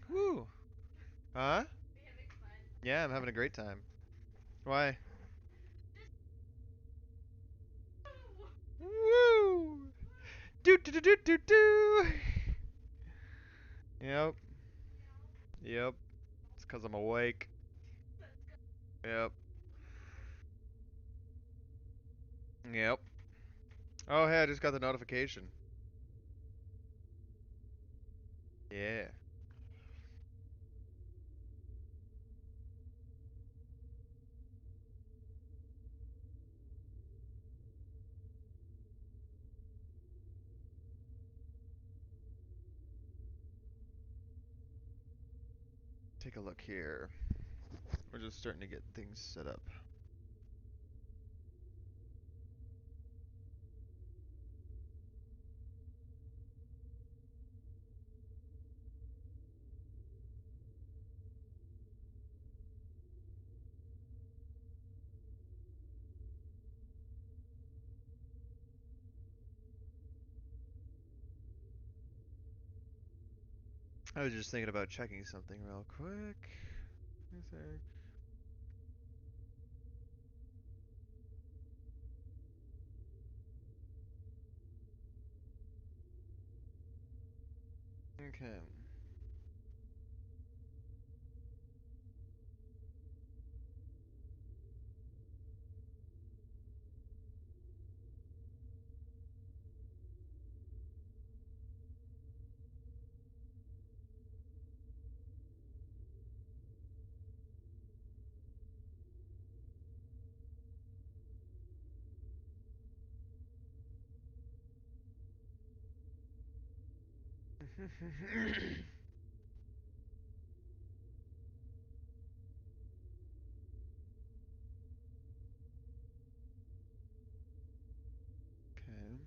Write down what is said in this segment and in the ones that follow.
Woo. Huh? Yeah, I'm having a great time. Why? Woo! Do do do do do do. Yep. Yep. It's 'cause I'm awake. Yep. Yep. Oh, hey, I just got the notification. Yeah. Take a look here. We're just starting to get things set up. I was just thinking about checking something real quick. Is there- Okay. Okay.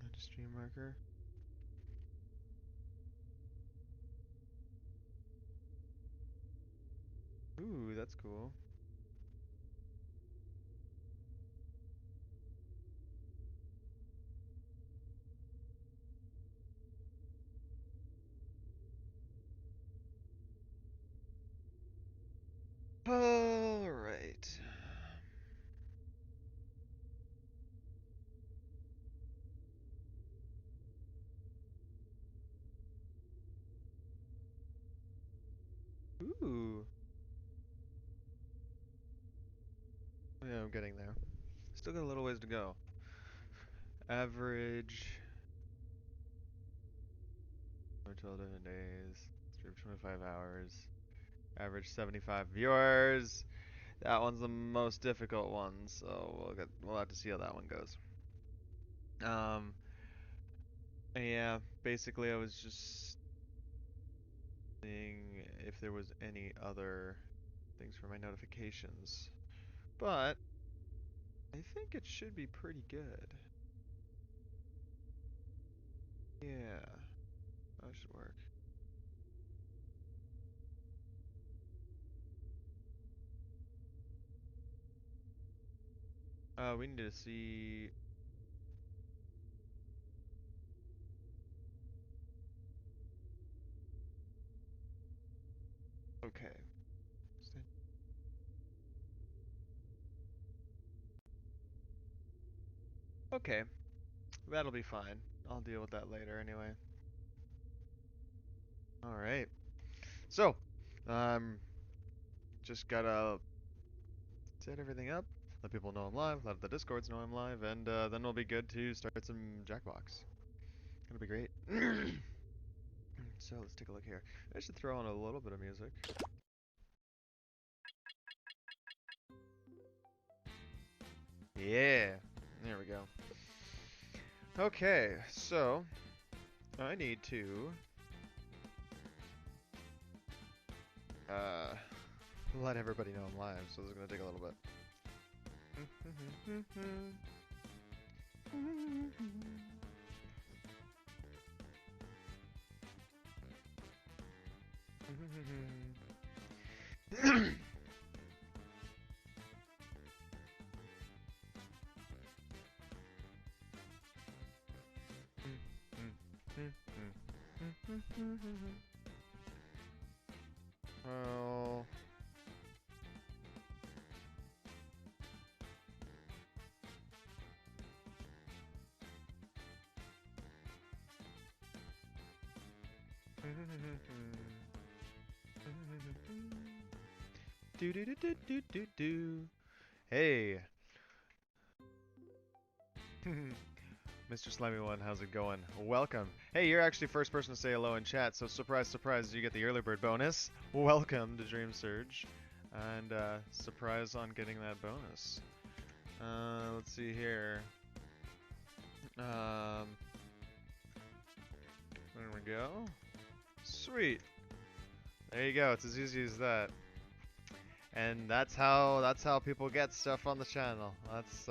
Add a stream marker. Ooh, that's cool. All right. Ooh. Yeah, I'm getting there. Still got a little ways to go. Average for 12 different days. Stream 25 hours. Average 75 viewers. That one's the most difficult one, so we'll have to see how that one goes. Um, yeah, basically I was just seeing if there was any other things for my notifications. But I think it should be pretty good. Yeah, that should work. We need to see. Okay. Okay, that'll be fine. I'll deal with that later anyway. All right. So, um, just gotta set everything up, let people know I'm live, let the Discords know I'm live, and then we'll be good to start some Jackbox. It'll be great. So let's take a look here. I should throw on a little bit of music. Yeah, there we go. Okay, so I need to uh, let everybody know I'm live, so this is gonna take a little bit. Well, do do do do do do do. Hey, Mr. Slimy One, how's it going? Welcome. Hey, you're actually first person to say hello in chat, so surprise, surprise, you get the early bird bonus. Welcome to Dream Surge, and surprise on getting that bonus. Let's see here. There we go. Sweet. There you go. It's as easy as that. And that's how people get stuff on the channel. That's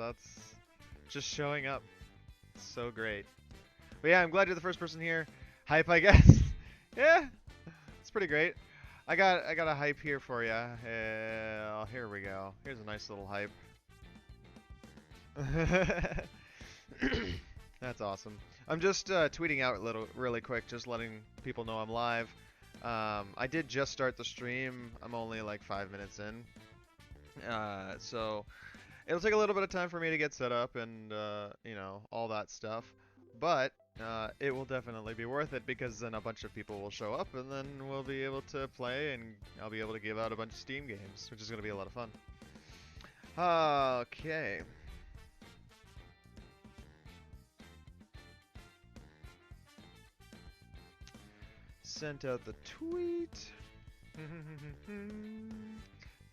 just showing up. It's so great. But yeah, I'm glad you're the first person here. Hype, I guess. Yeah, it's pretty great. I got a hype here for you. Here we go. Here's a nice little hype. That's awesome. I'm just tweeting out really quick, just letting people know I'm live. I did just start the stream. I'm only like 5 minutes in. So it'll take a little bit of time for me to get set up and, you know, all that stuff. But it will definitely be worth it because then a bunch of people will show up and then we'll be able to play and I'll be able to give out a bunch of Steam games, which is going to be a lot of fun. Okay. Sent out the tweet.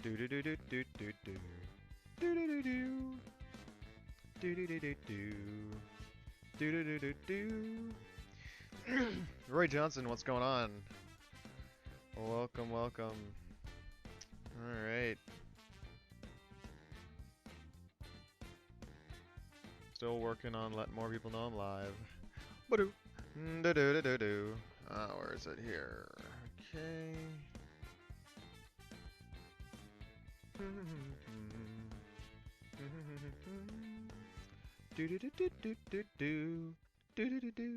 Do do do do do do do do do do do do do do do do do do do. Roy Johnson, what's going on? Welcome, welcome. All right. Still working on letting more people know I'm live. Ba-doo. Do-do-do-do-do. Where is it here? Okay. Do do do do do do do do do do.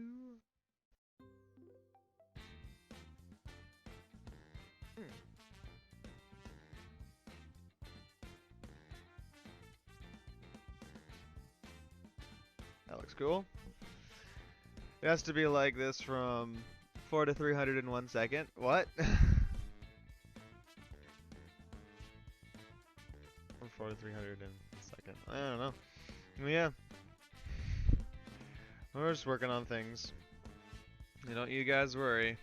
That looks cool. It has to be like this from 4 to 300 in 1 second. What? From 4 to 300 in a second. I don't know. Yeah. We're just working on things. Don't you guys worry.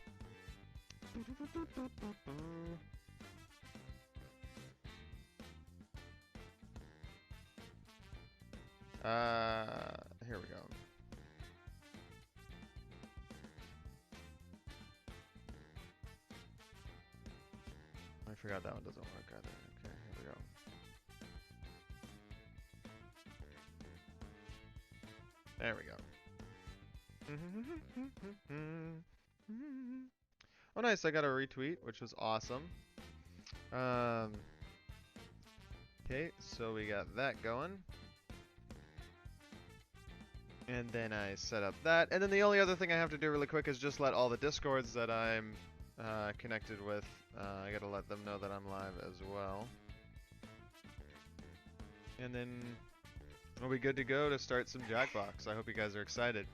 Here we go. I forgot that one doesn't work either. Okay, here we go. There we go. Oh nice, I got a retweet, which was awesome. Okay, so we got that going. And then I set up that. And then the only other thing I have to do really quick is just let all the Discords that I'm connected with, I gotta let them know that I'm live as well. And then we'll be good to go to start some Jackbox. I hope you guys are excited.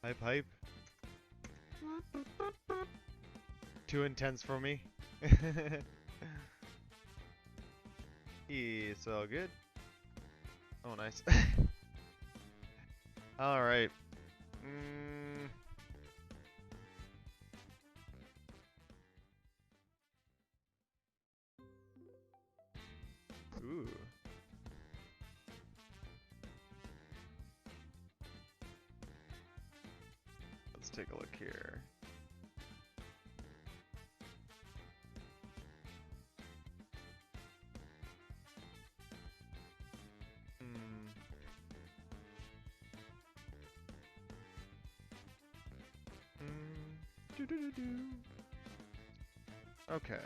Hype, hype. Too intense for me. It's all good. Oh, nice. All right. Ooh. Let's take a look here. Okay.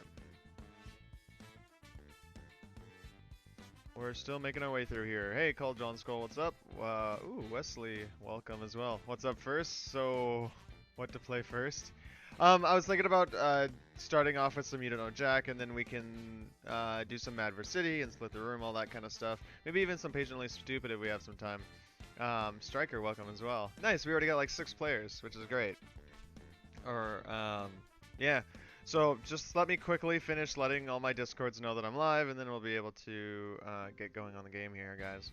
We're still making our way through here. Hey, Call John Skull, what's up? Ooh, Wesley, welcome as well. What's up first? So, what to play first? I was thinking about starting off with some You Don't Know Jack, and then we can do some Mad vs. City and split the room, all that kind of stuff. Maybe even some Patiently Stupid if we have some time. Striker, welcome as well. Nice, we already got like 6 players, which is great. Or, yeah. So just let me quickly finish letting all my Discords know that I'm live, and then we'll be able to get going on the game here, guys.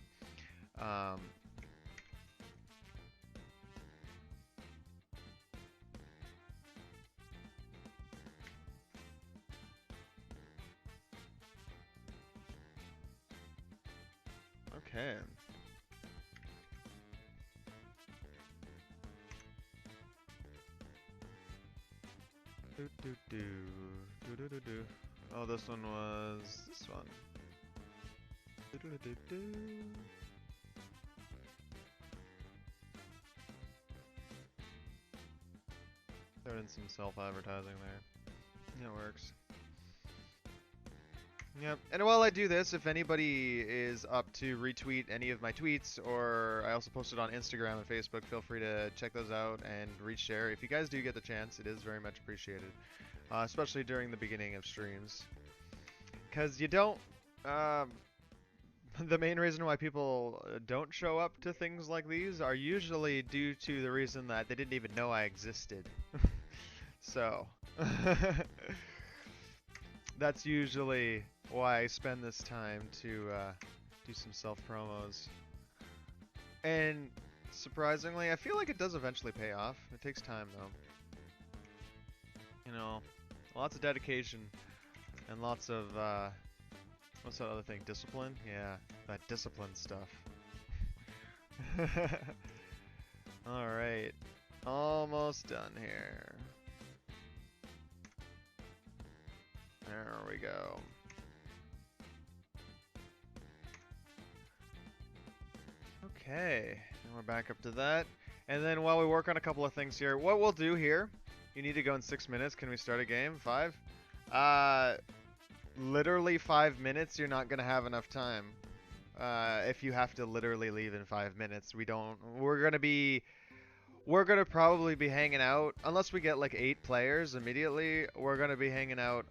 Okay. Oh, this one was this one. Throw in some self-advertising there. That works. Yep. And while I do this, if anybody is up to retweet any of my tweets, or I also posted on Instagram and Facebook, feel free to check those out and reshare. If you guys do get the chance, it is very much appreciated, especially during the beginning of streams. Because you don't, the main reason why people don't show up to things like these are usually due to the reason that they didn't even know I existed. So, that's usually why I spend this time to do some self-promos. And surprisingly, I feel like it does eventually pay off. It takes time though. You know, lots of dedication and lots of, what's that other thing? Discipline? Yeah, that discipline stuff. Alright, almost done here. There we go. Okay, and we're back up to that. And then while we work on a couple of things here, what we'll do here, you need to go in 6 minutes. Can we start a game? 5? Literally 5 minutes, you're not gonna have enough time. If you have to literally leave in 5 minutes, we're gonna probably be hanging out, unless we get like 8 players immediately, we're gonna be hanging out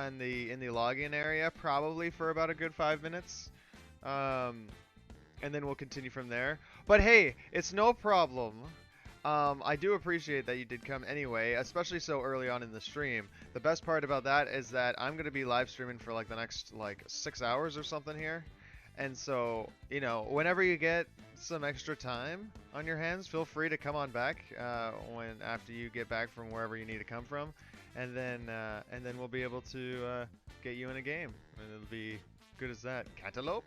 in the login area probably for about a good 5 minutes. And then we'll continue from there. But hey, it's no problem. I do appreciate that you did come anyway, especially so early on in the stream. The best part about that is that I'm going to be live streaming for like the next like 6 hours or something here. And so, you know, whenever you get some extra time on your hands, feel free to come on back after you get back from wherever you need to come from. And then we'll be able to get you in a game. And it'll be good as that. Cantaloupe?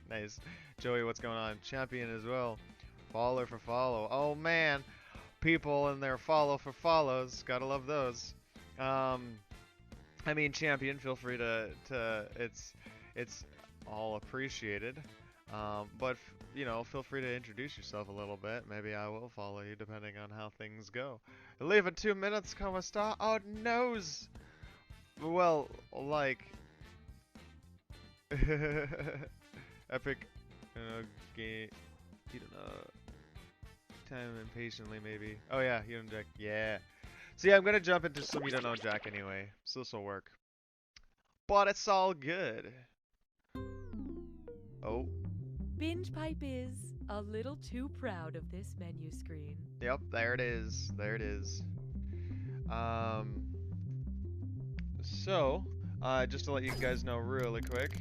Nice. Joey, what's going on? Champion as well. Follow for follow. Oh man, people and their follow for follows. Gotta love those. I mean, Champion, feel free to it's all appreciated. But you know, feel free to introduce yourself a little bit. Maybe I will follow you depending on how things go. Leave in 2 minutes, como esta? Oh, nose. Well, like. Epic game. You don't know. Time impatiently, maybe. Oh yeah, you don't Jack. Yeah. So yeah, I'm gonna jump into some You Don't Know Jack anyway. So this will work. But it's all good. Oh. Binge Pipe is a little too proud of this menu screen. Yep, there it is. There it is. So, just to let you guys know really quick,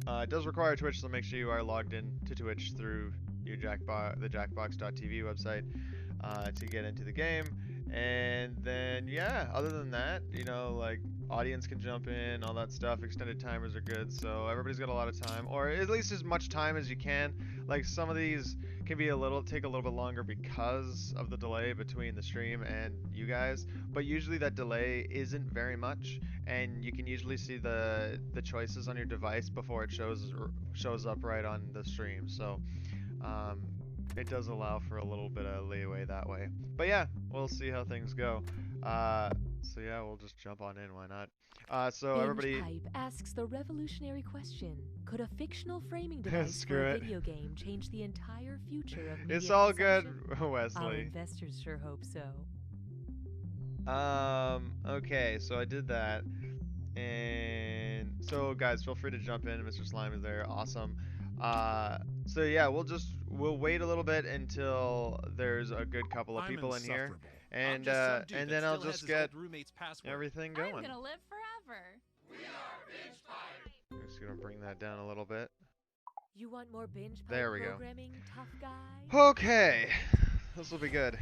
it does require Twitch, so make sure you are logged in to Twitch through your the Jackbox.tv website to get into the game. And then, yeah, other than that, you know, like, audience can jump in, all that stuff. Extended timers are good, so everybody's got a lot of time, or at least as much time as you can. Like, some of these can be take a little bit longer because of the delay between the stream and you guys, but usually that delay isn't very much, and you can usually see the choices on your device before it shows up right on the stream. So it does allow for a little bit of leeway that way. But yeah, we'll see how things go. So yeah, we'll just jump on in. Why not? So Binge everybody, Pipe asks the revolutionary question: could a fictional framing device screw for a it. video game change the entire future of media It's all good, consumption? Our Wesley. investors sure hope so. Okay, so I did that. And so guys, feel free to jump in. Mr. Slime is there. Awesome. So yeah, we'll wait a little bit until there's a good couple of people in here. And then I'll just get everything going. I'm gonna live forever. I'm just gonna bring that down a little bit. You want more binge pipe There we go. programming, tough guy? Okay, this will be good.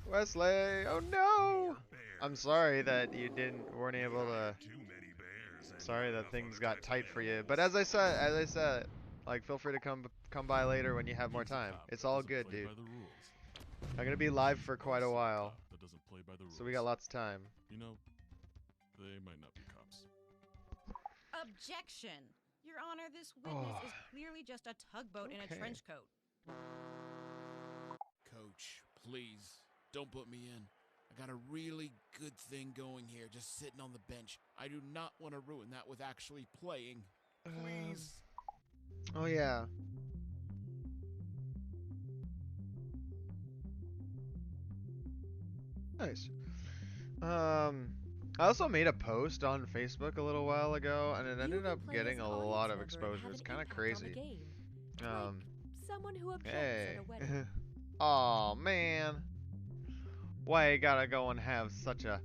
Wesley, oh no! I'm sorry that you weren't able to. Sorry that things got tight for you. But as I said, like feel free to come by later when you have more time. It's all good, dude. I'm gonna be live for quite a while, so we got lots of time. You know, they might not be cops. Objection! Your Honor, this witness is clearly just a tugboat in a trench coat. Coach, please, don't put me in. I got a really good thing going here, just sitting on the bench. I do not want to ruin that with actually playing. Please. Oh yeah. Nice. I also made a post on Facebook a little while ago, and it ended up getting a lot of exposure. It's kind of crazy. Someone who objects Hey. at a wedding. Oh man. Why you gotta go and have such a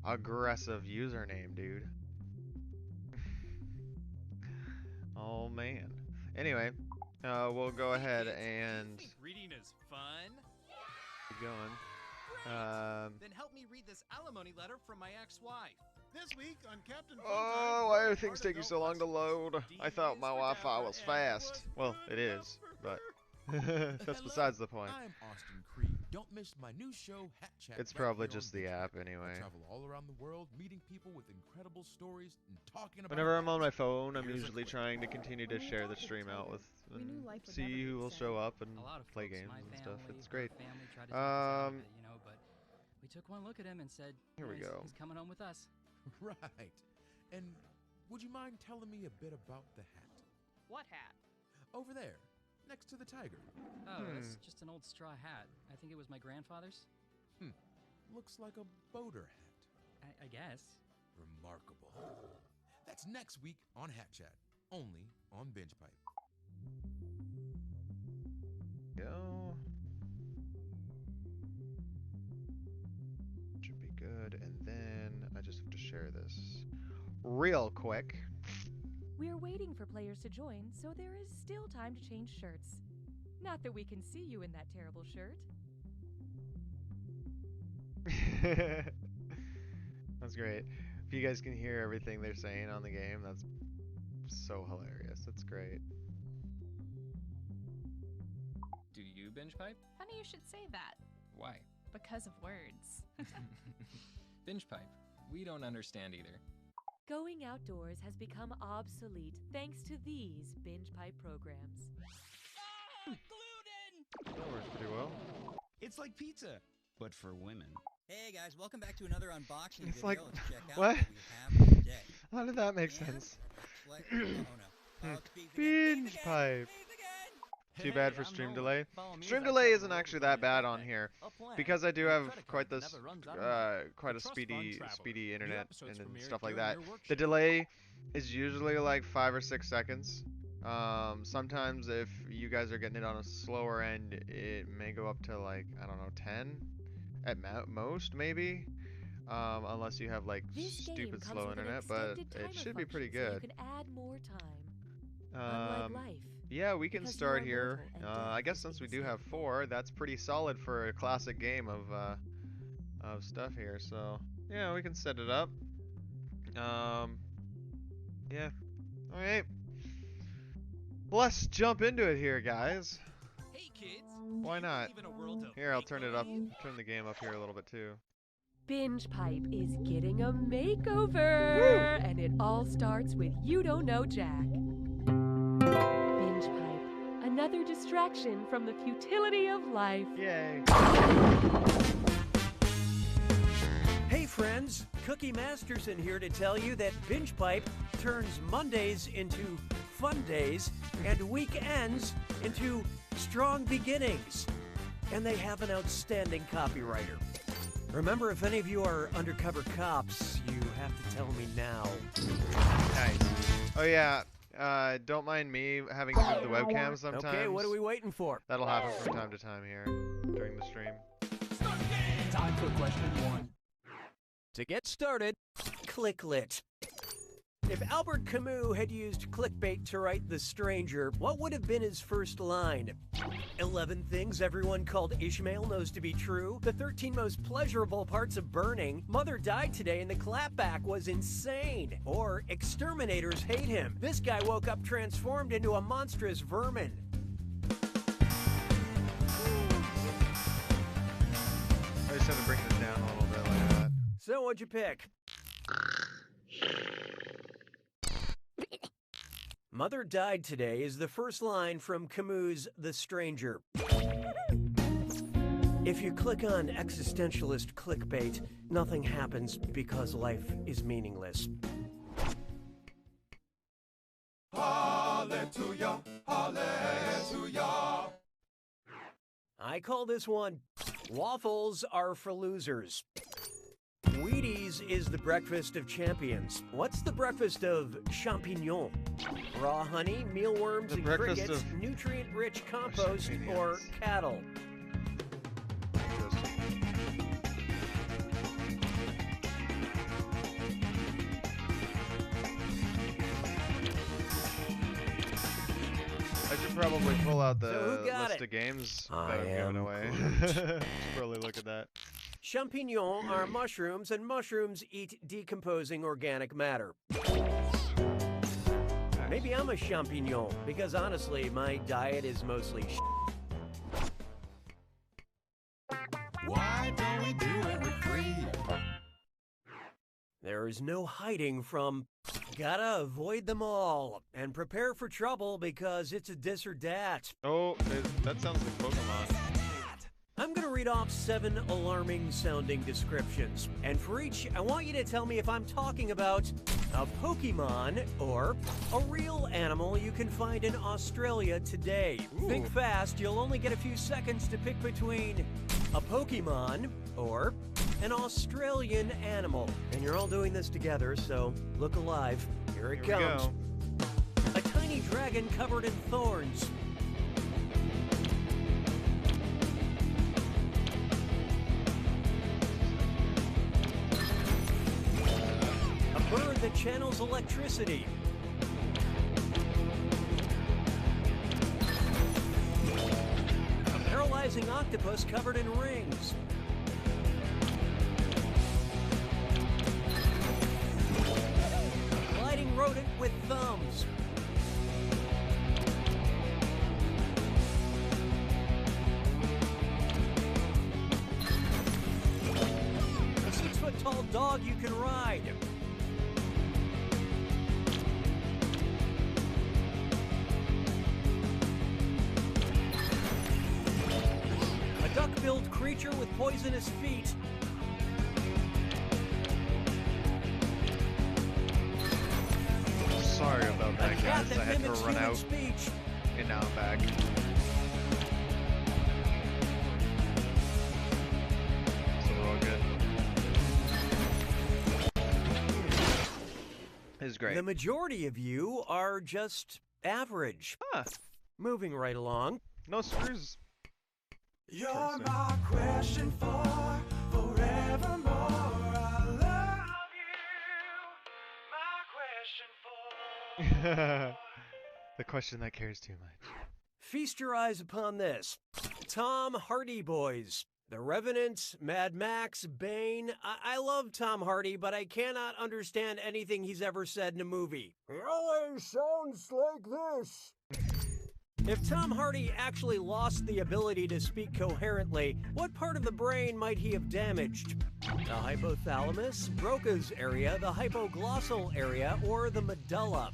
aggressive username, dude? Oh man. Anyway, we'll go ahead and Reading is fun. keep going. Then help me read this alimony letter from my ex-wife. This week on Captain Oh, why do things take you so long to load? I thought my Wi-Fi was fast. Well, it is, but that's besides the point. I'm Austin Creed. Don't miss my new show, Hat Chat. It's right probably here just on the Binge app Pipe. anyway. I travel all around the world, meeting people with incredible stories and talking about. Whenever I'm on my hats. phone, I'm Here's a usually clip. trying to continue to share the stream out with and see who will show up and A lot of play folks, games my and stuff. family, It's her great. family tried to talk us out of Um, it, you know, but we took one look at him and said, Here we "Yeah, go. He's coming home with us." Right. And would you mind telling me a bit about the hat? What hat? Over there, next to the tiger. Oh, that's just an old straw hat. I think it was my grandfather's. Looks like a boater hat. I guess. Remarkable. That's next week on Hat Chat, only on Binge Pipe. Go. Should be good. And then I just have to share this real quick. We're waiting for players to join, so there is still time to change shirts. Not that we can see you in that terrible shirt. That's great. If you guys can hear everything they're saying on the game, that's so hilarious. That's great. Do you binge pipe? Funny you should say that. Why? Because of words. Binge pipe. We don't understand either. Going outdoors has become obsolete thanks to these binge pipe programs. Gluten! That works pretty well. It's like pizza, but for women. Hey guys, welcome back to another unboxing It's video. like- Let's check out what? we have today. How did that make And sense? What? Oh no. Oh, it's bees again. Binge Bees again. pipe. Bees again. Too bad for stream delay. Stream delay isn't actually that bad on here because I do have quite this quite a speedy internet and stuff like that. The delay is usually like 5 or 6 seconds. Sometimes if you guys are getting it on a slower end, it may go up to like, I don't know, 10 at most maybe. Unless you have like This stupid game comes slow with an internet, but extended timer it should be pretty function, so good. you can add more time. Unlike life. Yeah, we can because you start are here. mortal and I death guess is since we the do have same. 4, that's pretty solid for a classic game of stuff here. So yeah, we can set it up. Yeah. All right. Let's jump into it here, guys. Hey kids. Why do you not? believe in a world of Here, I'll turn it up. make-believe? Turn the game up here a little bit too. Binge Pipe is getting a makeover! And it all starts with You Don't Know Jack. distraction from the futility of life. Yay. Hey friends, Cookie Masterson here to tell you that Binge Pipe turns Mondays into fun days and weekends into strong beginnings. And they have an outstanding copywriter. Remember, if any of you are undercover cops, you have to tell me now. Nice. Oh yeah, don't mind me having to move the webcam sometimes. Okay, what are we waiting for? That'll happen from time to time here during the stream. Time for question 1. To get started, Clicklit. If Albert Camus had used clickbait to write The Stranger, what would have been his first line? 11 things everyone called Ishmael knows to be true. The 13 most pleasurable parts of burning. Mother died today and the clapback was insane. Or exterminators hate him. This guy woke up transformed into a monstrous vermin. I just have to bring this down a little bit like that. So what'd you pick? Mother died today is the first line from Camus' The Stranger. If you click on existentialist clickbait, nothing happens because life is meaningless. Hallelujah, hallelujah. I call this one Waffles Are for Losers. Wheaties is the breakfast of champions. What's the breakfast of champignon? Raw honey, mealworms, and crickets, nutrient-rich compost, or cattle? I should probably pull out the got list it? of games I that I've given am away. Should probably look at that. Champignons are mushrooms, and mushrooms eat decomposing organic matter. Maybe I'm a champignon, because honestly, my diet is mostly Why don't we do it with free? There is no hiding from. Gotta avoid them all, and prepare for trouble because it's a dis or dat. Oh, that sounds like Pokemon. I'm gonna read off 7 alarming sounding descriptions, and for each, I want you to tell me if I'm talking about a Pokemon or a real animal you can find in Australia today. Ooh. Think fast, you'll only get a few seconds to pick between a Pokemon or an Australian animal. And you're all doing this together, so look alive. Here it Here we comes. go. A tiny dragon covered in thorns. A bird that channels electricity. A paralyzing octopus covered in rings. A gliding rodent with thumbs. A 6-foot-tall dog you can ride. A duck-billed creature with poisonous feet. Sorry about A that, cat guys. that I had to mimics run human out, speech. and now I'm back. So we're all good. This is great. The majority of you are just average. Huh. Moving right along. No screws. You're my question for forevermore. I love you. My question for. The question that cares too much. Feast your eyes upon this. Tom Hardy Boys. The Revenant, Mad Max, Bane. I love Tom Hardy, but I cannot understand anything he's ever said in a movie. He always sounds like this. If Tom Hardy actually lost the ability to speak coherently, what part of the brain might he have damaged? The hypothalamus, Broca's area, the hypoglossal area, or the medulla?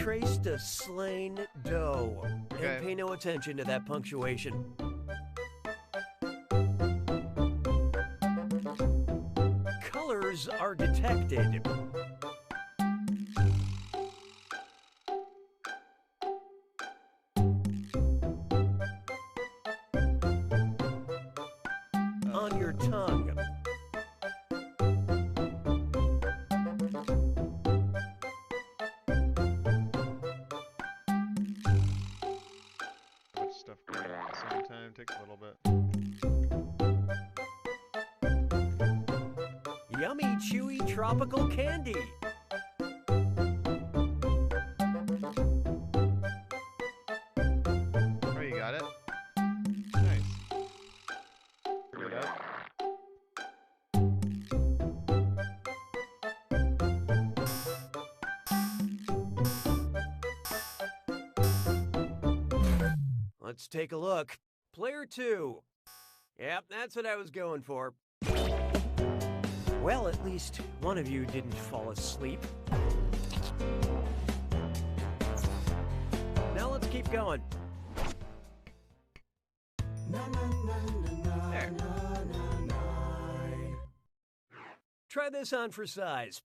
traced a slain doe. Okay. And pay no attention to that punctuation. Colors are detected. On your tongue. Much stuff going on at the same time takes a little bit. Yummy, chewy, tropical candy. Oh, you got it? Nice. Screw it up. Let's take a look. Player 2. Yep, that's what I was going for. Well, at least one of you didn't fall asleep. Now let's keep going. There. Try this on for size.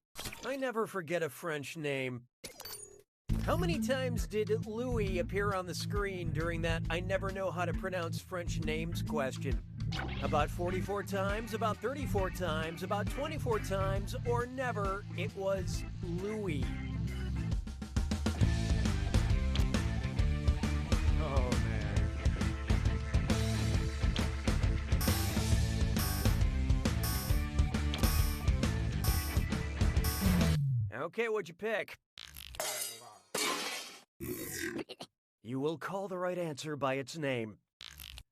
I never forget a French name. How many times did Louis appear on the screen during that I never know how to pronounce French names question? About 44 times, about 34 times, about 24 times, or never, it was Louis. Oh, man. Okay, what'd you pick? You will call the right answer by its name.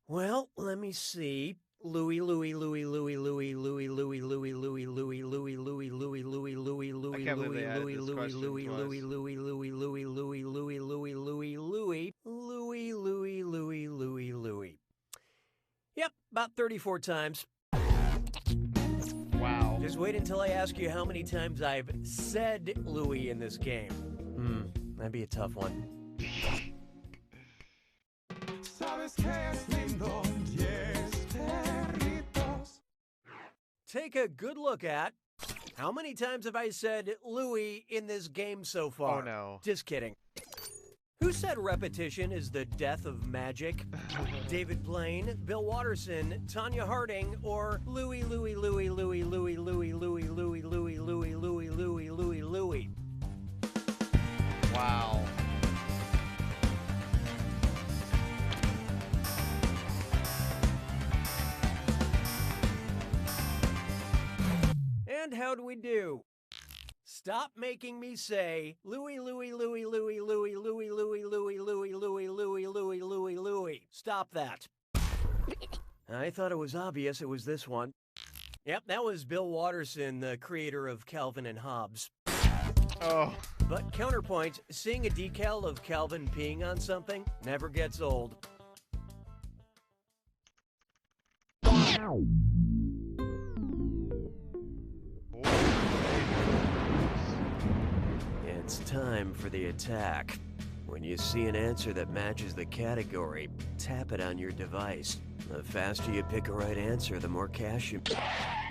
Well, let me see. Louis, Louis, Louis, Louis, Louis, Louis, Louis, Louis, Louis, Louis, Louis, Louis,Louis, Louis, Louis, Louis, I can't believe Louis, they added Louis, this Louis, question Louis, twice. Louis, Louis, Louis, Louis, Louis, Louis, Louis, Louis, Louis, Louis, Louis, Louis, Louis, Louis. Yep, about 34 times. Wow. Just wait until I ask you how many times I've said Louis in this game. That'd be a tough one. Take a good look at how many times have I said Louis in this game so far? Oh, no. Just kidding. Who said repetition is the death of magic? David Blaine, Bill Watterson, Tanya Harding, or Louis, Louis, Louis, Louis, Louis, Louis, Louis, Louis, Louis, Louis, Louis, Louis, Louis, Louis. Wow. And how'd we do? Stop making me say Louis, Louis, Louis, Louis, Louis, Louis, Louis, Louis, Louis, Louis, Louis, Louis, Louis, Louis. Stop that. I thought it was obvious it was this one. Yep, that was Bill Watterson, the creator of Calvin and Hobbes. Oh. But counterpoint, seeing a decal of Calvin peeing on something never gets old. It's time for the attack. When you see an answer that matches the category, tap it on your device. The faster you pick a right answer, the more cash you...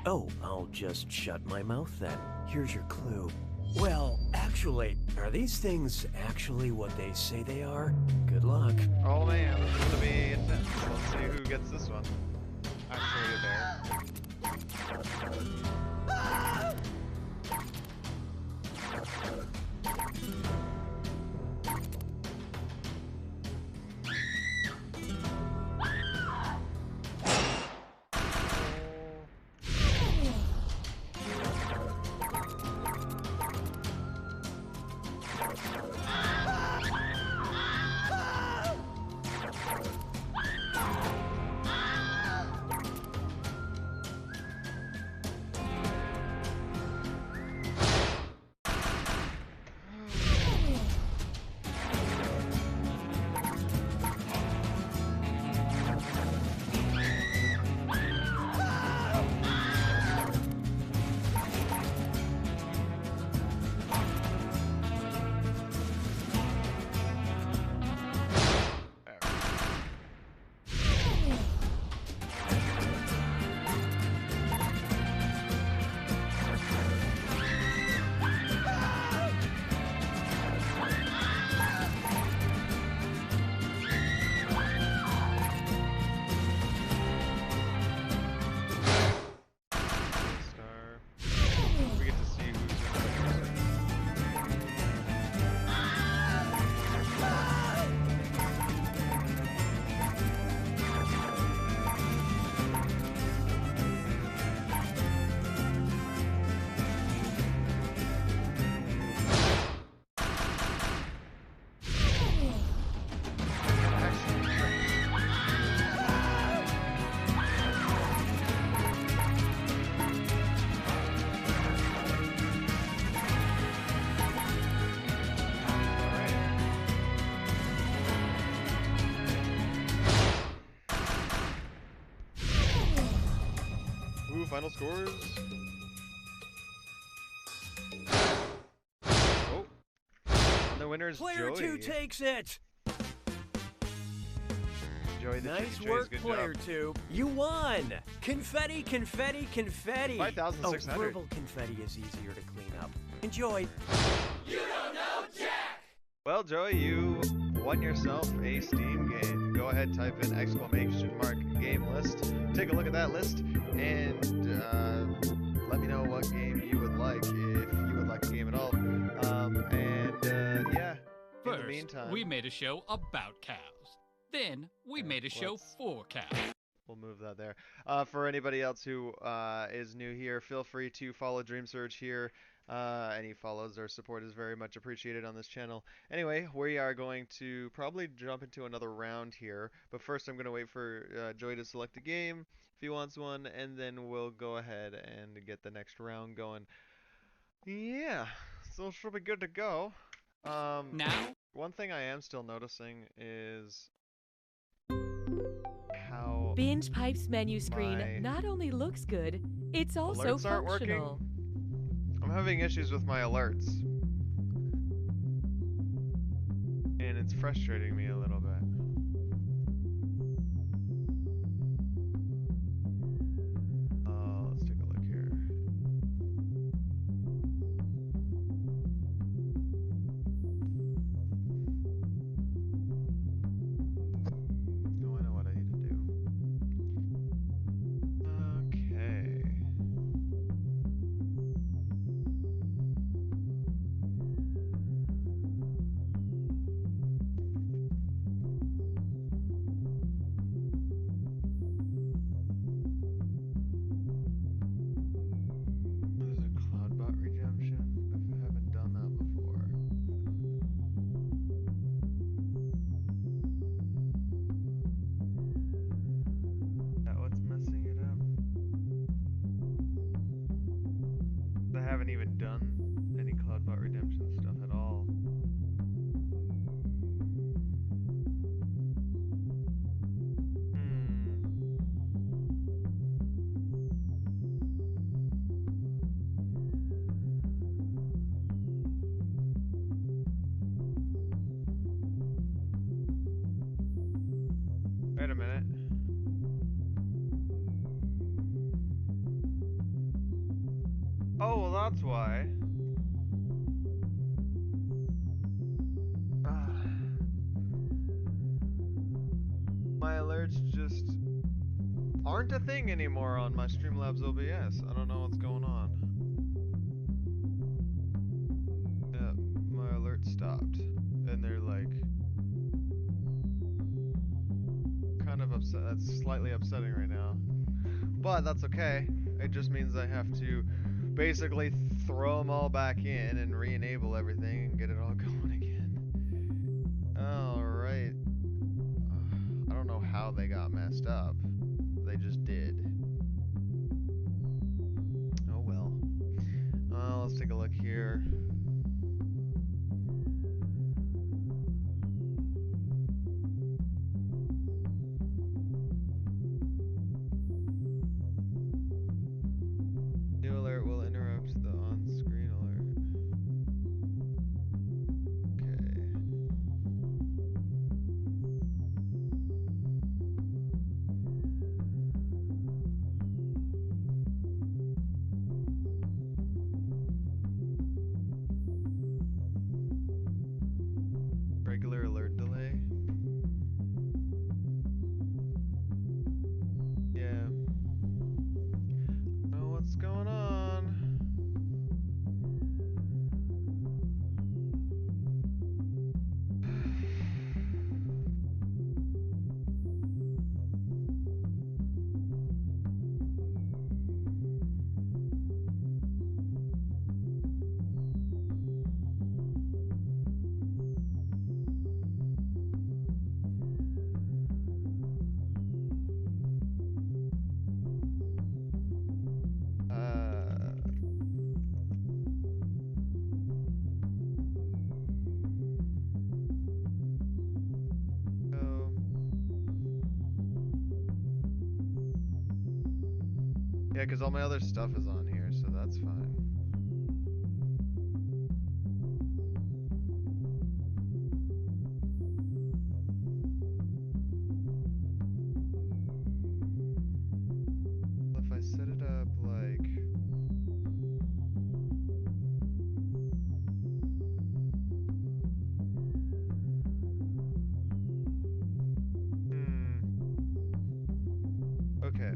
Oh, I'll just shut my mouth then. Here's your clue. Well, actually, are these things actually what they say they are? Good luck. Oh man, this is gonna be intense. Let's see who gets this one. Actually, there. final scores. Oh. And the winner is Player Joey. 2 takes it. Joey the Nice Chicken work, Jays, good Player job. 2. You won. Confetti, confetti, confetti. 5,600. Oh, verbal confetti is easier to clean up. Enjoy. You don't know Jack! Well, Joey, you won yourself a Steam game. Go ahead, type in ! game list. Take a look at that list, and let me know what game you would like, if you would like a game at all. Yeah. First, in the meantime, we made a show about cows. Then, we made a show for cows. We'll move that there. For anybody else who is new here, feel free to follow Dream Surge here. Any follows or support is very much appreciated on this channel. Anyway, we are going to probably jump into another round here, but first I'm going to wait for Joey to select a game if he wants one, and then we'll go ahead and get the next round going. Yeah, so it should be good to go. Now? One thing I am still noticing is how Binge Pipe's menu screen not only looks good, it's also alerts aren't working. functional. I'm having issues with my alerts, and it's frustrating me a little bit. Let's take a look here. Oh, I know what I need to do. Okay. There's a Cloudbot redemption. I haven't done that before. Is that what's messing it up? I haven't even done any Cloudbot redemption stuff at all. Wait a minute. Oh, well, that's why. My alerts just aren't a thing anymore on my Streamlabs OBS. I don't know what's going on. Yeah, my alerts stopped. And they're like kind of upset. That's slightly upsetting right now. But that's okay. It just means I have to basically throw them all back in and re-enable everything and get it all going again. Alright. I don't know how they got messed up. They just did. Oh well. Let's take a look here. New alert will interrupt the on-screen alert. Okay. Yeah, because all my other stuff is on here, so that's fine. If I set it up like... Okay.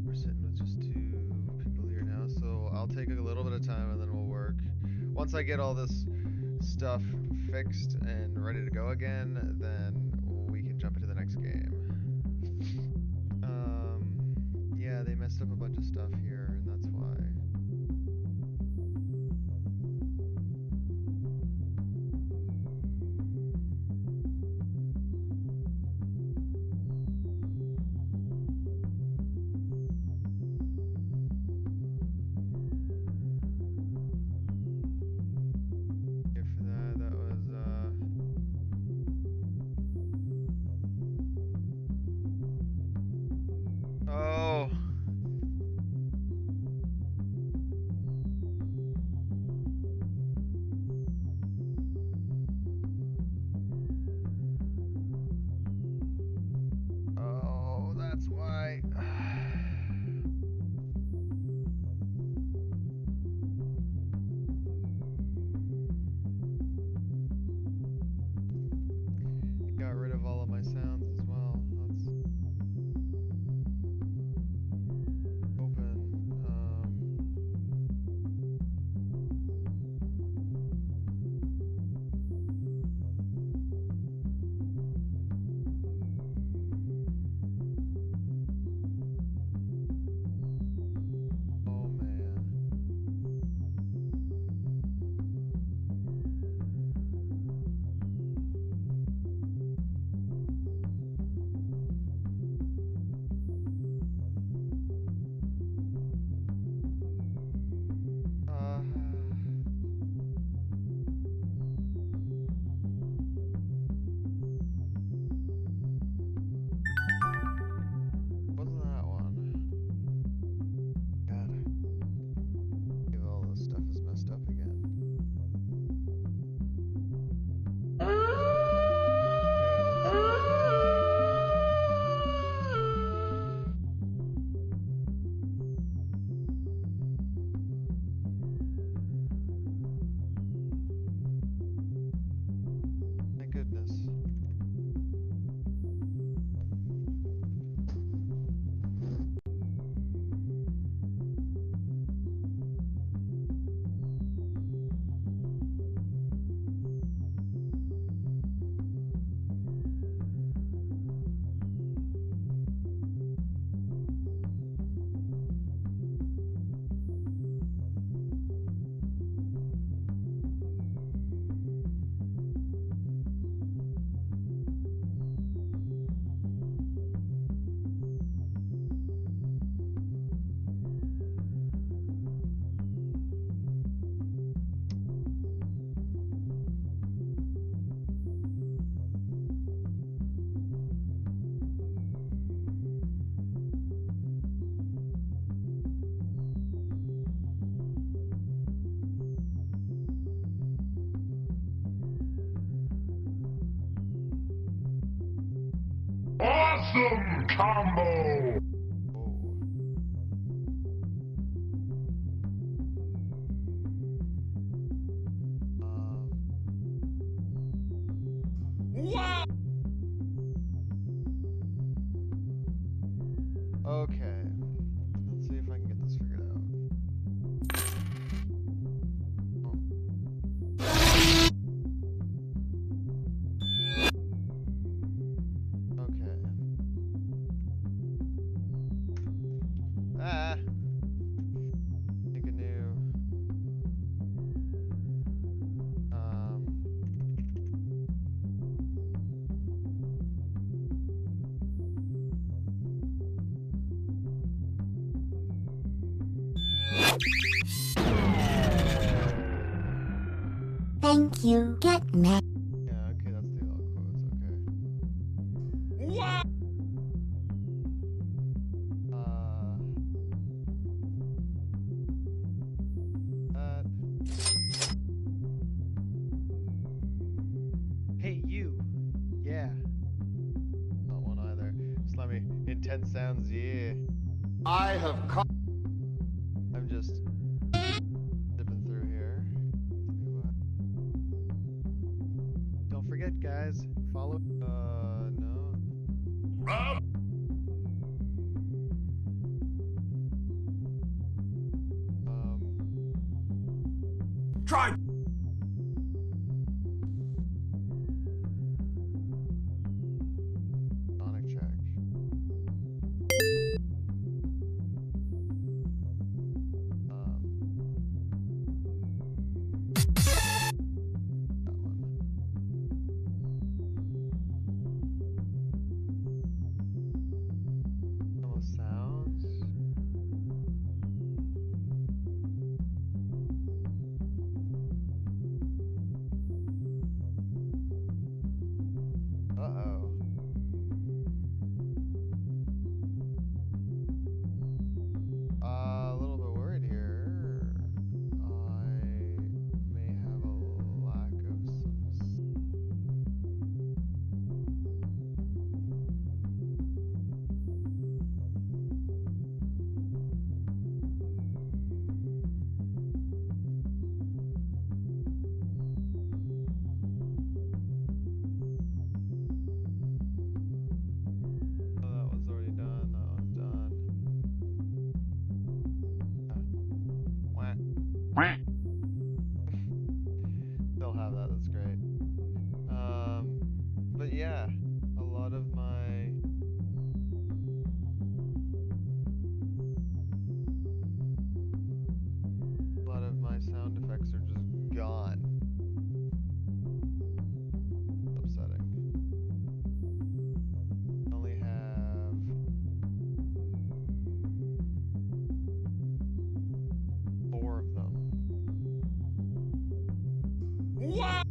We're sitting with just 2 people here now, so I'll take a little bit of time and then we'll work. Once I get all this stuff fixed and ready to go again, then we can jump into the next game. Yeah, they messed up a bunch of stuff here, and that's why. Oh. Oh, that's why. Got rid of all of my sounds as well. Let's open. Oh man. Wasn't that one? God. Maybe all this stuff is messed up again. Thank goodness. Awesome combo! Wow! Okay. Let's see if I can get this figured out. Okay. Make a new. Thank you. Get mad. Yeah, okay, that's the all quotes, okay. Wow! 10 sounds, yeah. I have come. I'm just dipping through here. Don't forget, guys. Follow. No. Try. Sonic check. Almost sounds. Uh-oh. A little bit worried here. I may have a lack of that was already done. That one's done. Wah. Still have that. That's great. But yeah, a lot of my sound effects are just gone. Upsetting. I only have 4 of them. Wow!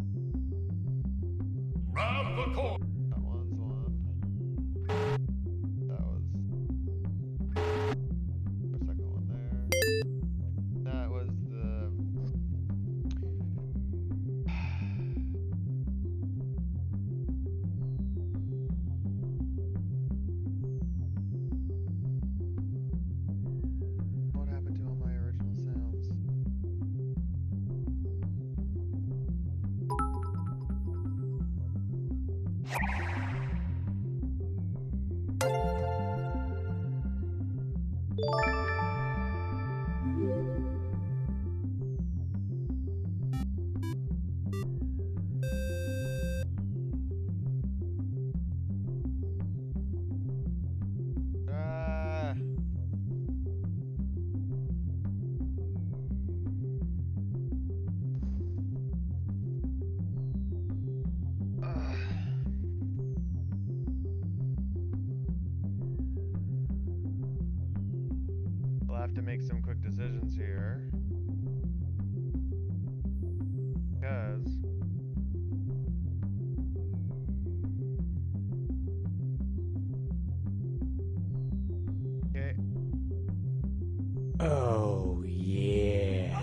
Grab the cord. That one's one. That was the second one there. That was the what happened to all my original sounds? Ah. We'll have to make some quick decisions here. Because okay. Oh, yeah.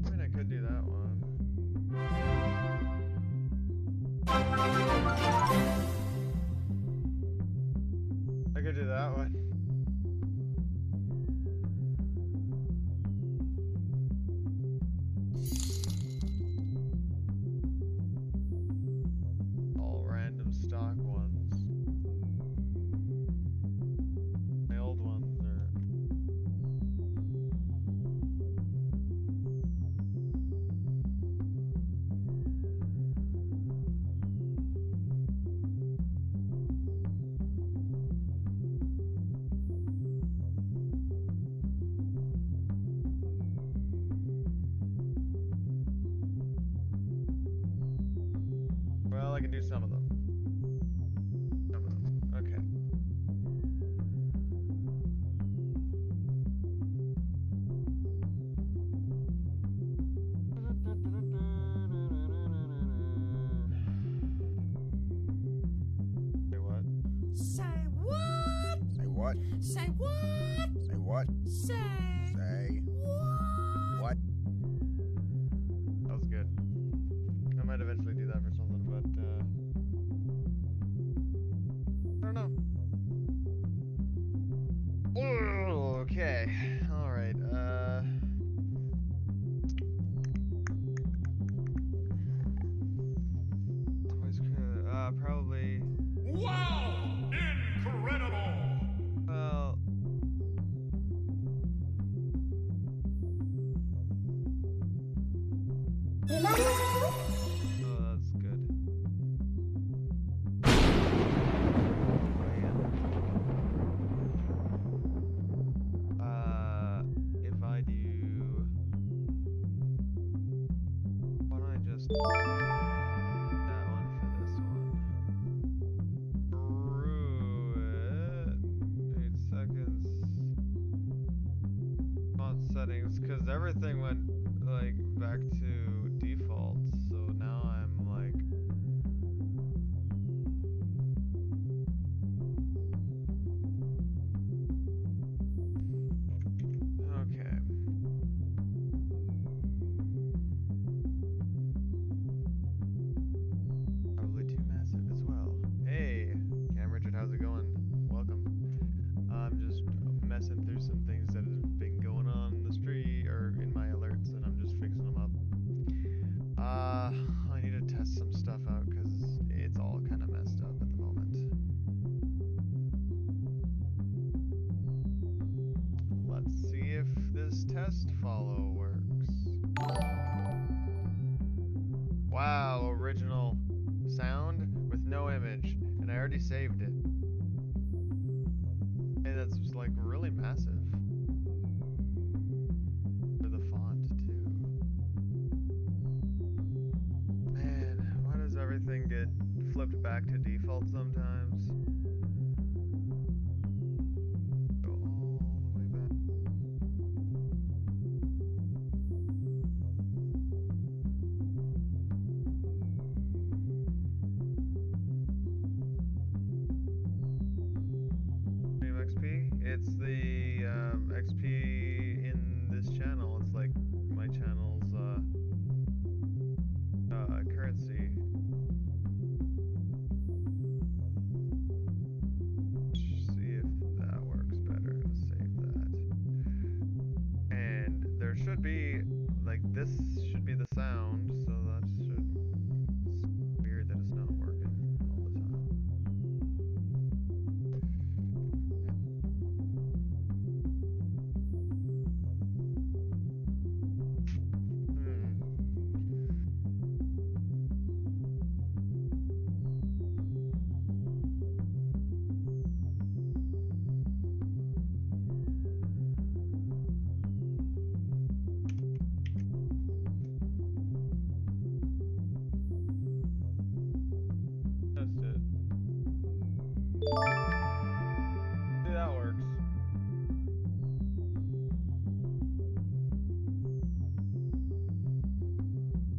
I mean, I could do that one. I could do that one. That one for this one. Brew it. 8 seconds. Font settings, because everything went like back to default, so now I'm like okay. Probably too massive as well. Hey, Cam Richard, how's it going? Welcome. I'm just messing through some things that have been going on in the street or in my alerts, and I'm just fixing them up. I need to test some stuff out because it's all kind of messed up at the moment. Let's see if this test follow works. Wow, original sound with no image, and I already saved it. Hey, that's just like really massive. For the font too. Man, why does everything get flipped back to default sometimes? Go all the way back. XP? It's the XP in this channel. It's like my channel's currency. See if that works better. I'm gonna save that. And there should be, like, this should be the sound, so that should. It's weird that it's not working all the time. Test it. See, that works.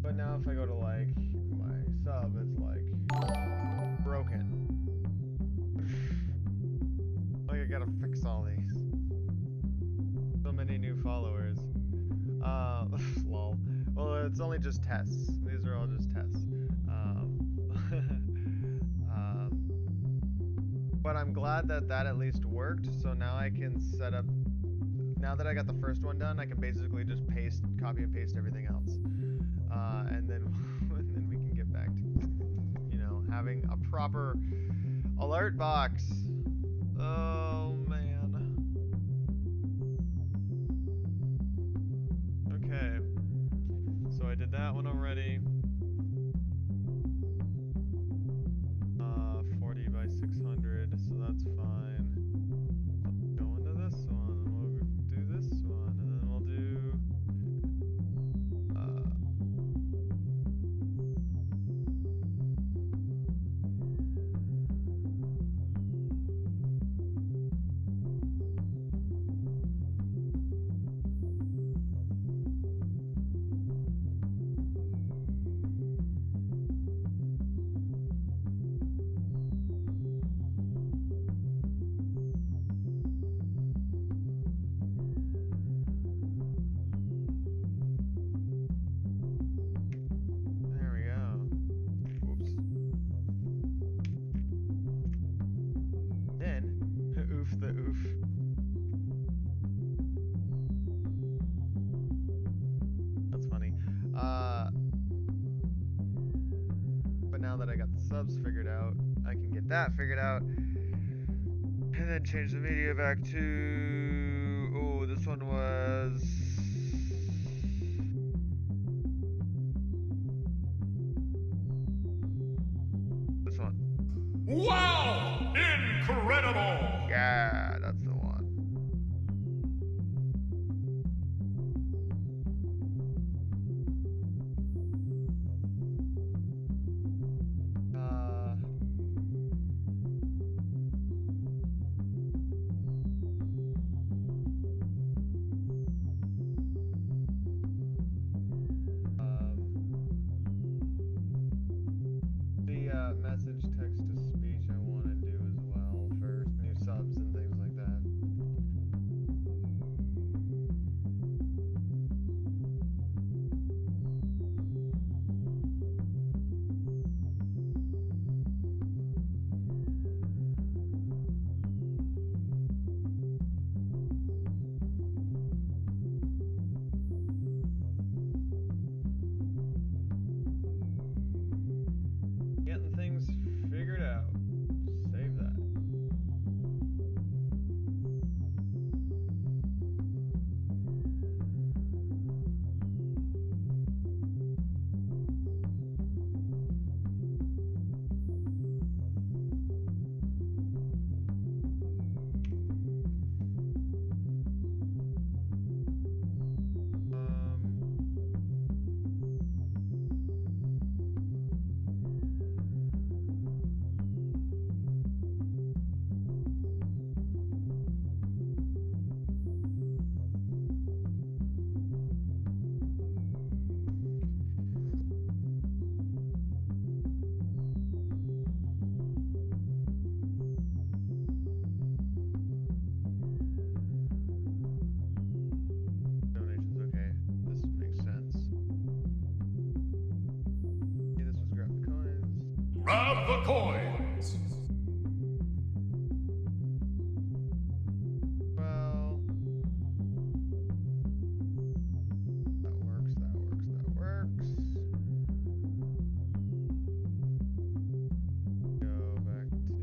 But now if I go to like my sub, it's like broken. Like I gotta fix all these. So many new followers. Lol. Well, it's only just tests. These are all just tests. But I'm glad that that at least worked. So now I can set up. Now that I got the first one done, I can basically just copy and paste everything else, and then and then we can get back to, you know, having a proper alert box. Oh man. Okay. So I did that one already. 40 by 600, so that's fine. Let's go into this one, and we'll do this one, and then we'll do there we go. Whoops. Then, oof the oof. That's funny. But now that I got the subs figured out, I can get that figured out. And then change the media back to, oh, this one was this one. Wow! Incredible! Yeah, that's the one. Grab the coins. Well, that works, that works, that works. Go back to...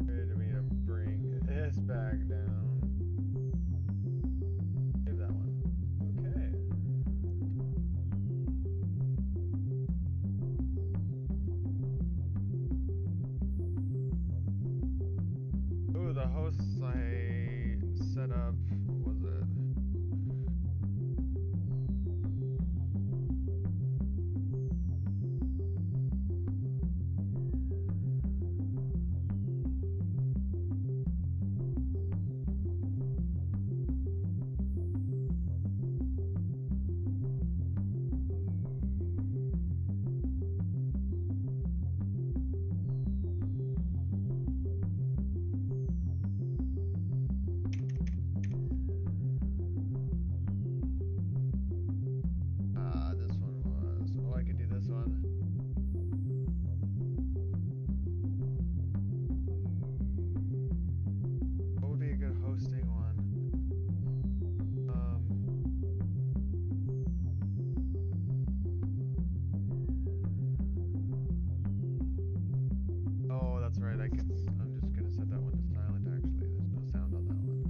Where do we need to bring this back down? Save that one. Okay. Ooh, the hosts I set up, what was it? This one was. Oh, I could do this one. What would be a good hosting one? Oh, that's right. I'm just gonna set that one to silent. Actually, there's no sound on that one.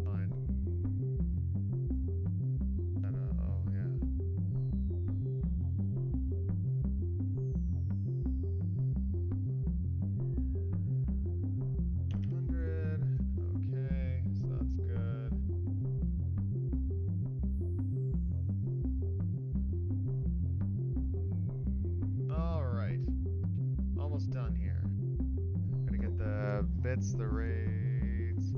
Fine. Oh yeah. 100. Okay, so that's good. All right, almost done here. Gonna get the bits, the raids.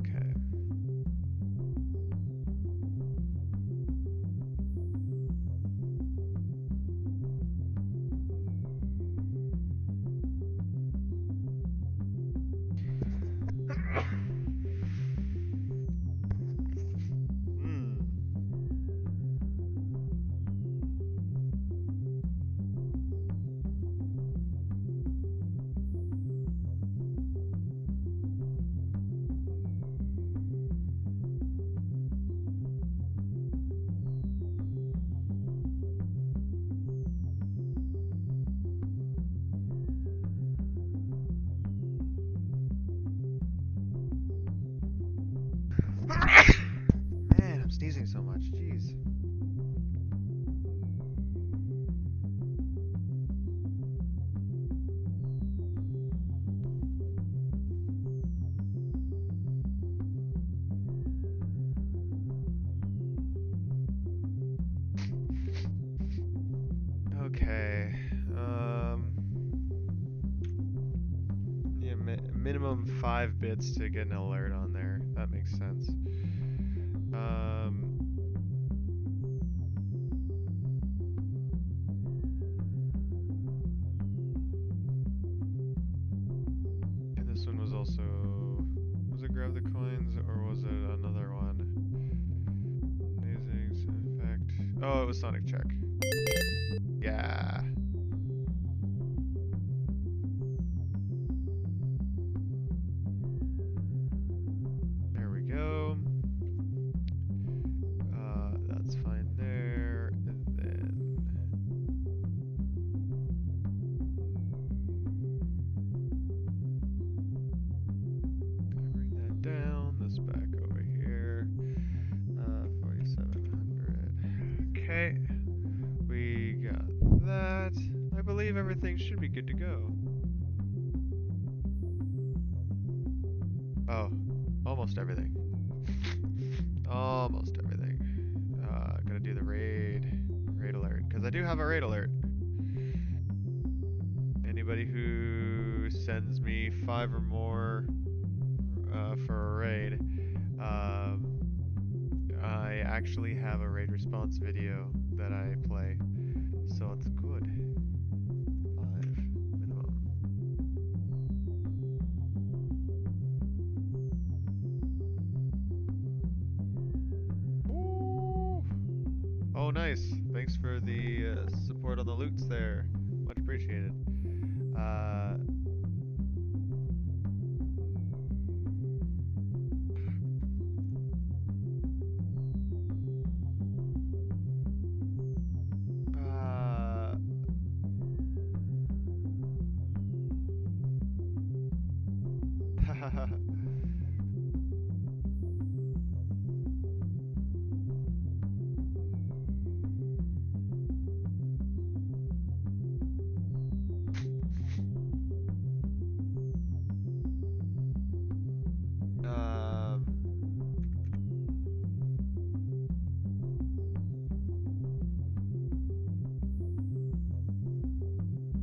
Okay. Man, I'm sneezing so much. Jeez. Okay. Yeah, minimum 5 bits to get an alert on there. That makes sense. And this one was also, was it grab the coins or was it another one? Amazing, in fact. Oh, it was Sonic Check. Yeah. There we go. That's fine there. And then bring that down. This back over here. 4,700. Okay. We got that. I believe everything should be good to go. Oh, almost everything. Almost everything. Gonna do the raid alert, because I do have a raid alert. Anybody who sends me 5 or more for a raid, I actually have a raid response video that I play, so it's good. nice. Thanks for the support on the loots there. Much appreciated.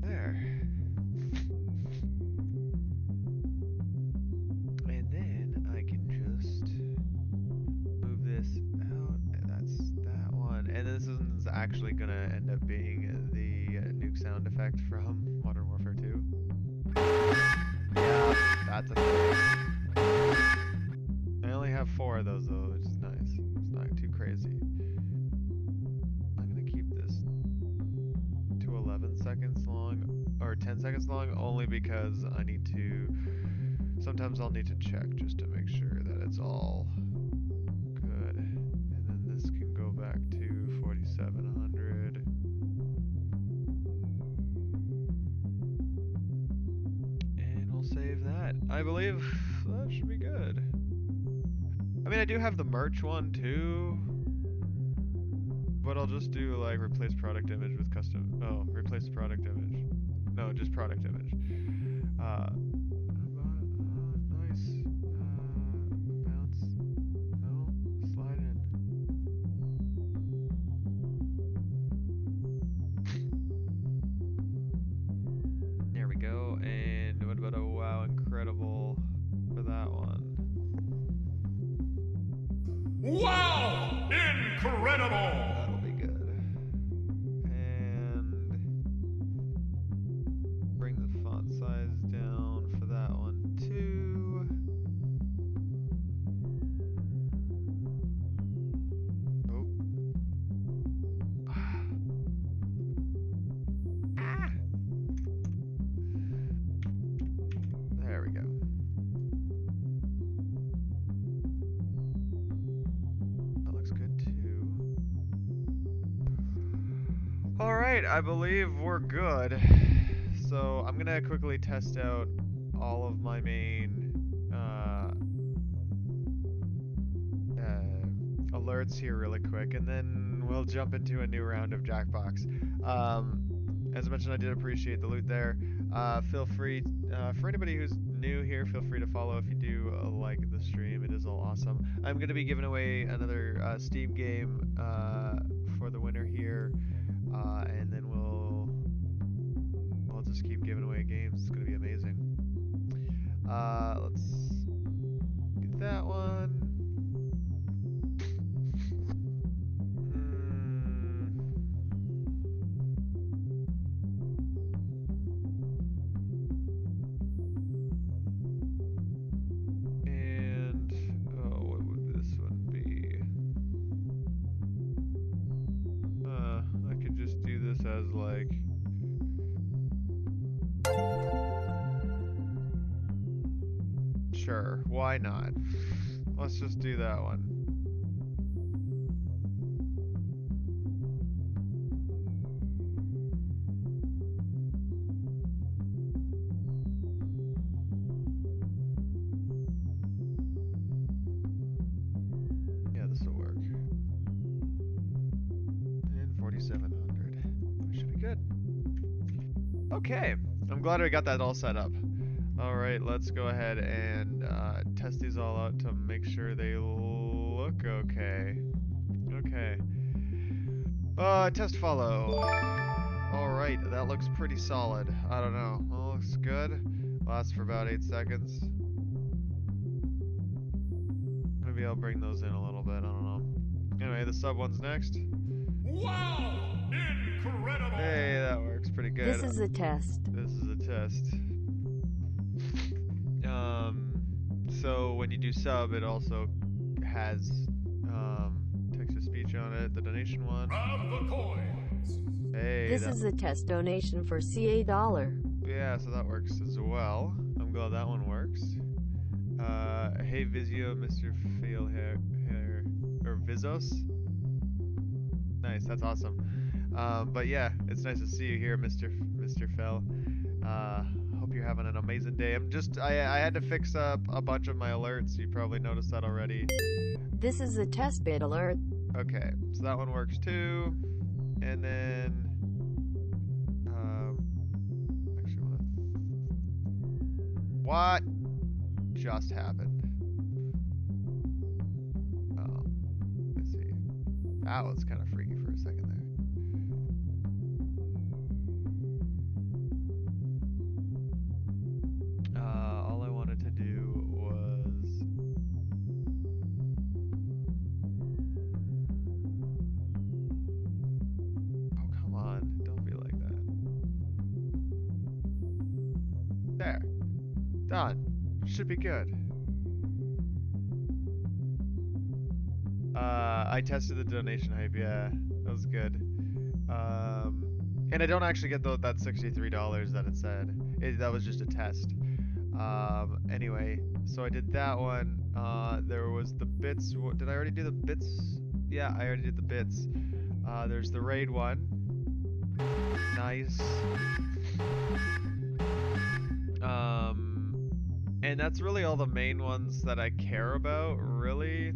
There. And then I can just move this out. That's that one. And this is actually gonna end up being the nuke sound effect from Modern Warfare 2. Yeah, that's a thing. I only have 4 of those though, which is nice. It's not too crazy. I'm gonna keep this to 11 seconds long, or 10 seconds long, only because I need to, sometimes I'll need to check just to make sure that it's all good. And then this can go back to 4700. And we'll save that. I believe that should be good. I mean, I do have the merch one too, but I'll just do like replace product image with custom. Oh, replace product image. No, just product image. Nice. Bounce. No, slide in. There we go. And what about a wow incredible for that one? Wow! Incredible! That'll be good. And bring the font size down for that one too. Oh. Ah. There we go. That looks good too. Alright, I believe we're good. So I'm gonna quickly test out all of my main alerts here really quick, and then we'll jump into a new round of Jackbox. As I mentioned, I did appreciate the loot there. Feel free, for anybody who's new here, feel free to follow if you do like the stream. It is all awesome. I'm going to be giving away another Steam game for the winner here, and then we'll just keep giving away games. It's going to be amazing. Let's get that one. As like sure, why not? Let's just do that one. Yeah, this will work. And 4700. Should be good. Okay, I'm glad we got that all set up. Alright, let's go ahead and test these all out to make sure they look okay. Okay. Test follow. Alright, that looks pretty solid. I don't know. Well, looks good. Lasts for about 8 seconds. Maybe I'll bring those in a little bit. I don't know. Anyway, the sub one's next. Wow! Incredible! Hey, that works pretty good. This is a test. This is a test. So when you do sub, it also has text-to-speech you on it. The donation one. Grab the coins. Hey. This is a test donation for CA $. Yeah, so that works as well. I'm glad that one works. Hey Vizio, Mr. Fail here, or Vizos. Nice, that's awesome. But yeah, it's nice to see you here, Mr. Fell. Hope you're having an amazing day. I had to fix up a bunch of my alerts. You probably noticed that already. This is a test bit alert. Okay, so that one works too. And then, actually, what just happened? Oh, let's see. That was kind of freaky for a second there. All I wanted to do was oh, come on, don't be like that. There. Done. Should be good. I tested the donation hype, yeah. That was good. And I don't actually get that $63 that it said. That was just a test. Anyway, so I did that one. There was the bits. Did I already do the bits? Yeah, I already did the bits. There's the raid one. Nice. And that's really all the main ones that I care about, really.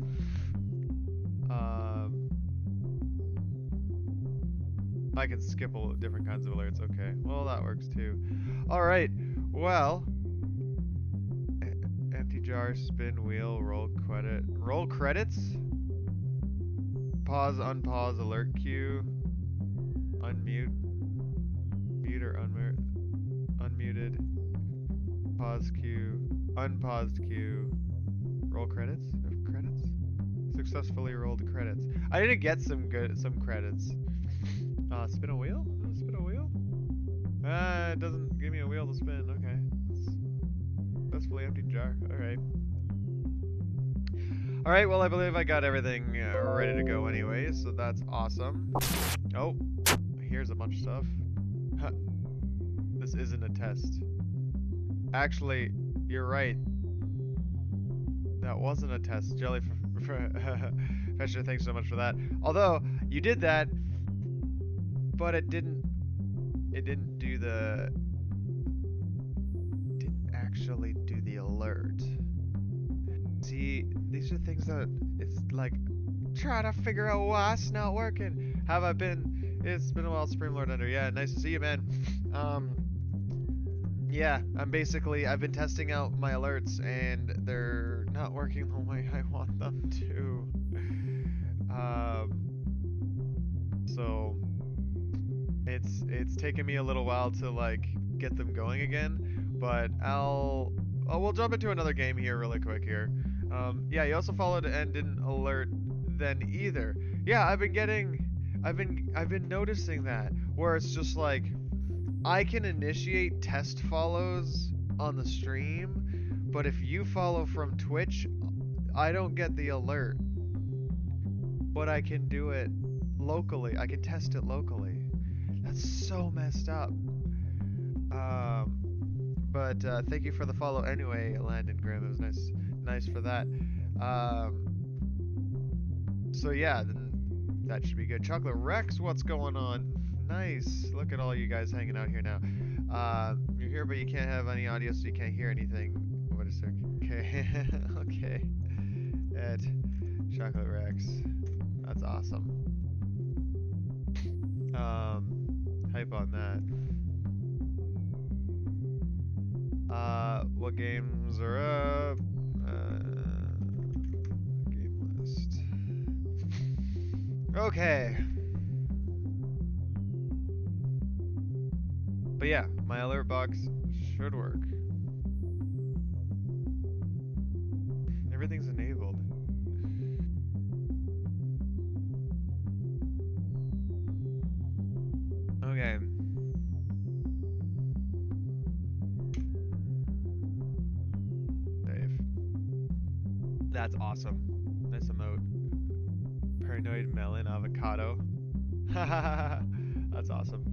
I can skip all different kinds of alerts. Okay, well that works too. All right, well, empty jar, spin wheel, roll credits, pause, unpause, alert queue, unmute, mute or unmuted, pause queue, unpaused queue, roll credits. Successfully rolled credits. I did get some credits. Spin a wheel? Oh, spin a wheel? It doesn't give me a wheel to spin. Okay. Successfully emptied jar. Alright. Alright, well I believe I got everything ready to go anyway, so that's awesome. Oh, here's a bunch of stuff. Huh. This isn't a test. Actually, you're right. That wasn't a test. Fetcher, thanks so much for that. Although, you did that, but it didn't actually do the alert. See, these are things that it's like trying to figure out why's not working. Have I been? It's been a while, Supreme Lord Ender. Yeah, nice to see you, man. Yeah, I've been testing out my alerts and they're not working the way I want them to. So it's taken me a little while to like get them going again, but we'll jump into another game here really quick here. Yeah, you also followed and didn't alert then either. Yeah, I've been noticing that where it's just like I can initiate test follows on the stream, but if you follow from Twitch, I don't get the alert. But I can do it locally. I can test it locally. That's so messed up. But thank you for the follow anyway, Landon Graham. It was nice for that. So yeah, then that should be good. Chocolate Rex, what's going on? Nice. Look at all you guys hanging out here now. You're here, but you can't have any audio, so you can't hear anything. What is it? Okay. Okay. Ed, Chocolate Rex. That's awesome. Hype on that. What games are up? Game list. Okay. But yeah, my alert box should work. Everything's enabled. Okay. Dave. That's awesome. Nice emote. Arachnoid, melon, avocado. That's awesome.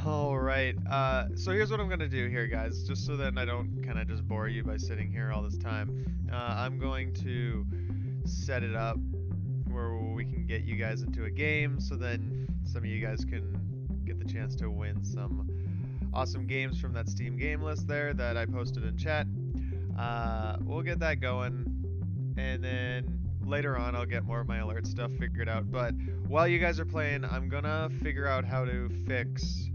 All right. So here's what I'm gonna do here, guys, just so that I don't kind of just bore you by sitting here all this time. I'm going to set it up where we can get you guys into a game, so then some of you guys can get the chance to win some awesome games from that Steam game list there that I posted in chat. We'll get that going, and then later on I'll get more of my alert stuff figured out. But while you guys are playing, I'm gonna figure out how to fix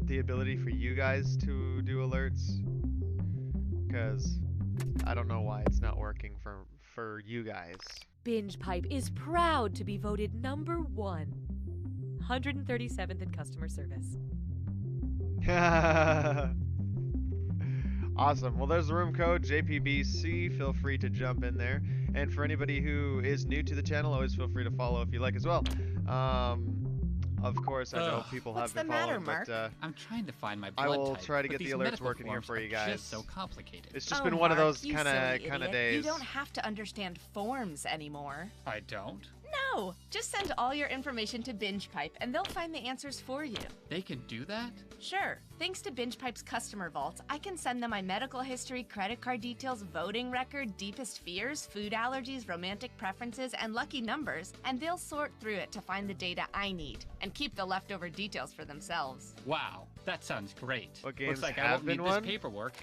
the ability for you guys to do alerts, because I don't know why it's not working for you guys. Binge Pipe is proud to be voted number 1, 137th in customer service. Awesome. Well, there's the room code, JPBC. Feel free to jump in there. And for anybody who is new to the channel, always feel free to follow if you like as well. Of course, I know people have been following, but I'm trying to find my I blood will type, try to but get the these alerts medical working here forms for you are guys. just so complicated. It's just been one of those kind of days. You don't have to understand forms anymore. I don't? No, just send all your information to BingePipe and they'll find the answers for you. They can do that? Sure. Thanks to BingePipe's customer vault, I can send them my medical history, credit card details, voting record, deepest fears, food allergies, romantic preferences, and lucky numbers, and they'll sort through it to find the data I need and keep the leftover details for themselves. Wow, that sounds great. What games Looks like I have won't need been this won? paperwork.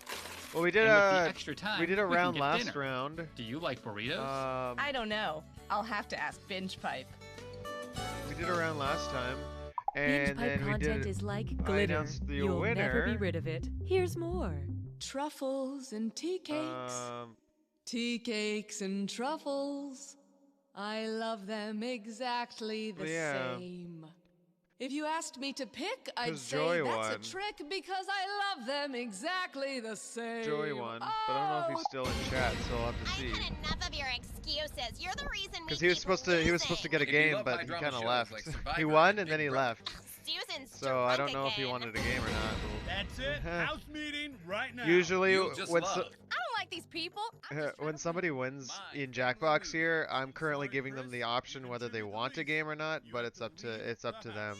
Well, we did And with the a extra time, we did a we can round get last dinner. round. Do you like burritos? I don't know. I'll have to ask BingePipe. We did a round last time, Binge and Pipe then we content did. is like I glitter. announced the You'll winner. never be rid of it. Here's more. Truffles and tea cakes. Tea cakes and truffles. I love them exactly the same. If you asked me to pick, I'd 'Cause say Joy that's won. a trick because I love them exactly the same. Joey won, but I don't know if he's still in chat, so I'll have to see. Enough of your excuses. You're the reason Because he was supposed to get a game, but he kind of left. He won and then he left. So I don't know if he wanted a game or not. That's it. House meeting right now. Usually when I don't like these people. when somebody wins in Jackbox here, I'm currently giving them the option whether they want a game or not, but it's up to them.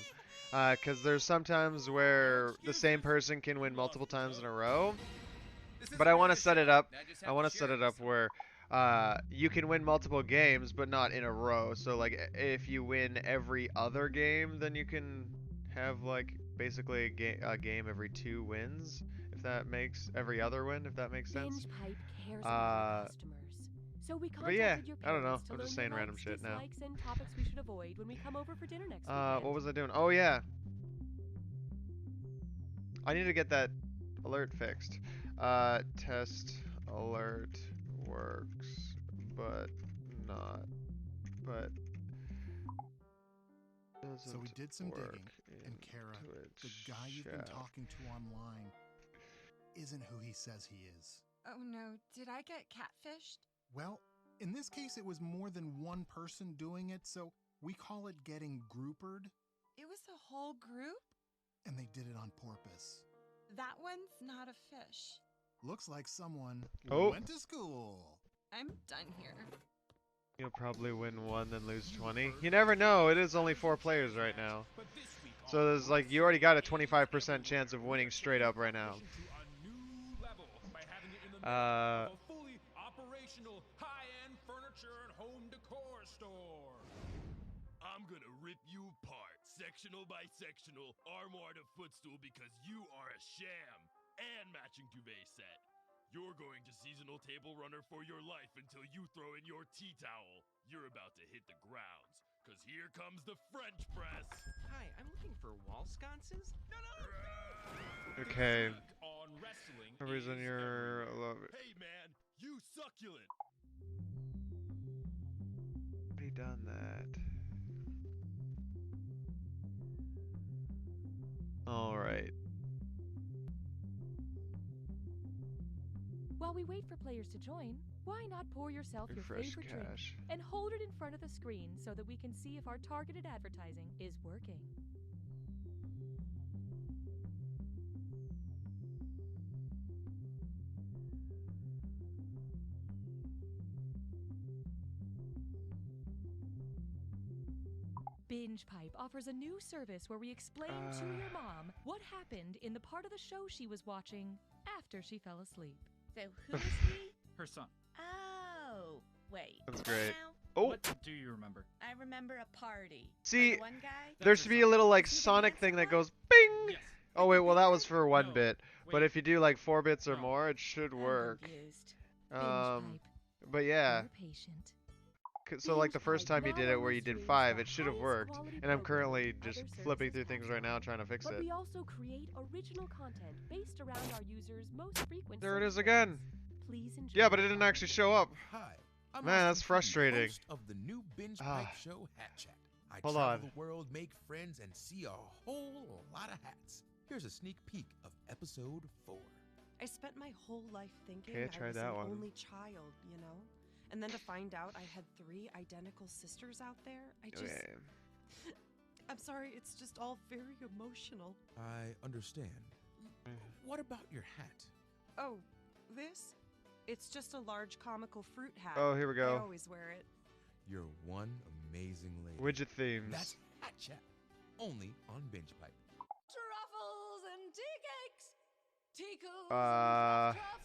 Because there's sometimes where the same person can win multiple times in a row, but I want to set it up. I want to set it up where you can win multiple games, but not in a row. So like if you win every other game, then you can have like basically a game every 2 wins. If that makes every other win, if that makes sense. Binge Pipe cares about customers. So we But yeah, contacted your I don't know. parents to I'm just learn saying your random likes, shit now. dislikes, and topics we should avoid when we come over for dinner next weekend. What was I doing? Oh yeah. I need to get that alert fixed. Test alert works, but doesn't So we did some work digging, in and Kara, Twitch the guy you've been chat. talking to online, isn't who he says he is. Oh no, did I get catfished? Well, in this case, it was more than one person doing it, so we call it getting groupered, It was a whole group? and they did it on purpose. That one's not a fish. Looks like someone Oh. went to school. I'm done here. You'll probably win 1 then lose 20. You never know. It is only 4 players right now. So there's like you already got a 25% chance of winning straight up right now. Fully operational high-end furniture and home decor store. I'm gonna rip you apart, sectional by sectional, armoire to footstool, because you are a sham. And matching duvet set. You're going to seasonal table runner for your life until you throw in your tea towel. You're about to hit the grounds, cause here comes the French press. Hi, I'm looking for wall sconces. Okay. On wrestling. For some reason you're Hey man, you succulent. already done that. All right. While we wait for players to join, why not pour yourself your Refresh favorite drink cache. and hold it in front of the screen so that we can see if our targeted advertising is working? Binge Pipe offers a new service where we explain to your mom what happened in the part of the show she was watching after she fell asleep. So who is he? Her son. Oh, wait. That's great. Now, Oh, What do you remember? I remember a party. see, The one guy? there should be a little like Sonic thing that goes bing. Yes. Oh wait, well that was for one No, bit. But wait. if you do like 4 bits or No. more, it should I'm work. confused. Binge Pipe, But yeah. you're patient. So like the Binge first Pipe time you not did it where only you did streams 5, the it should have highest worked. quality And I'm programming currently other just services flipping through have things to right now offer. trying to fix But it. we also create original content based around our users' most frequent There it search is again. terms. Please enjoy. Yeah, but it didn't actually show up. Hi, I'm Man, Austin that's Peay, frustrating. host of the new Binge Ah. Pipe show Hat Chat. I Hold travel on. the world, make friends, and see a whole lot of hats. Here's a sneak peek of episode 4. I spent my whole life thinking Okay, I try was that an one. only child, you know? And then to find out I had 3 identical sisters out there, I just... Okay. I'm sorry, it's just all very emotional. I understand. What about your hat? Oh, this? It's just a large comical fruit hat. Oh, here we go. I always wear it. You're one amazing lady. Widget themes. That's Hat Chat, only on Binge Pipe. Truffles and tea cakes. Tickles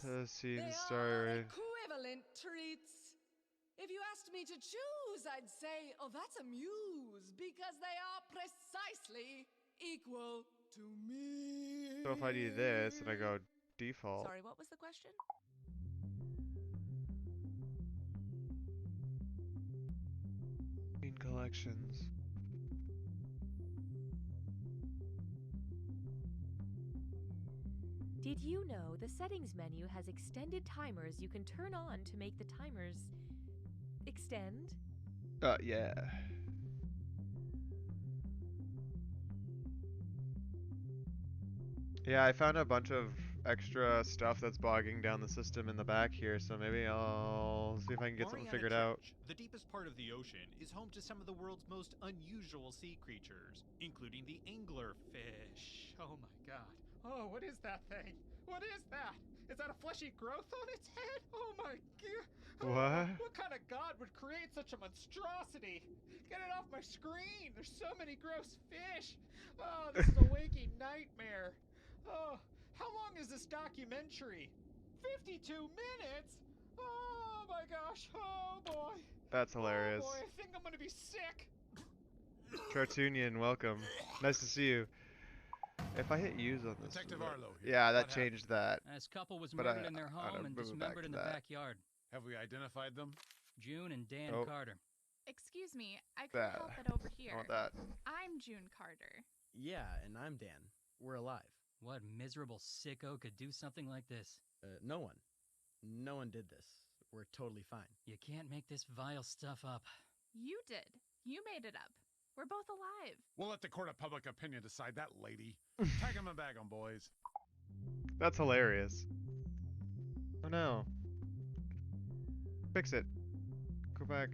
Let's see the they story. are equivalent treats. If you asked me to choose, I'd say, oh, that's a muse, because they are precisely equal to me. So if I do this and I go default. Sorry, what was the question? Main collections. Did you know the settings menu has extended timers you can turn on to make the timers extend? Yeah. Yeah, I found a bunch of extra stuff that's bogging down the system in the back here, so maybe I'll see if I can get something Mariana figured out. Trench, the deepest part of the ocean, is home to some of the world's most unusual sea creatures, including the anglerfish. Oh my god. Oh, what is that thing? What is that? Is that a fleshy growth on its head? Oh my god. What? What kind of god would create such a monstrosity? Get it off my screen! There's so many gross fish! Oh, this is a waking nightmare. Oh, how long is this documentary? 52 minutes? Oh my gosh, oh boy. That's hilarious. Oh boy, I think I'm gonna be sick. Cartoonian, welcome. Nice to see you. If I hit use on this, Detective Arlo here. yeah, that What changed that. This couple was But murdered in their I home and move it back dismembered to in the that. backyard. Have we identified them? June and Dan Oh. Carter. Excuse me, I That. couldn't help it over I here. want that. I'm June Carter. Yeah, and I'm Dan. We're alive. What miserable sicko could do something like this? No one. No one did this. We're totally fine. You can't make this vile stuff up. You did. You made it up. We're both alive. We'll let the court of public opinion decide that, lady. Tag 'em and bag 'em, boys. That's hilarious. Oh no. Fix it. Go back.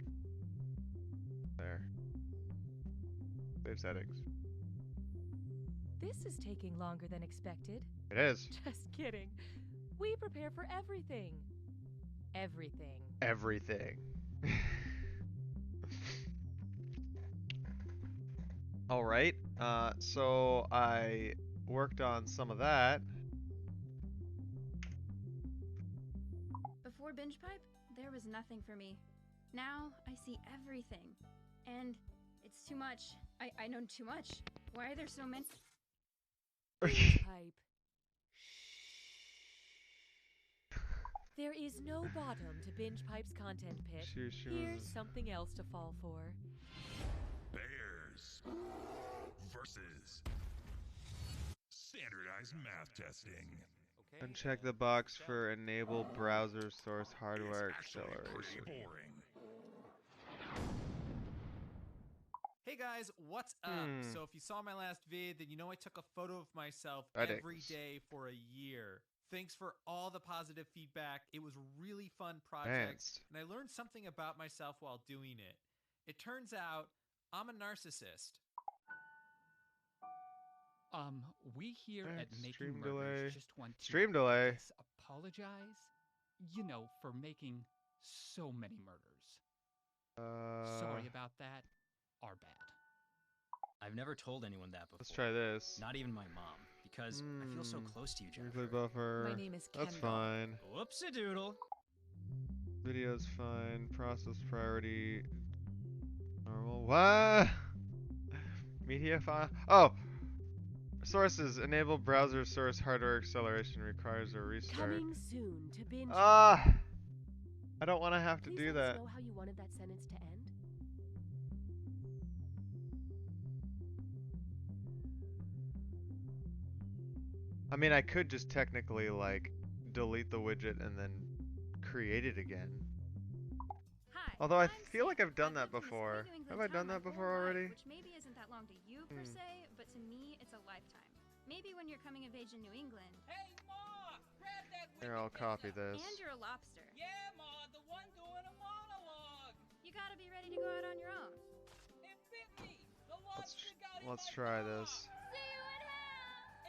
There. Save settings. This is taking longer than expected. It is. Just kidding. We prepare for everything. Everything. Everything. All right. So I worked on some of that. Before Binge Pipe, there was nothing for me. Now I see everything. And it's too much. I know too much. Why are there so many? Binge Pipe. There is no bottom to Binge Pipe's content pit. Here's something else to fall for. Bears versus standardized math testing. And check the box for enable browser source hardware acceleration. Hey guys, what's up? So if you saw my last vid, then you know I took a photo of myself Edits. every day for a year. Thanks for all the positive feedback. It was a really fun project, Thanks. and I learned something about myself while doing it. It turns out I'm a narcissist. We here at Thanks, Making stream Murders delay. just want to Stream delay. I guess, apologize, you know, for making so many murders. Sorry about that. Our bad. I've never told anyone that before. Let's try this. Not even my mom, because I feel so close to you, Jennifer. Replay buffer. My name is That's Kendall. fine. Whoops-a-doodle. Video's fine. Process priority. Normal. What? Media file. Oh! Sources. Enable browser source hardware acceleration requires a restart. Coming soon to binge. I don't want to have to Please do let that. us know how you wanted that sentence to end. I mean, I could just technically, like, delete the widget and then create it again. Hi. Although I feel like I've done that before. Have I done that before already? Which maybe isn't that long to you per se, but to me it's a lifetime. Maybe when you're coming of age in New England. Hey, Ma! Grab that Here, I'll copy this. And you're a lobster. Yeah, Ma, the one doing a monologue. You gotta be ready to go out on your own. It bit me. The lobster got in Let's my try car. this. See you in hell.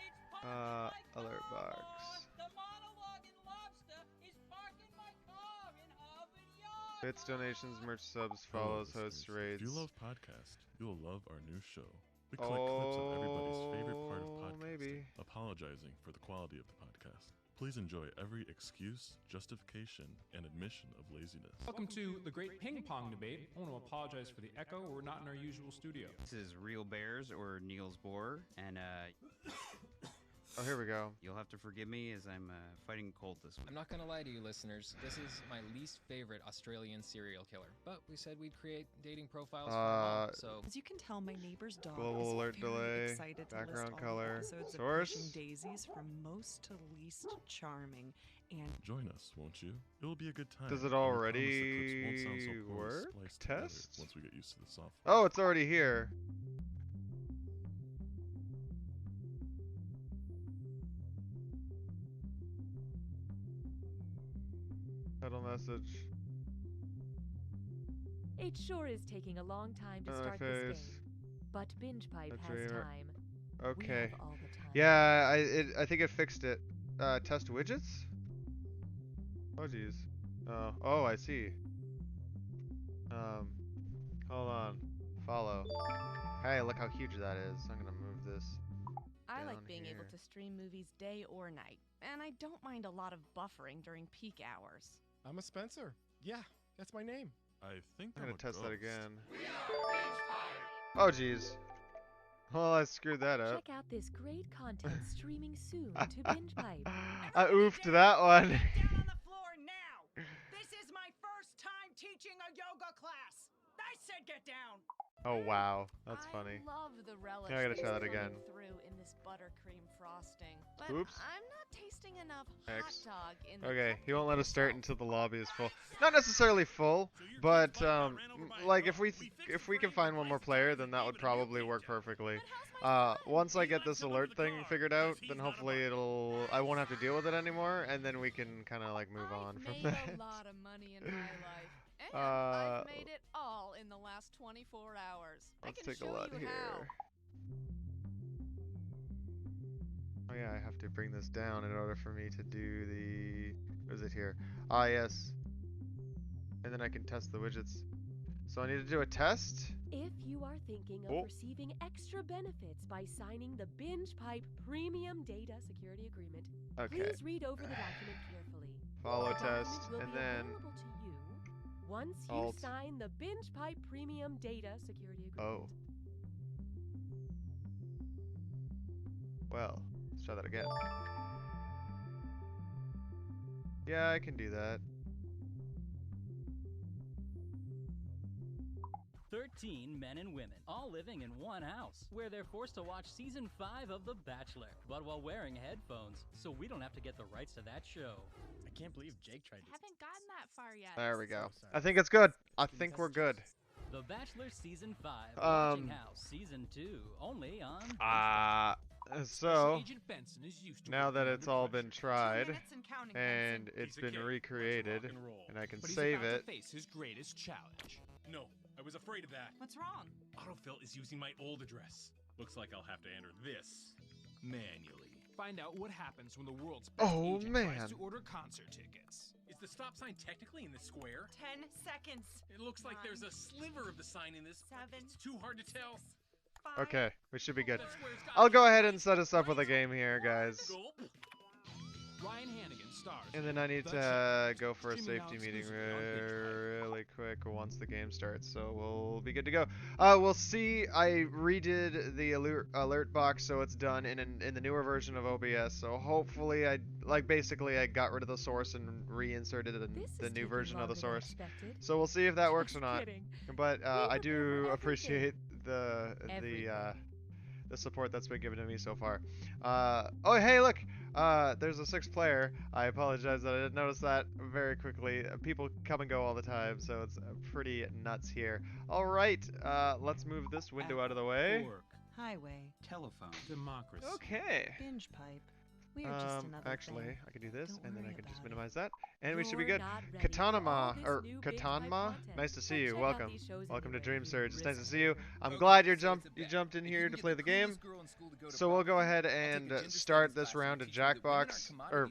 It's parked in my Alert car, box. Ma. The monologuing lobster is parked in my car in Harvard Yard. Bits, donations, merch subs, follows, hosts, raids. If you love podcasts, you'll love our new show. We collect clips of everybody's favorite part of podcasting, apologizing for the quality of the podcast. Please enjoy every excuse, justification, and admission of laziness. Welcome to the Great Ping Pong Debate. I want to apologize for the echo. We're not in our usual studio. This is Real Bears or Niels Bohr, and Oh, here we go. You'll have to forgive me as I'm fighting a cold this week. I'm not gonna lie to you, listeners. This is my least favorite Australian serial killer. But we said we'd create dating profiles for them all, so... As you can tell, my neighbor's dog Global is alert very delay, excited to background list all color, the episodes source. of Pushing Daisies from most to least charming. And Join us, won't you? It'll be a good time. Does it and we promise the already clips won't sound so poorly work? spliced together Test? once we get used to the software. Oh, it's already here. Title message. It sure is taking a long time to start this game. But BingePipe has dreamer. time. Okay. We have all the time. Yeah, I think it fixed it. Test widgets? Oh jeez. Oh, I see. Hold on. Follow. Hey, look how huge that is. I'm gonna move this. I like down being able here. to stream movies day or night, and I don't mind a lot of buffering during peak hours. I'm a Spencer. Yeah, that's my name. I think I'm I'm gonna a test that ghost. again. Oh jeez. Well, I screwed that up. Check out this great content streaming soon to BingePipe. I oofed that one. Down on the floor now. This is my first time teaching a yoga class. I said get down. Oh wow, that's funny. I love the relish Yeah, I gotta that's try that flowing again. through in this buttercream frosting. But Oops. I'm not tasting enough X. hot dog in the Okay, cup he won't let us start until the lobby is full. myself. Not necessarily full, but like if we can find one more player, then that would probably work perfectly. Once I get this alert thing figured out, then hopefully I won't have to deal with it anymore, and then we can kind of like move on from I've that. made a lot of money in my life, and I've made it all in the last 24 hours. Let's I can take a show look you here. how. Oh yeah, I have to bring this down in order for me to do the... What is it here? Ah, yes. And then I can test the widgets. So I need to do a test? If you are thinking of receiving extra benefits by signing the BingePipe Premium Data Security Agreement, Okay. please read over the document carefully. Follow The document test, will and be then... available to you once you Alt. sign the BingePipe Premium Data Security Agreement. Oh. Well, let's try that again. Yeah, I can do that. 13 men and women, all living in one house, where they're forced to watch season 5 of The Bachelor, but while wearing headphones, so we don't have to get the rights to that show. I can't believe Jake tried to. Haven't gotten that far yet. There we go. I think it's good. I think we're good. The Bachelor season 5, Watching House season 2, only on. So Agent Benson is used to now that working it's under all pressure. been tried 2 minutes and counting, and Benson. it's He's a been kid. recreated Let's rock and roll. and I can But he's save about it. to face his greatest challenge. No, I was afraid of that. What's wrong? Autofill is using my old address. Looks like I'll have to enter this manually. Find out what happens when the world's best Oh, agent man. tries to order concert tickets. Is the stop sign technically in the square? 10 seconds. It looks like there's a sliver of the sign in this. 7. It's too hard to tell. Okay, we should be good. I'll go ahead and set us up with a game here, guys. Ryan Hannigan stars. And then I need to go for a safety meeting really quick once the game starts, so we'll be good to go. We'll see. I redid the alert box, so it's done in the newer version of OBS. So hopefully, basically I got rid of the source and reinserted the new version of the source. So we'll see if that works or not. But I do appreciate the support that's been given to me so far. Oh, hey, look. There's a 6th player. I apologize that I didn't notice that very quickly. People come and go all the time, so it's pretty nuts here. All right, let's move this window out of the way. Highway. Telephone. Democracy. Okay. Binge pipe. We are just another actually, thing. I can do this, Don't and then I worry can just about minimize that, and we should be You're good. not ready for Katanma, all this or new Big Katanma, Pipe nice to see content. you. Check out Welcome, these shows welcome to anywhere Dream you Surge. It's nice to reside. see you. I'm glad you jumped in here to play the game. So we'll go ahead and start this round of Jackbox, or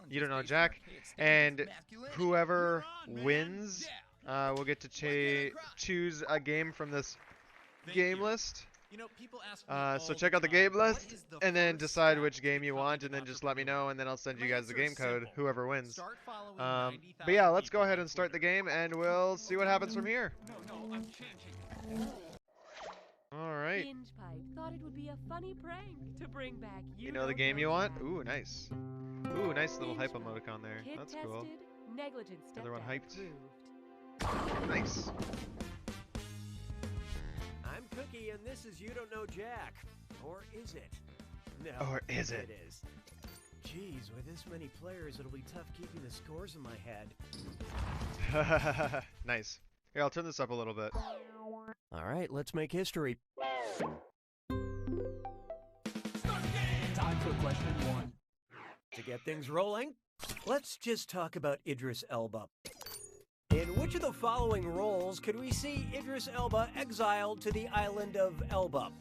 you don't know Jack, and whoever wins will get to choose a game from this game list. You know, people ask So check out the game list and then decide which game you want, and then just let me know, and then I'll send you guys the game code, whoever wins. But yeah, let's go ahead and start the game, and we'll see what happens from here. No, I'm changing. All right. Binge Pipe thought it would be a funny prank to bring back You know the game you want? Ooh, nice. Ooh, nice little hype emoticon there. Kid That's cool. tested, negligent Another one stepdad hyped. approved. Nice. I'm Cookie, and this is You Don't Know Jack. Or is it? No. Or is it? It is. Geez, with this many players, it'll be tough keeping the scores in my head. Nice. Here, I'll turn this up a little bit. All right, let's make history. Time for question 1. To get things rolling, let's just talk about Idris Elba. In which of the following roles could we see Idris Elba exiled to the island of Elba?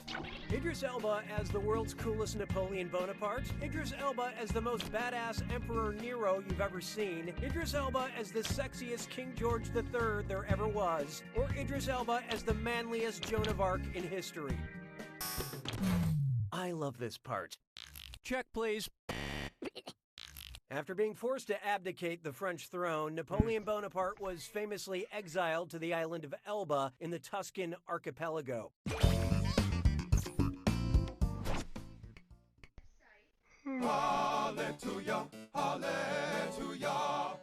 Idris Elba as the world's coolest Napoleon Bonaparte, Idris Elba as the most badass Emperor Nero you've ever seen, Idris Elba as the sexiest King George III there ever was, or Idris Elba as the manliest Joan of Arc in history? I love this part. Check, please. After being forced to abdicate the French throne, Napoleon Bonaparte was famously exiled to the island of Elba in the Tuscan archipelago. Hallelujah, hallelujah.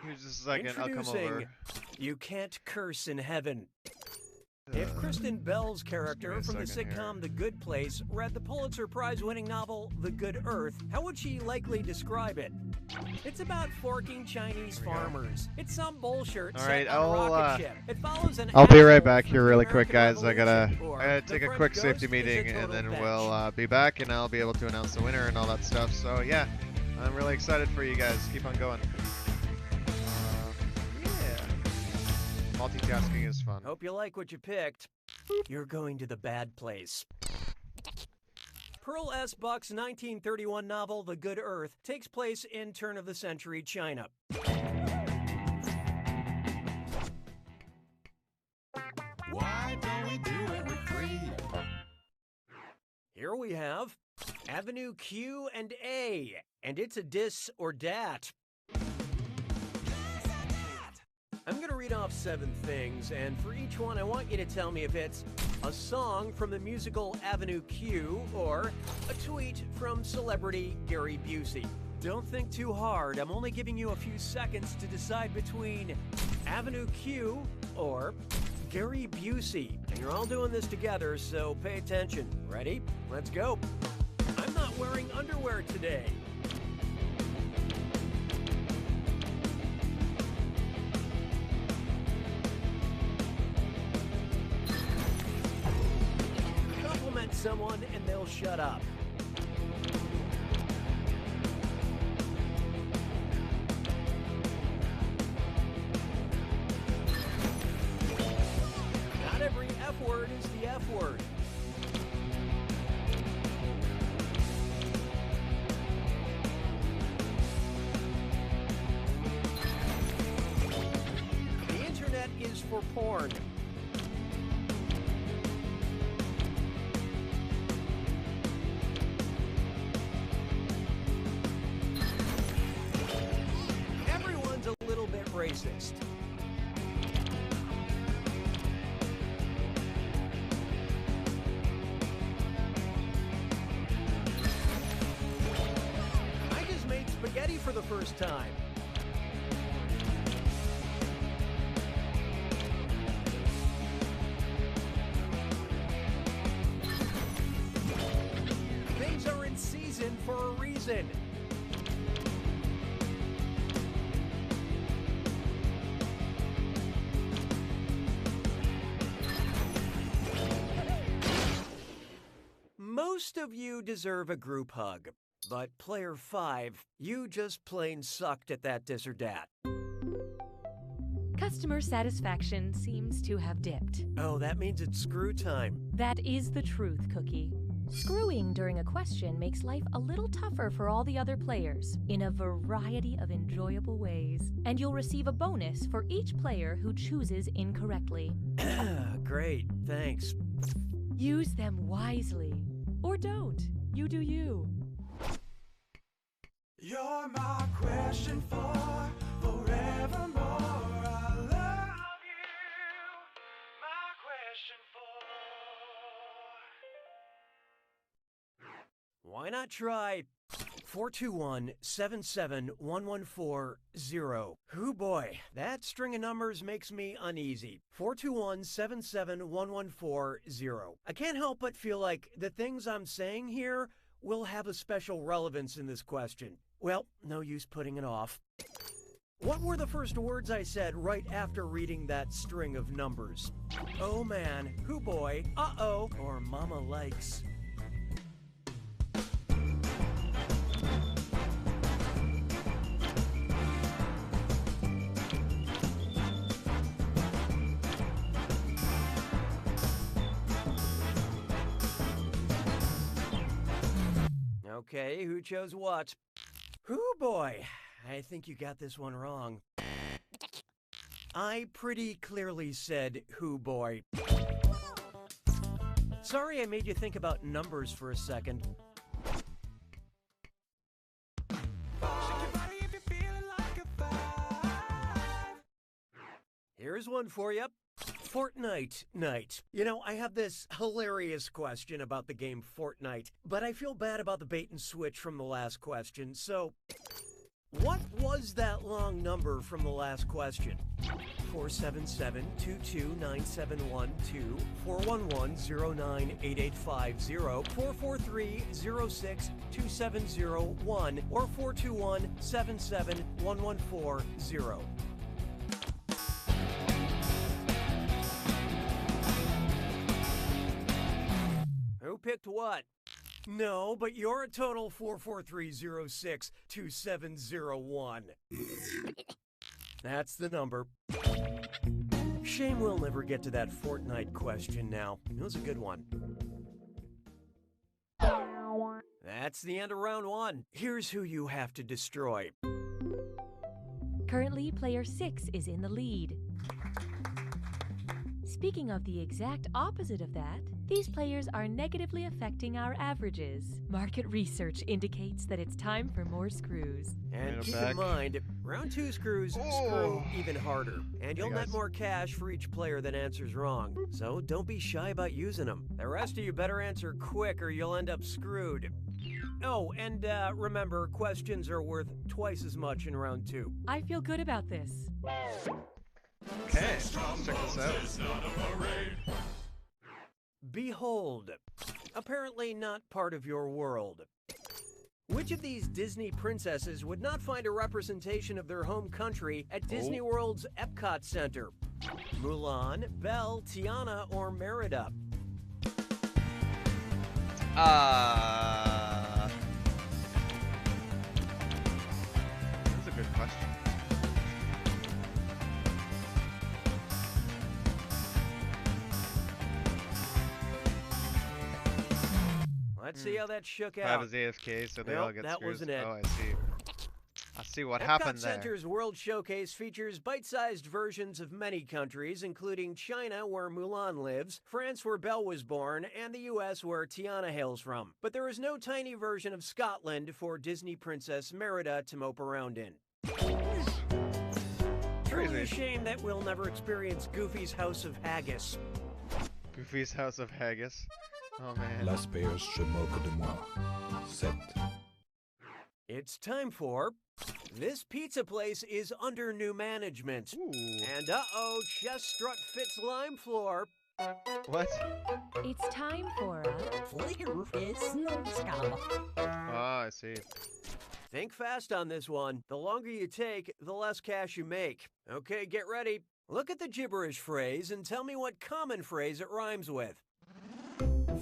Here's just a second, I'll come Introducing over. You Can't Curse in Heaven. If Kristen Bell's character from the sitcom The Good Place read the Pulitzer Prize-winning novel The Good Earth, how would she likely describe it? It's about forking Chinese farmers. It's some bullshit All set right, on a rocket ship. It follows an I'll be right asshole back from here the really quick, American guys. I gotta Revolution. take The a quick French safety ghost is a meeting, and total then bitch. we'll be back, and I'll be able to announce the winner and all that stuff. So yeah, I'm really excited for you guys. Keep on going. Yeah. Multitasking is fun. Hope you like what you picked. You're going to the bad place. Pearl S. Buck's 1931 novel, The Good Earth, takes place in turn-of-the-century China. Why don't we do it with 3? Here we have Avenue Q and A, and it's a dis or dat. I'm going to read off 7 things, and for each one, I want you to tell me if it's a song from the musical Avenue Q or a tweet from celebrity Gary Busey. Don't think too hard. I'm only giving you a few seconds to decide between Avenue Q or Gary Busey. And you're all doing this together, so pay attention. Ready? Let's go. I'm not wearing underwear today. Compliment someone and they'll shut up. Not every F word is the F word. The internet is for porn. exist. I just made spaghetti for the first time. Things are in season for a reason. Most of you deserve a group hug, but player 5, you just plain sucked at that this or dat. Customer satisfaction seems to have dipped. Oh, that means it's screw time. That is the truth, Cookie. Screwing during a question makes life a little tougher for all the other players in a variety of enjoyable ways. And you'll receive a bonus for each player who chooses incorrectly. Great, thanks. Use them wisely. Or don't. You do you. You're my question for forevermore. I love you. My question for. Why not try 421-771-140? Hoo boy, that string of numbers makes me uneasy. 421-771-140. I can't help but feel like the things I'm saying here will have a special relevance in this question. Well, no use putting it off. What were the first words I said right after reading that string of numbers? Oh man, hoo boy, uh-oh, or mama likes. Okay, who chose what? Hoo boy, I think you got this one wrong. I pretty clearly said hoo boy. Sorry I made you think about numbers for a second. Here's one for you. Fortnite night. You know, I have this hilarious question about the game Fortnite, but I feel bad about the bait and switch from the last question, so what was that long number from the last question? 477-229-712, 411-09-8850, 443-06-2701, or 421-77-1140. Who picked what? No, but you're a total 443-06-2701. That's the number. Shame we'll never get to that Fortnite question now. It was a good one. That's the end of round 1. Here's who you have to destroy. Currently, player 6 is in the lead. Speaking of the exact opposite of that, these players are negatively affecting our averages. Market research indicates that it's time for more screws. And keep in mind, round 2 screws screw even harder. And you'll net more cash for each player that answers wrong. So don't be shy about using them. The rest of you better answer quick or you'll end up screwed. Oh, and remember, questions are worth twice as much in round 2. I feel good about this. Okay, let's check this out. Behold, apparently not part of your world. Which of these Disney princesses would not find a representation of their home country at Disney World's Epcot Center? Mulan, Belle, Tiana, or Merida? That's a good question. Let's see how that shook out. 5 is AFK, so they all get that screws. wasn't it. Oh, I see. I see what Epcot happened there. Center's World Showcase features bite-sized versions of many countries, including China, where Mulan lives, France, where Belle was born, and the U.S., where Tiana hails from. But there is no tiny version of Scotland for Disney Princess Merida to mope around in. truly a shame that we'll never experience Goofy's House of Haggis. Goofy's House of Haggis. Oh man. L'asperge se moque de moi. 7. It's time for This Pizza Place is Under New Management. Ooh. And uh-oh, Chest Strut Fits Lime Floor. What? It's time for Ah, I see. Think fast on this one. The longer you take, the less cash you make. Okay, get ready. Look at the gibberish phrase and tell me what common phrase it rhymes with.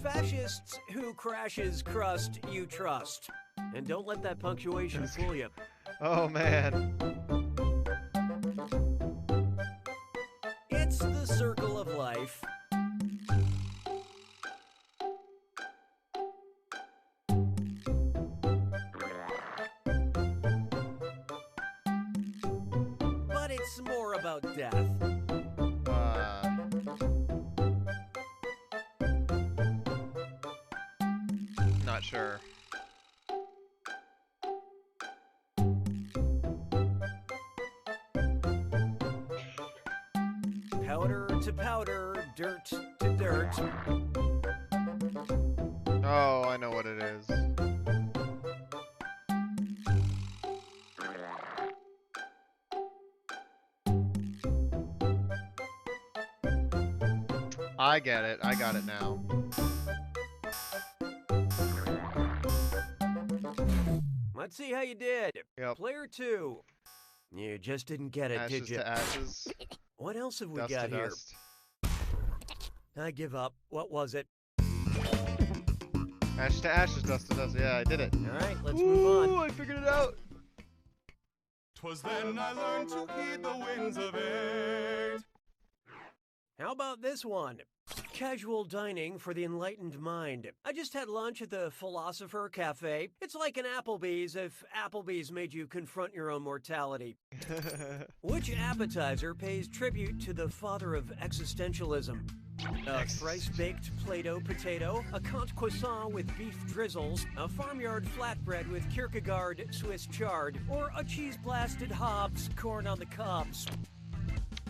Fascists who crashes crust you trust. And don't let that punctuation fool you. Oh man. It's the circle of life. But it's more about death. Not sure. Powder to powder, dirt to dirt. Oh, I know what it is. I get it. I got it now. Let's see how you did. Yep. Player 2. You just didn't get it, Ashes did you? to ashes. What else have we Dust got to here? dust. I give up. What was it? Ash to ashes, dust to dust. Yeah, I did it. All right, let's move on. I figured it out. 'Twas then I learned to heed the winds of age. How about this one? Casual dining for the enlightened mind. I just had lunch at the Philosopher Cafe. It's like an Applebee's if Applebee's made you confront your own mortality. Which appetizer pays tribute to the father of existentialism? A thrice-baked Play-Doh potato, a Kant croissant with beef drizzles, a farmyard flatbread with Kierkegaard Swiss chard, or a cheese-blasted Hobbs corn on the cobs.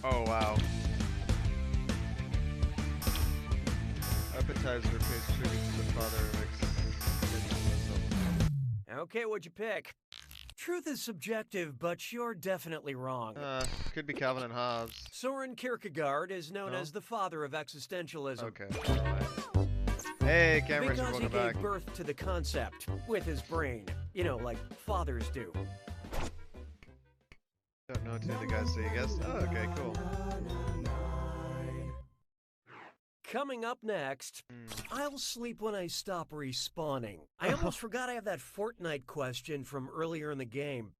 Oh, wow. Appetizer pays tribute to the father of existentialism. Okay, what'd you pick? Truth is subjective, but you're definitely wrong. Could be Calvin and Hobbes. Soren Kierkegaard is known as the father of existentialism. Okay. Hey, Cameron, because welcome he gave back. birth to the concept with his brain. You know, like fathers do. Don't know two of the guys, so you guessed. Oh, okay, cool. Coming up next, I'll sleep when I stop respawning. I almost forgot I have that Fortnite question from earlier in the game.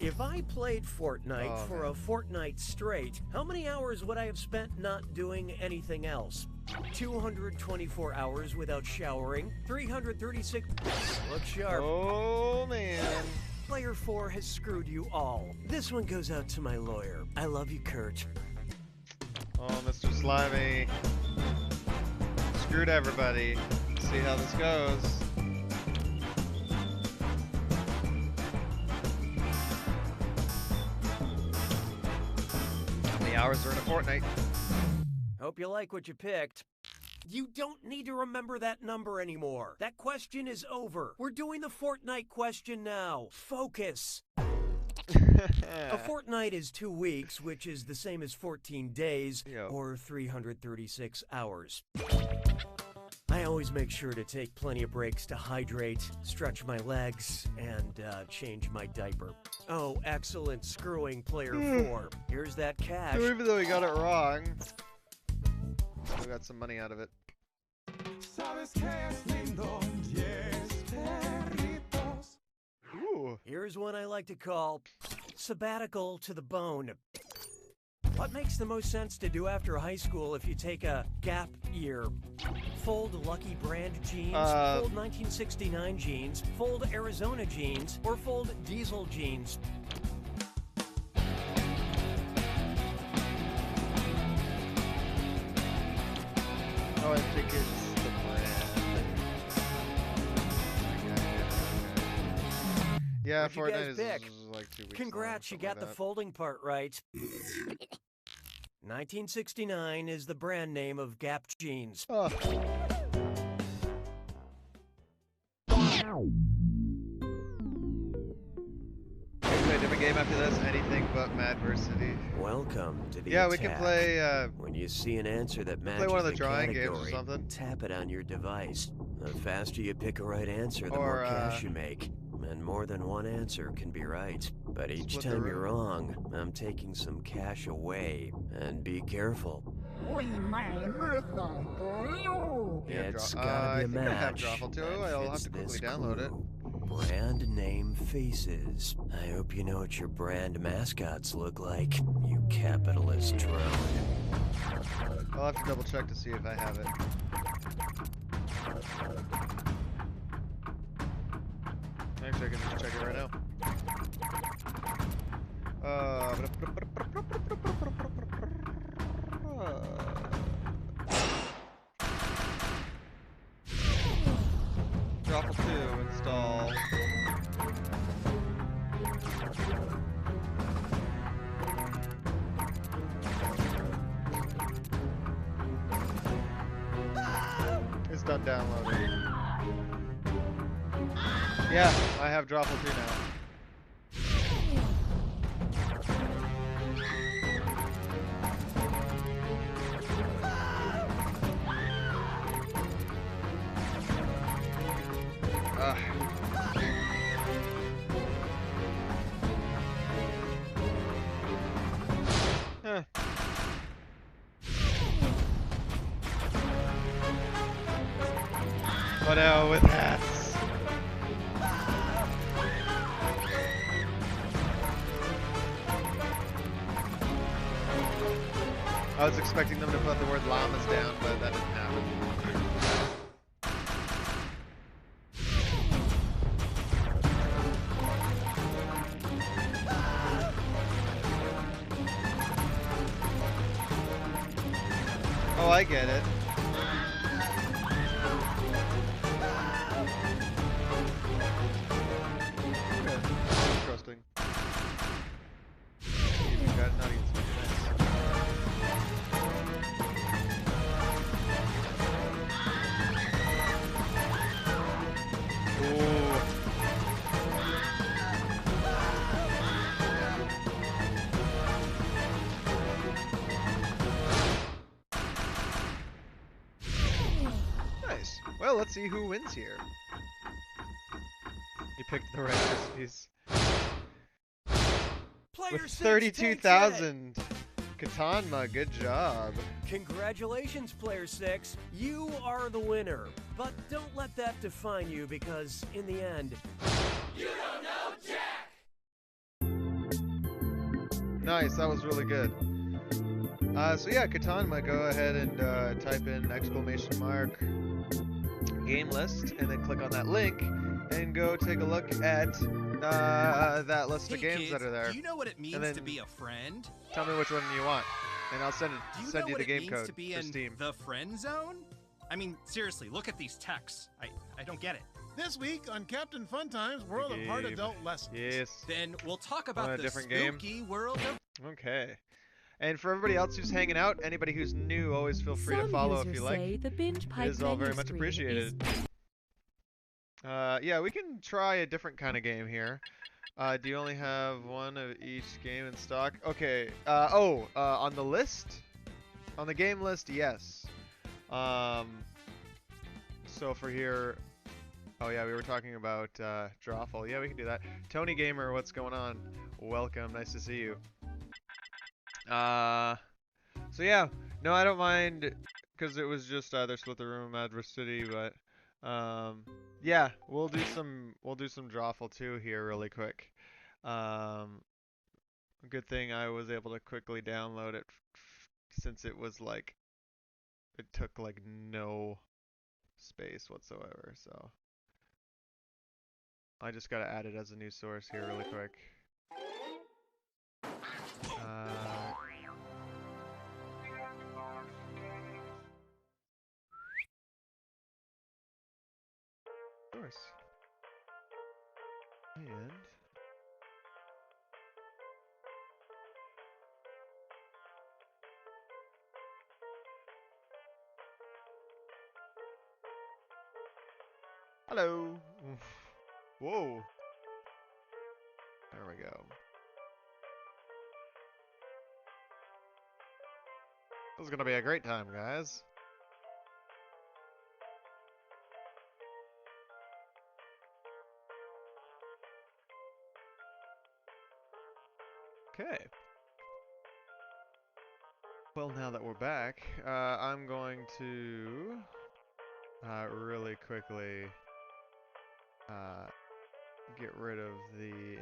If I played Fortnite for a fortnight straight, how many hours would I have spent not doing anything else? 224 hours without showering, 336... Look sharp. Oh, man. Player 4 has screwed you all. This one goes out to my lawyer. I love you, Kurt. Oh, Mr. Slimy. Screwed everybody. Let's see how this goes. How many hours are in a fortnight? Hope you like what you picked. You don't need to remember that number anymore. That question is over. We're doing the Fortnite question now. Focus. A fortnight is 2 weeks, which is the same as 14 days, or 336 hours. I always make sure to take plenty of breaks to hydrate, stretch my legs, and change my diaper. Oh, excellent screwing, player 4. Here's that cash. So even though he got it wrong, we got some money out of it. Ooh. Here's one I like to call sabbatical to the bone. What makes the most sense to do after high school if you take a gap year? Fold Lucky Brand jeans, fold 1969 jeans, fold Arizona jeans, or fold Diesel jeans? Oh, I think it's the brand. Yeah, What'd you guys Fortnite pick? is like 2 weeks. Congrats, long, you got like the that. folding part right. 1969 is the brand name of Gap jeans. Oh. Play a different game after this. Anything but Madversity. Welcome to the Yeah, we can attack. play. When you see an answer that matches play one of the the drawing games or category, something. tap it on your device. The faster you pick a right answer, the more Or, cash you make. And more than one answer can be right. But each Split the time you're room. wrong, I'm taking some cash away. And be careful. It's gotta be a I think I have match. Drawful too. that I'll have fits to quickly this download it. clue. Brand name faces. I hope you know what your brand mascots look like, you capitalist drone. I'll have to double check to see if I have it. Actually, I can just check it right now. Drawful 2 install. It's done downloading. Yeah, I have Drawful 2 now. Huh. Oh no, with hats. I was expecting them to put the word llamas down, but that didn't happen. Oh, I get it. Okay, interesting. You got not even switch Ooh. Nice. Well, let's see who wins here. You picked the right recipes. Player With 6 takes 32,000. Katanma, good job. Congratulations, Player 6. You are the winner. But don't let that define you because, in the end, you don't know Jack! Nice, that was really good. So yeah, Katanma, go ahead and type in exclamation mark game list and then click on that link and go take a look at that list of games that are there. Do you know what it means And then to be a friend? Tell me which one you want, and I'll send Do you send know you what the it game means code to be for in Steam. the friend zone? I mean, seriously, look at these texts. I don't get it. This week on Captain Funtime's World of Hard Game. Adult Lessons. Yes. Then we'll talk Want about a the different game? spooky world of... Okay. And for everybody else who's hanging out, anybody who's new, always feel free to Some follow if users you like. say the binge It pipe is all very menu much screen appreciated. Yeah, we can try a different kind of game here. Do you only have one of each game in stock? Okay. On the list? On the game list, yes. So for here... Oh yeah, we were talking about Drawful. Yeah, we can do that. Tony Gamer, what's going on? Welcome, nice to see you. So yeah, no, I don't mind, because it was just either Split the Room, Adversity, but yeah, we'll do some Drawful too here really quick. Good thing I was able to quickly download it since it was like it took like no space whatsoever, so I just gotta add it as a new source here really quick. Source. And Hello. Whoa. There we go. This is gonna be a great time, guys. Okay. Well, now that we're back, I'm going to really quickly get rid of the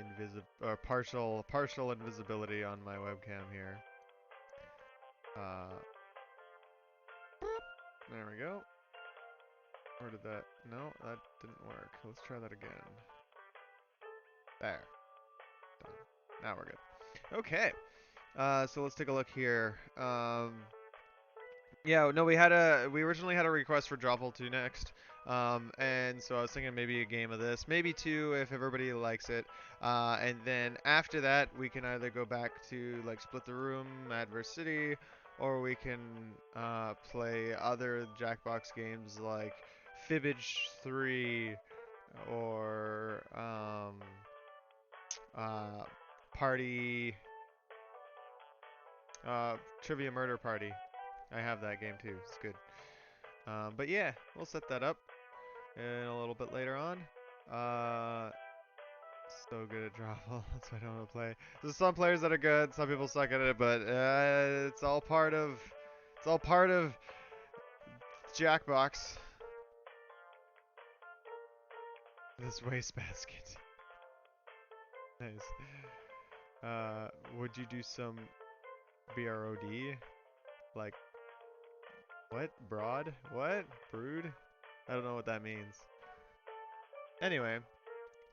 partial invisibility on my webcam here. There we go. Or did that? No, that didn't work. Let's try that again. There. Done. Now we're good. Okay. So let's take a look here. Yeah, no, we originally had a request for Drawful 2 next. And so I was thinking maybe a game of this, maybe 2 if everybody likes it. And then after that, we can either go back to like Split the Room, Adversity, or we can play other Jackbox games like Fibbage 3 or Party Trivia Murder Party. I have that game too. It's good. But yeah, we'll set that up in a little bit later on. So good at Drawful. That's why I don't want to play. There's some players that are good. Some people suck at it, but it's all part of Jackbox. This wastebasket. Nice. Would you do some BROD? Like, what? Broad? What? Brood? I don't know what that means. Anyway,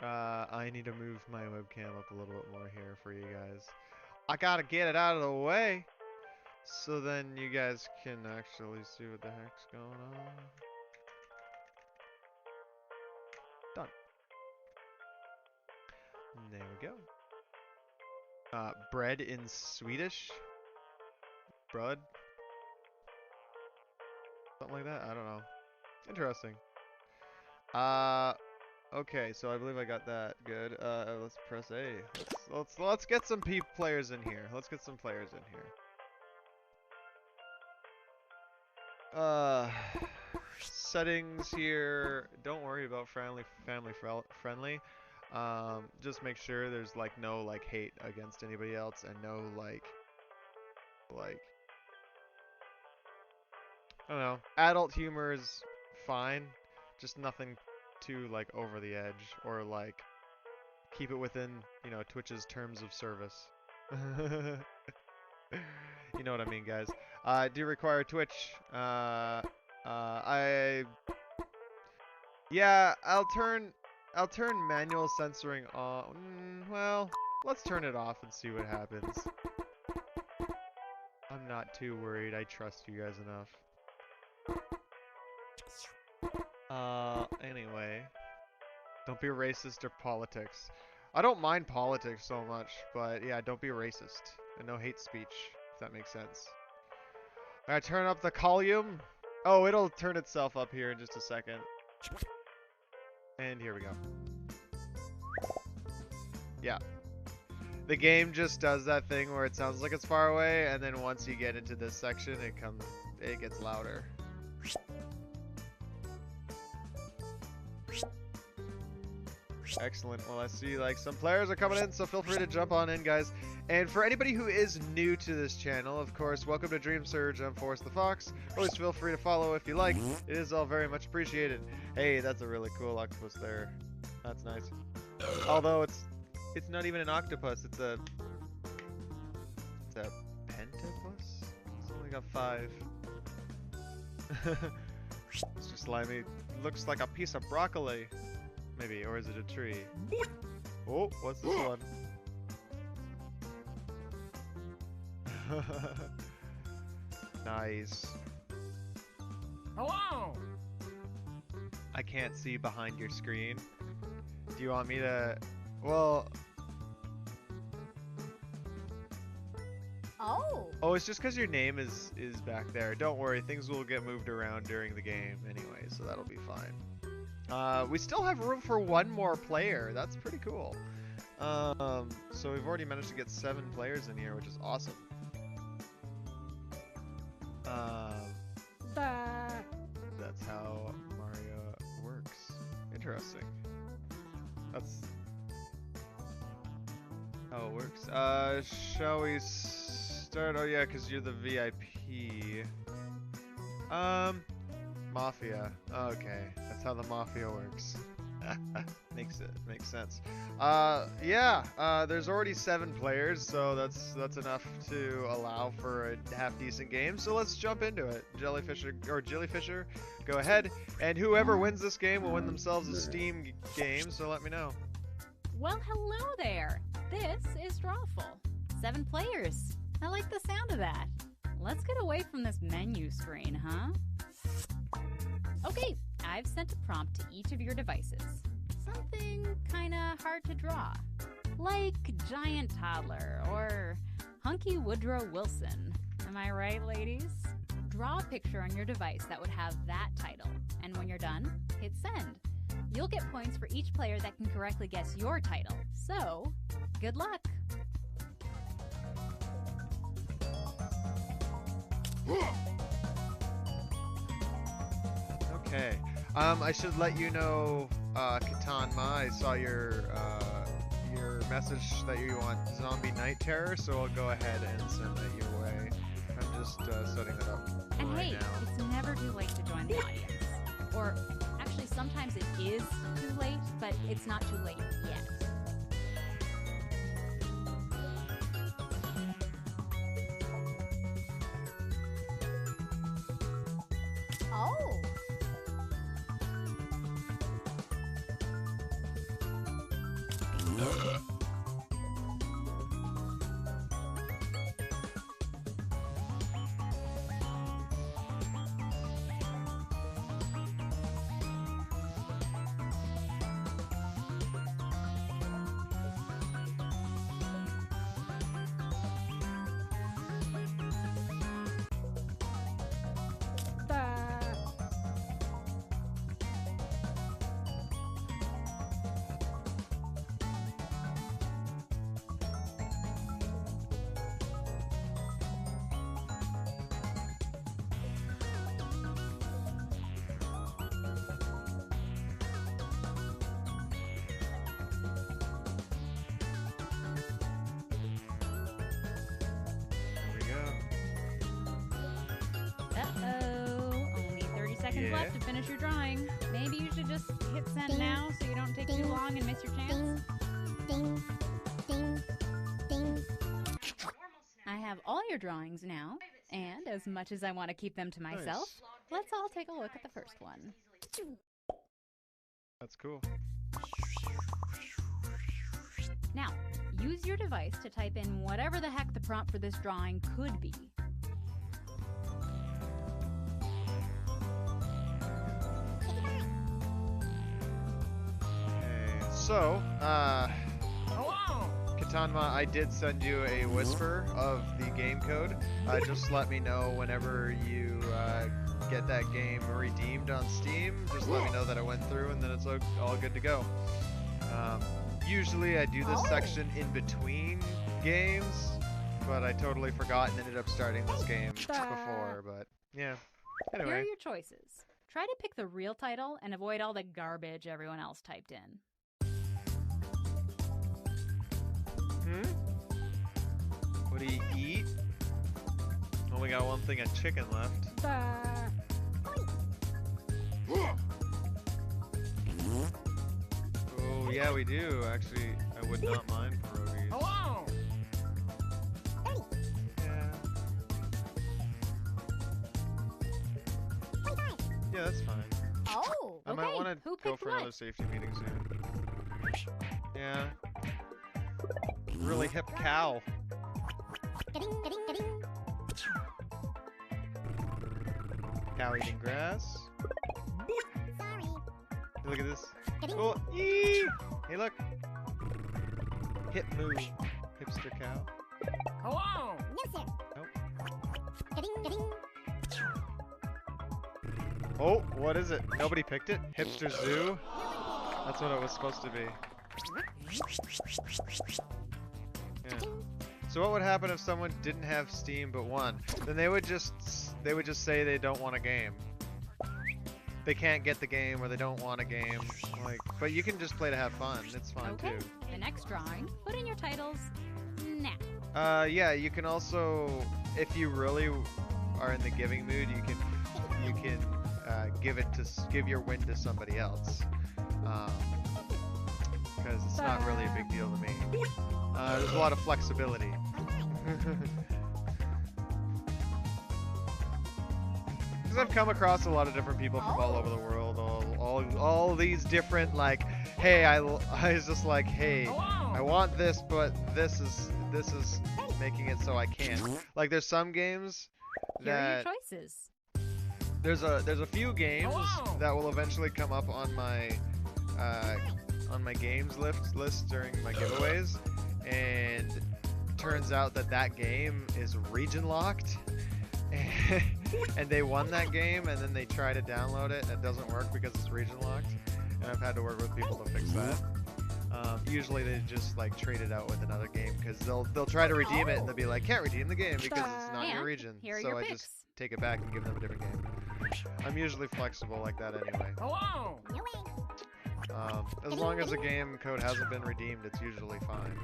I need to move my webcam up a little bit more here for you guys. I gotta get it out of the way, so then you guys can actually see what the heck's going on. Done. There we go. Bread in Swedish? Brud? Something like that? I don't know. Interesting. Okay, so I believe I got that good. Let's press A. Let's get some players in here. Let's get some players in here. Settings here. Don't worry about family friendly. Just make sure there's like no like hate against anybody else and no like I don't know. Adult humor is fine. Just nothing too like over the edge or like keep it within, you know, Twitch's terms of service. You know what I mean, guys. Do require Twitch. Yeah, I'll turn manual censoring on. Well, let's turn it off and see what happens. I'm not too worried. I trust you guys enough. Anyway. Don't be racist or politics. I don't mind politics so much, but yeah, don't be racist. And no hate speech, if that makes sense. Alright, turn up the volume. Oh, it'll turn itself up here in just a second. And here we go. Yeah. The game just does that thing where it sounds like it's far away, and then once you get into this section, it gets louder. Excellent. Well, I see like some players are coming in, so feel free to jump on in, guys. And for anybody who is new to this channel, of course, welcome to Dream Surge. I'm Forrest the Fox. Always feel free to follow if you like. It is all very much appreciated. Hey, that's a really cool octopus there. That's nice. Although it's not even an octopus. It's a pentapus. It's only got 5. It's just slimy. Looks like a piece of broccoli. Maybe, or is it a tree? Oh, what's this one? Nice. Hello! I can't see behind your screen. Do you want me to... Well... Oh, it's just because your name is back there. Don't worry, things will get moved around during the game anyway, so that'll be fine. We still have room for one more player. That's pretty cool. So we've already managed to get 7 players in here, which is awesome. That's how Mario works. Interesting. That's how it works. Shall we start? Oh yeah, because you're the VIP. Mafia. Okay, that's how the Mafia works. Makes sense. Yeah. There's already 7 players, so that's enough to allow for a half decent game. So let's jump into it. Jellyfisher, go ahead. And whoever wins this game will win themselves a Steam game. So let me know. Well, hello there. This is Drawful. 7 players. I like the sound of that. Let's get away from this menu screen, huh? Okay, I've sent a prompt to each of your devices. Something kinda hard to draw. Like Giant Toddler or Hunky Woodrow Wilson. Am I right, ladies? Draw a picture on your device that would have that title. And when you're done, hit send. You'll get points for each player that can correctly guess your title. So, good luck! Okay. I should let you know, Katanma, I saw your message that you want Zombie Night Terror, so I'll go ahead and send it your way. I'm just setting it up And right hey, now. it's never too late to join the audience. Or, actually, sometimes it is too late, but it's not too late yet. Oh. Seconds left to finish your drawing. Maybe you should just hit send now so you don't take too long and miss your chance. I have all your drawings now, and as much as I want to keep them to myself, let's all take a look at the first one. That's cool. Now, use your device to type in whatever the heck the prompt for this drawing could be. So, Katanma, I did send you a whisper of the game code. Just let me know whenever you get that game redeemed on Steam. Just let me know that it went through, and then it's all good to go. Usually I do this section in between games, but I totally forgot and ended up starting this game before, but yeah. Anyway. Here are your choices. Try to pick the real title and avoid all the garbage everyone else typed in. What do you eat? Only got one thing of chicken left. Oh yeah, we do. Actually, I would not mind pierogies. Hello! Yeah, that's fine. Oh, I might want to go for another safety meeting soon. Yeah. Really hip cow. Cow eating grass. Sorry. Look at this. Oh, ee! Hey, look. Hip moo. Hipster cow. Hello! Nope. Oh, what is it? Nobody picked it? Hipster Zoo? That's what it was supposed to be. Yeah. So what would happen if someone didn't have Steam but won? Then they would just say they don't want a game. They can't get the game or they don't want a game. Like, but you can just play to have fun. It's fine Okay, too. the next drawing. Put in your titles now. Yeah, you can also, if you really are in the giving mood, you can give your win to somebody else. Because it's not really a big deal to me. There's a lot of flexibility. Because I've come across a lot of different people from all over the world, all these different, like, hey, I was just like, hey, I want this, but this is making it so I can't. Like, there's some games Here are your that choices. there's a few games that will eventually come up on my games list during my giveaways, and turns out that game is region locked. And they won that game, and then they try to download it, and it doesn't work because it's region locked. And I've had to work with people to fix that. Usually they just like trade it out with another game because they'll try to redeem it, and they'll be like, can't redeem the game because it's not your region. Here are So your I picks. just take it back and give them a different game. I'm usually flexible like that anyway. As long as the game code hasn't been redeemed, it's usually fine.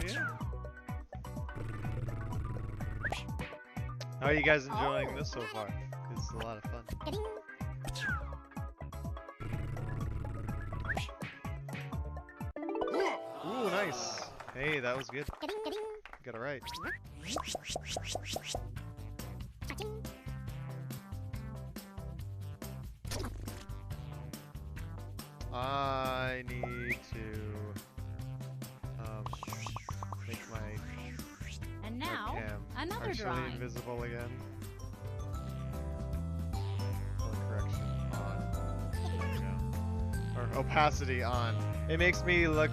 Yeah. How are you guys enjoying this so far? It's a lot of fun. Ooh, nice. Hey, that was good. Got it right. I need to make my And now, webcam another partially drawing. invisible again. Color correction on. There we go. Or opacity on. It makes me look.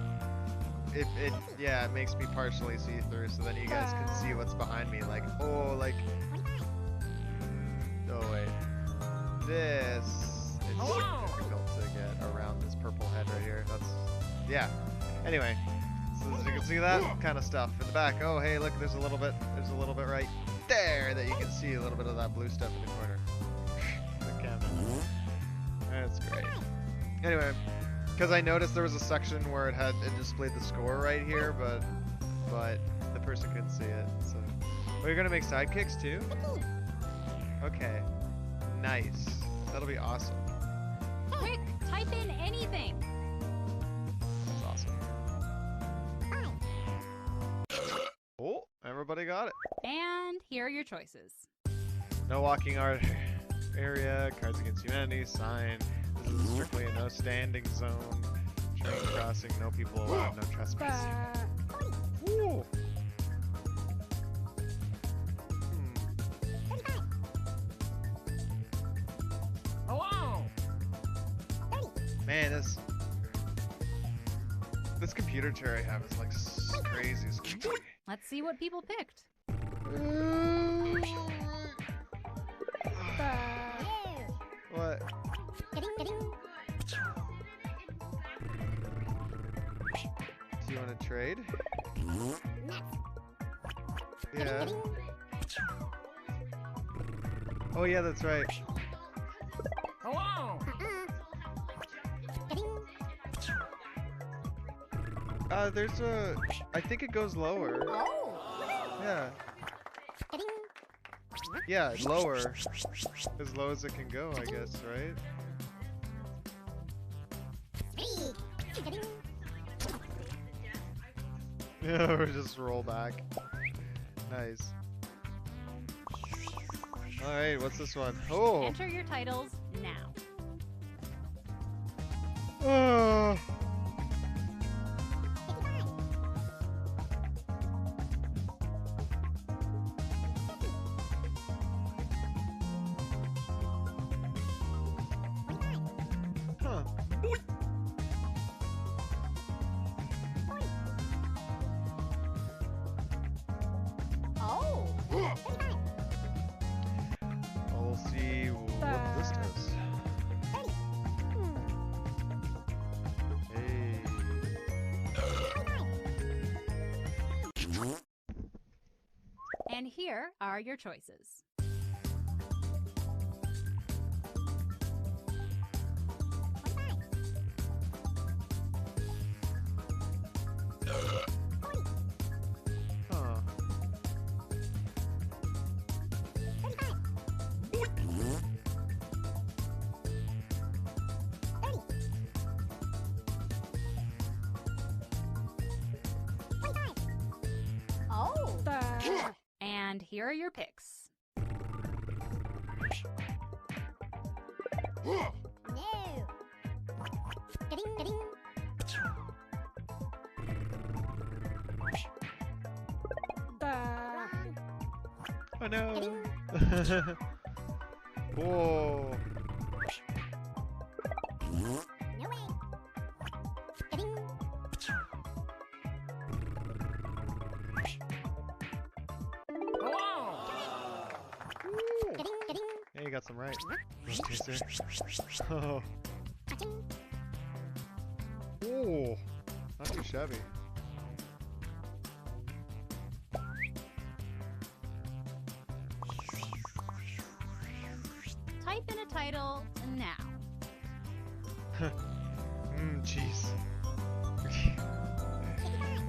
Yeah, it makes me partially see through, so then you guys can see what's behind me. Like, oh, like. Oh wait. This. It's difficult to get around this purple head right here. Yeah. Anyway, so as you can see that kind of stuff in the back. Oh, hey, look, there's a little bit right there that you can see a little bit of that blue stuff in the corner. The camera. That's great. Anyway, because I noticed there was a section where it displayed the score right here, but the person couldn't see it. So, you're gonna make sidekicks too? Okay. Nice. That'll be awesome. Quick, type in anything. That's awesome. Oh, everybody got it. And here are your choices. No walking art area, Cards Against Humanity, sign. This is strictly a no standing zone. Train crossing, no people allowed, no trespassing. Ooh. Man, this computer chair I have is like crazy squeaky. Let's see what people picked. What? Do you want to trade? Yeah. Oh yeah, that's right. There's I think it goes lower. Yeah. Yeah, lower. As low as it can go, I guess, right? Yeah, we just roll back. Nice. Alright, what's this one? Oh! Enter your titles now. Oh! And here are your choices. And here are your picks. No. Oh no! Whoa! Hey, you got some right. Oh. Ooh, not too shabby. Type in a title now. Jeez.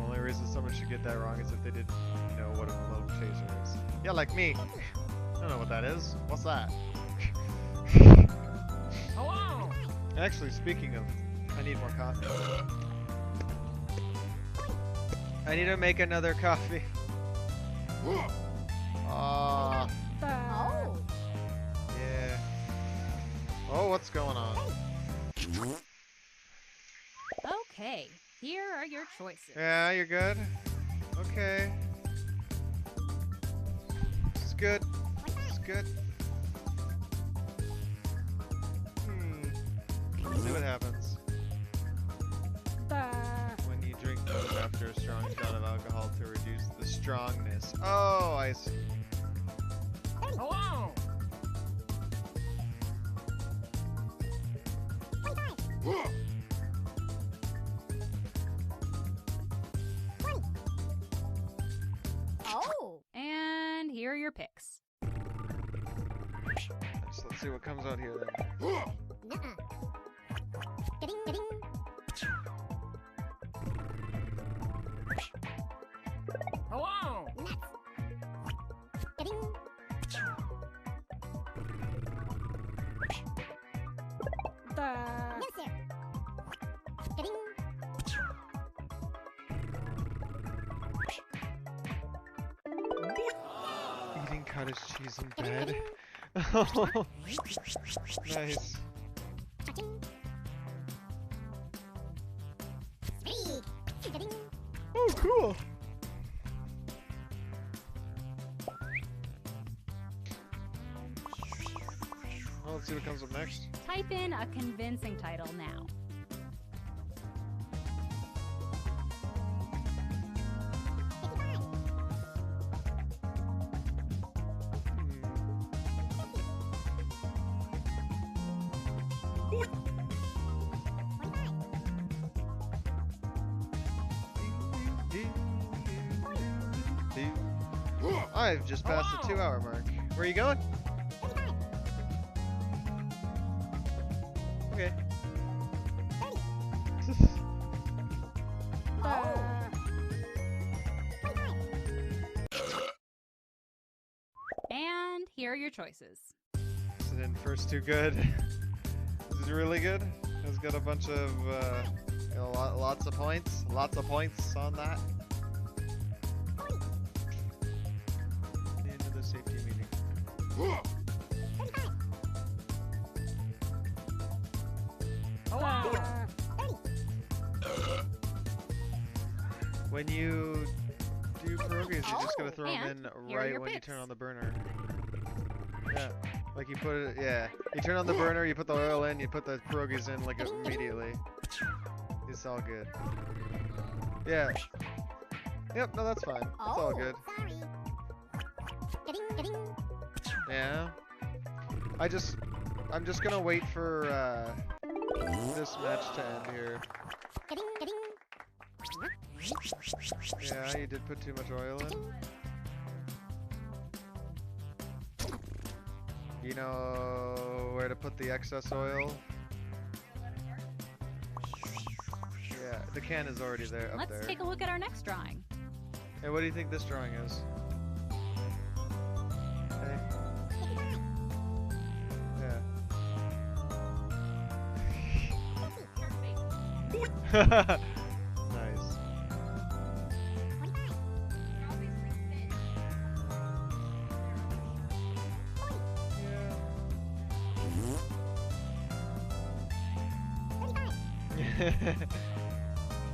Only reason someone should get that wrong is if they didn't know what a float chaser is. Yeah, like me. I don't know what that is. What's that? Hello. Actually, speaking of, I need more coffee. I need to make another coffee. Oh. Yeah. Oh, what's going on? Okay, here are your choices. Yeah, you're good. Okay. It's good. It's good. Let's see what happens. When you drink those after a strong shot of alcohol to reduce the strongness. Oh, I see. Hello. And here are your picks. So let's see what comes out here then. Hello. Eating cottage cheese in bed. Oh, nice. Oh, cool. Well, let's see what comes up next. Type in a convincing title now. I've just passed the 2-hour mark. Where are you going? Okay. And here are your choices. So then first two good. This is really good. It's got a bunch of lots of points. Lots of points on that. Into the safety meeting. When you do pierogies, you just gotta throw them in right when you turn on the burner. Yeah, like you put it. Yeah, you turn on the burner, you put the oil in, you put the pierogies in like immediately. It's all good. Yeah. Yep. No, that's fine. It's all good. Yeah. I'm just gonna wait for this match to end here. Yeah, you did put too much oil in. You know where to put the excess oil? Yeah, the can is already there up there. Let's take a look at our next drawing. Hey, what do you think this drawing is? Hey. Yeah. Nice.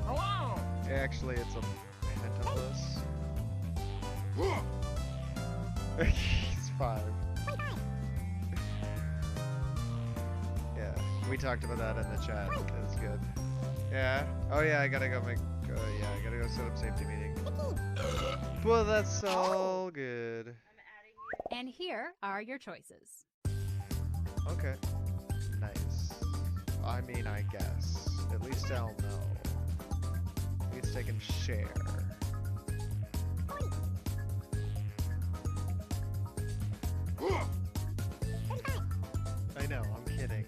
Hello! Actually, it's a pentapus. He's 5. Yeah, we talked about that in the chat. That's good. Yeah. Oh yeah, I gotta go make. Yeah, I gotta go set up safety meeting. Well, that's all good. And here are your choices. Okay. Nice. I mean, I guess. At least I'll know. At least I can share. I know, I'm kidding.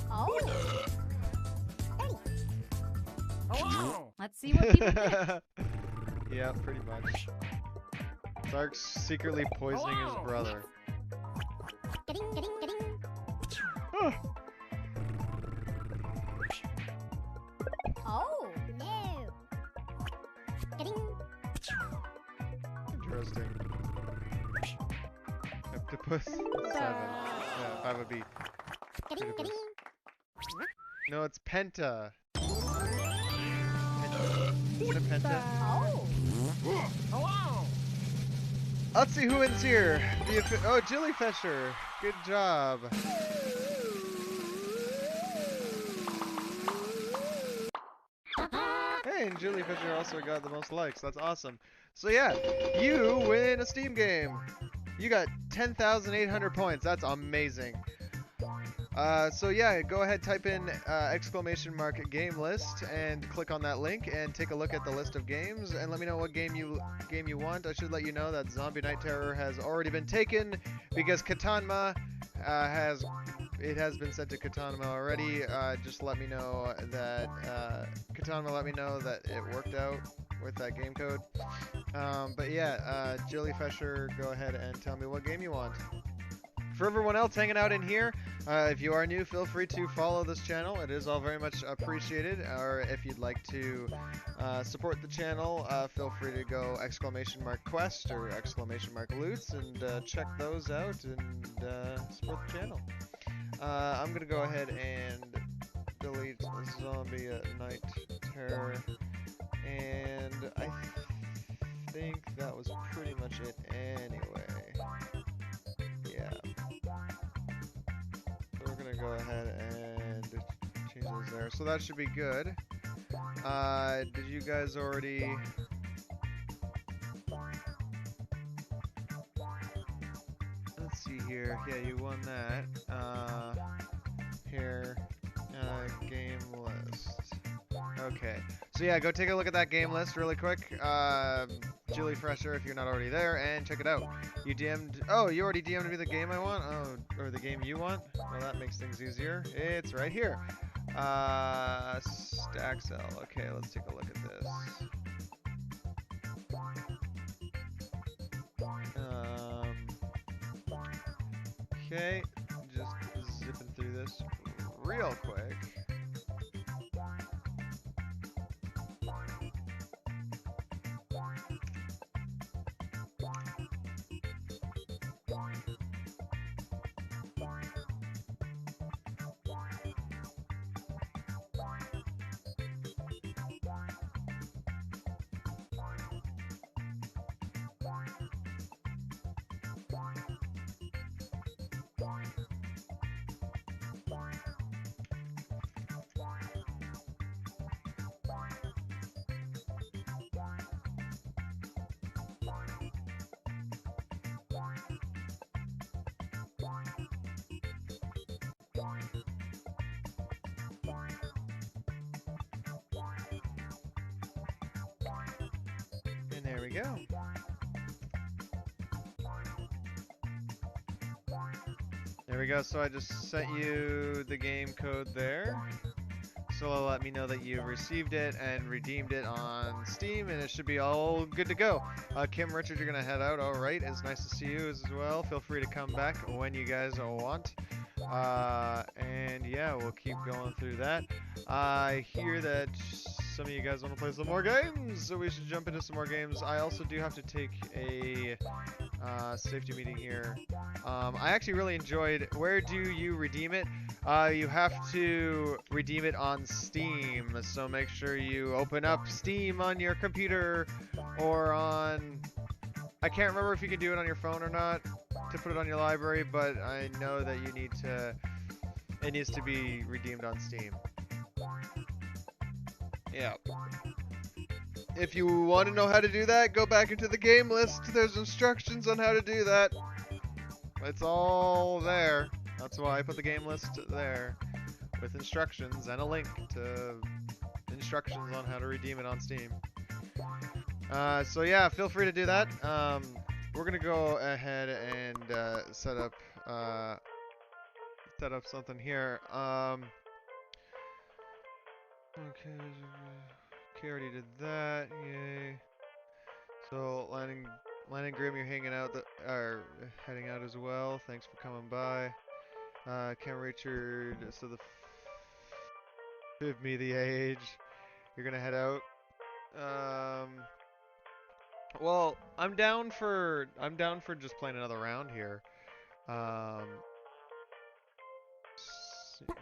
Oh. Hello! Let's see what people did. Yeah, pretty much. Sark's secretly poisoning his brother. Oh, no. Interesting. Octopus? 7. Yeah, 5 would be. Octopus. No, it's Penta. Penta. Oh. Hello! Let's see who wins here. Oh, Jellyfisher. Good job. Hey, and Jellyfisher also got the most likes. That's awesome. So yeah, you win a Steam game. You got 10,800 points. That's amazing. So yeah, go ahead, type in !game list and click on that link and take a look at the list of games and let me know what game you want. I should let you know that Zombie Night Terror has already been taken because Katanma has been sent to Katanma already. Just let me know that Katanma let me know that it worked out with that game code. But yeah, Jellyfisher, go ahead and tell me what game you want. For everyone else hanging out in here, if you are new, feel free to follow this channel. It is all very much appreciated. Or if you'd like to support the channel, feel free to go !quest or !loots and check those out and support the channel. I'm going to go ahead and delete Zombie Night Terror. And I think that was pretty much it anyway. Yeah. So we're gonna go ahead and change those there. So that should be good. Did you guys already... Let's see here. Yeah, you won that. Here. Game list. Okay. So yeah, go take a look at that game list really quick. Jellyfisher, if you're not already there, and check it out. You DM'd... Oh, you already DM'd me the game I want? Oh, or the game you want? Well, that makes things easier. It's right here. Staxel. Okay, let's take a look at this. Okay, just zipping through this real quick. And there we go. There we go. So I just sent you the game code there. So it'll let me know that you received it and redeemed it on Steam, and it should be all good to go. Kim, Richard, you're gonna head out. All right, it's nice to see you as well. Feel free to come back when you guys want. And yeah, we'll keep going through that. I hear that some of you guys want to play some more games, so we should jump into some more games. I also do have to take a safety meeting here. I actually really enjoyed. Where do you redeem it? You have to redeem it on Steam, so make sure you open up Steam on your computer or on... I can't remember if you can do it on your phone or not to put it on your library, but I know that you need to... It needs to be redeemed on Steam. Yeah. If you want to know how to do that, go back into the game list. There's instructions on how to do that. It's all there. That's why I put the game list there with instructions and a link to instructions on how to redeem it on Steam. So yeah, feel free to do that. We're gonna go ahead and set up something here. Okay, already did that. Yay. So Landon Grim, you're hanging out, heading out as well. Thanks for coming by. Cam Richard, so give me the age. You're gonna head out. Well, I'm down for just playing another round here.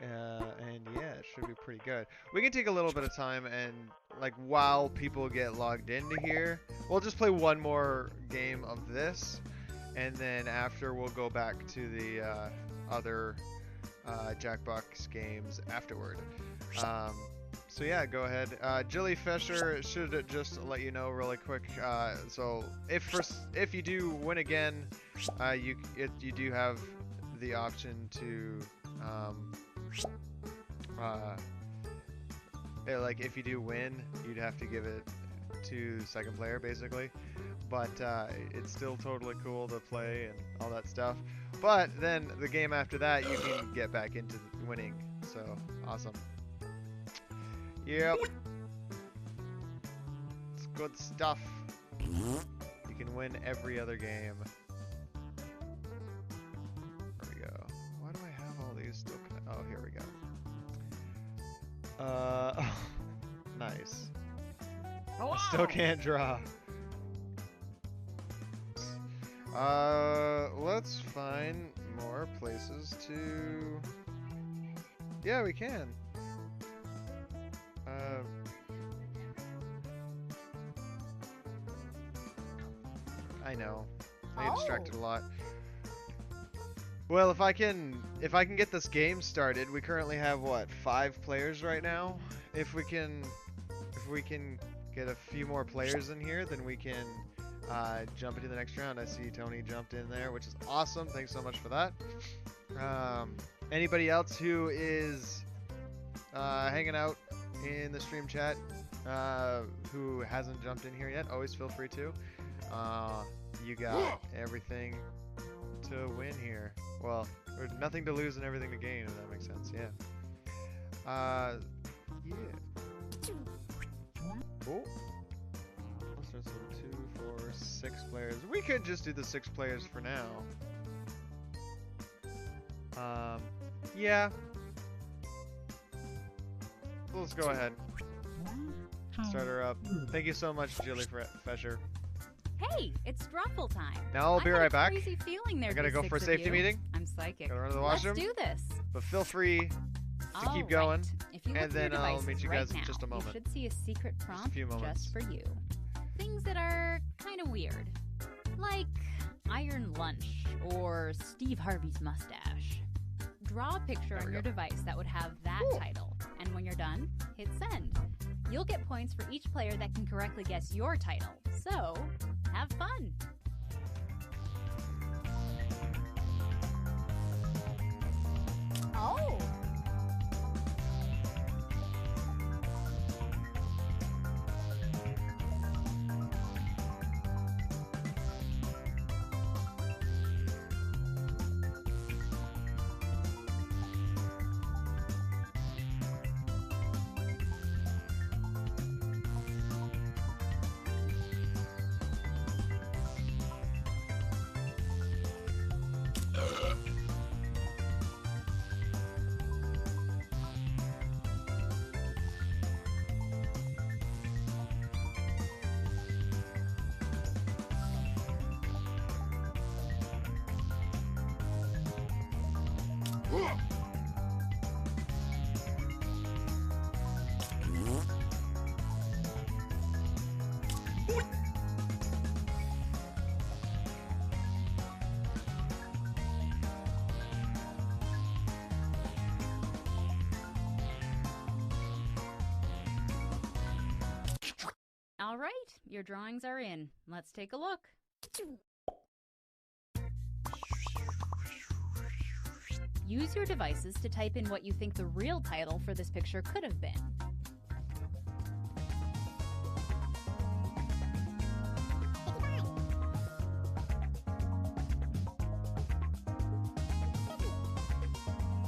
And yeah, it should be pretty good. We can take a little bit of time and, like, while people get logged into here, we'll just play one more game of this, and then after we'll go back to the other Jackbox games afterward. So yeah, go ahead. Jilly Fisher should just let you know really quick. So if you do win again, you do have the option to like if you do win, you'd have to give it to second player basically. But it's still totally cool to play and all that stuff. But then the game after that, you can get back into winning. So awesome. Yep. It's good stuff. You can win every other game. There we go. Why do I have all these still? Oh, here we go. Nice. I still can't draw. Let's find more places to... Yeah, we can. I know. I get distracted a lot. Well, if I can get this game started, we currently have what, 5 players right now? If we can get a few more players in here, then we can jump into the next round. I see Tony jumped in there, which is awesome. Thanks so much for that. Anybody else who is hanging out in the stream chat who hasn't jumped in here yet, always feel free to. You got everything to win here. Well, there's nothing to lose and everything to gain, if that makes sense. Yeah. Yeah. Oh. So 2, 4, 6 players. We could just do the 6 players for now. Yeah. Let's go ahead. Start her up. Thank you so much, Jilly Fisher. Hey, it's Drawful time. Now I'll be right back. Crazy feeling there. I gotta go for a safety meeting. I'm psychic. Gotta run to the washroom. Let's do this. But feel free to keep going, and then I'll meet you guys in just a moment. You should see a secret prompt just for you. Things that are kind of weird, like Iron Lunch or Steve Harvey's mustache. Draw a picture on your device that would have that title, and when you're done, hit send. You'll get points for each player that can correctly guess your title. So, have fun! Oh! your drawings are in. Let's take a look. Use your devices to type in what you think the real title for this picture could have been.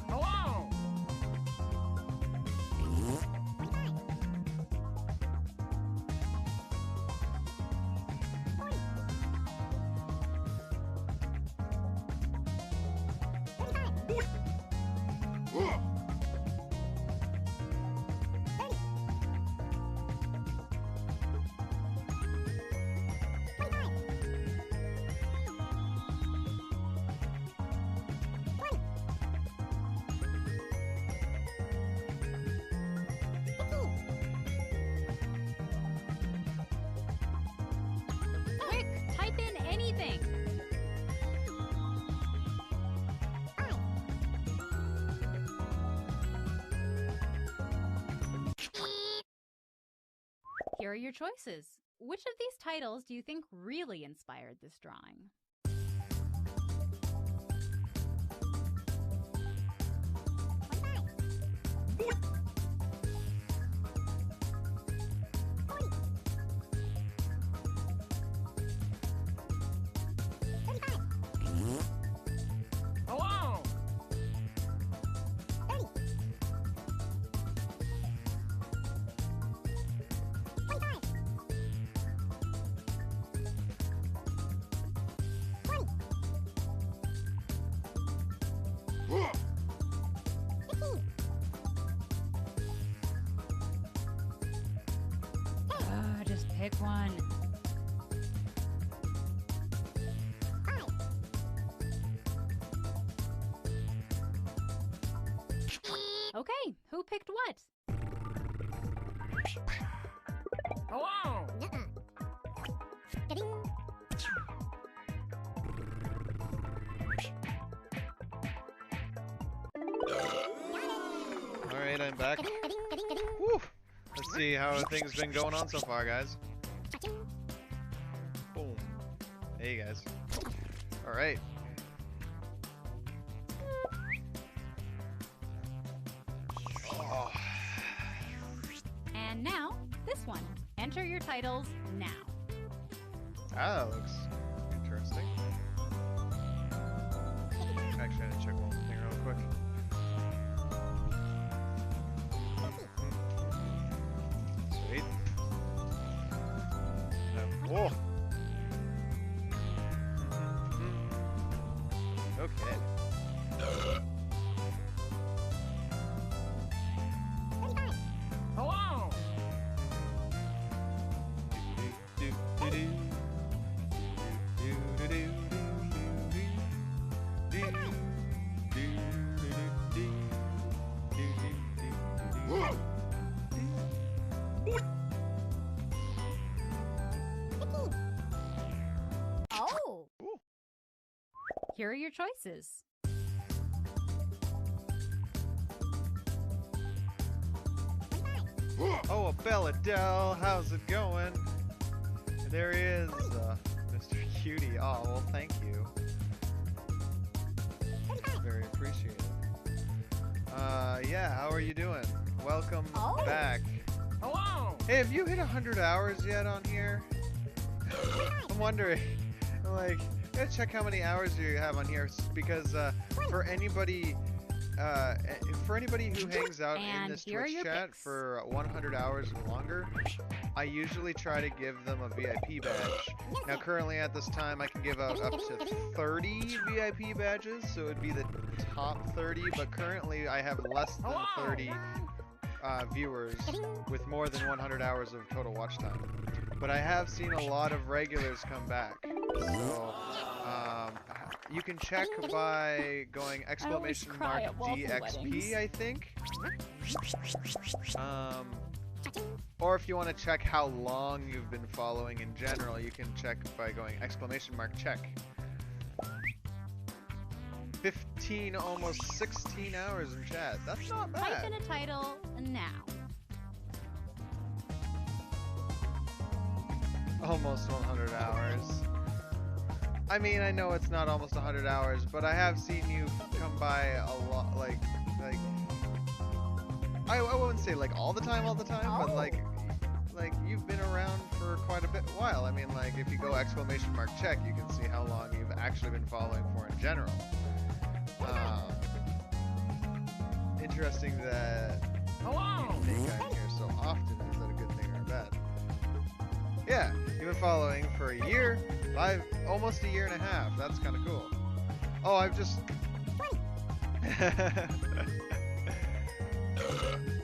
Hello! Quick, type in anything. Here are your choices. Which of these titles do you think really inspired this drawing? Hello! Just pick one. Okay, who picked what? Hello! Alright, I'm back. Woo! Let's see how things been going on so far, guys. Boom. Hey, guys. Alright. Oh. And now, this one. Enter your titles now. That looks interesting. Actually, I need to check one thing real quick. Sweet. Whoa! Okay. Hello! Oh! Here are your choices. Oh, Belladell, how's it going? There he is, Mr. Cutie. Oh, well, thank you. Very appreciated. Yeah, how are you doing? Welcome back. Hello! Hey, have you hit 100 hours yet on here? I'm wondering, like, gotta check how many hours you have on here, because for anybody who hangs out in this Twitch chat for 100 hours and longer, I usually try to give them a VIP badge. Now, currently at this time, I can give out up to 30 VIP badges, so it would be the top 30, but currently I have less than 30 viewers with more than 100 hours of total watch time. But I have seen a lot of regulars come back. So, you can check by going exclamation mark DXP, I think. Or if you want to check how long you've been following in general, you can check by going exclamation mark check. 15, almost 16 hours in chat. That's not bad. Type in a title now. almost 100 hours. I mean, I know it's not almost 100 hours, but I have seen you come by a lot, like I wouldn't say like all the time, but like you've been around for quite a while. I mean, like if you go exclamation mark check, you can see how long you've actually been following for in general. Interesting that you think I'm here so often. Is that a good thing or bad? Yeah, you've been following for a year, almost a year and a half. That's kind of cool. Oh, I've just...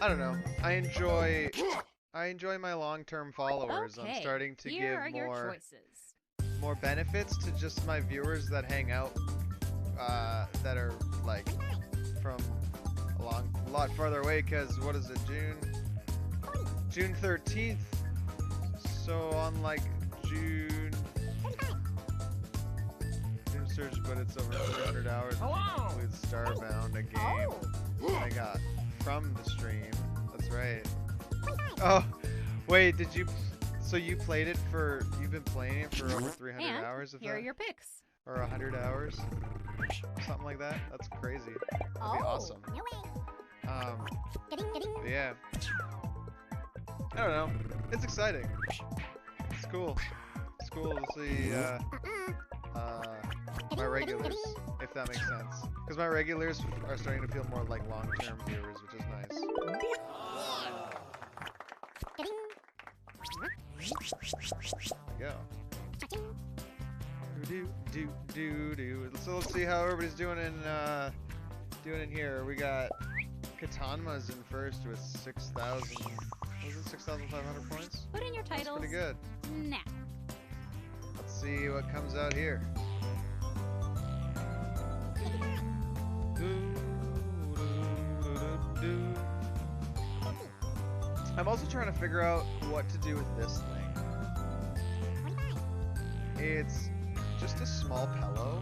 I don't know. I enjoy my long-term followers. Okay, I'm starting to here are give your more benefits to just my viewers that hang out, that are like from a lot farther away. Cause what is it, June 13th? So on like June Surge, but it's over 300 hours. Which includes Starbound, a game I got from the stream. That's right. Oh, wait, did you? So you played it for? You've been playing it for over 300 And hours of here that? are your picks. Or 100 hours? Something like that? That's crazy. That'd be awesome. Yeah. I don't know. It's exciting. It's cool. It's cool to see my regulars, if that makes sense. Because my regulars are starting to feel more like long-term viewers, which is nice. There we go. So let's see how everybody's doing in here. We got Katanma's in first with 6,000. Was it 6,500 points? Put in your That's titles. pretty good. Now. Let's see what comes out here. I'm also trying to figure out what to do with this thing. It's just a small pillow.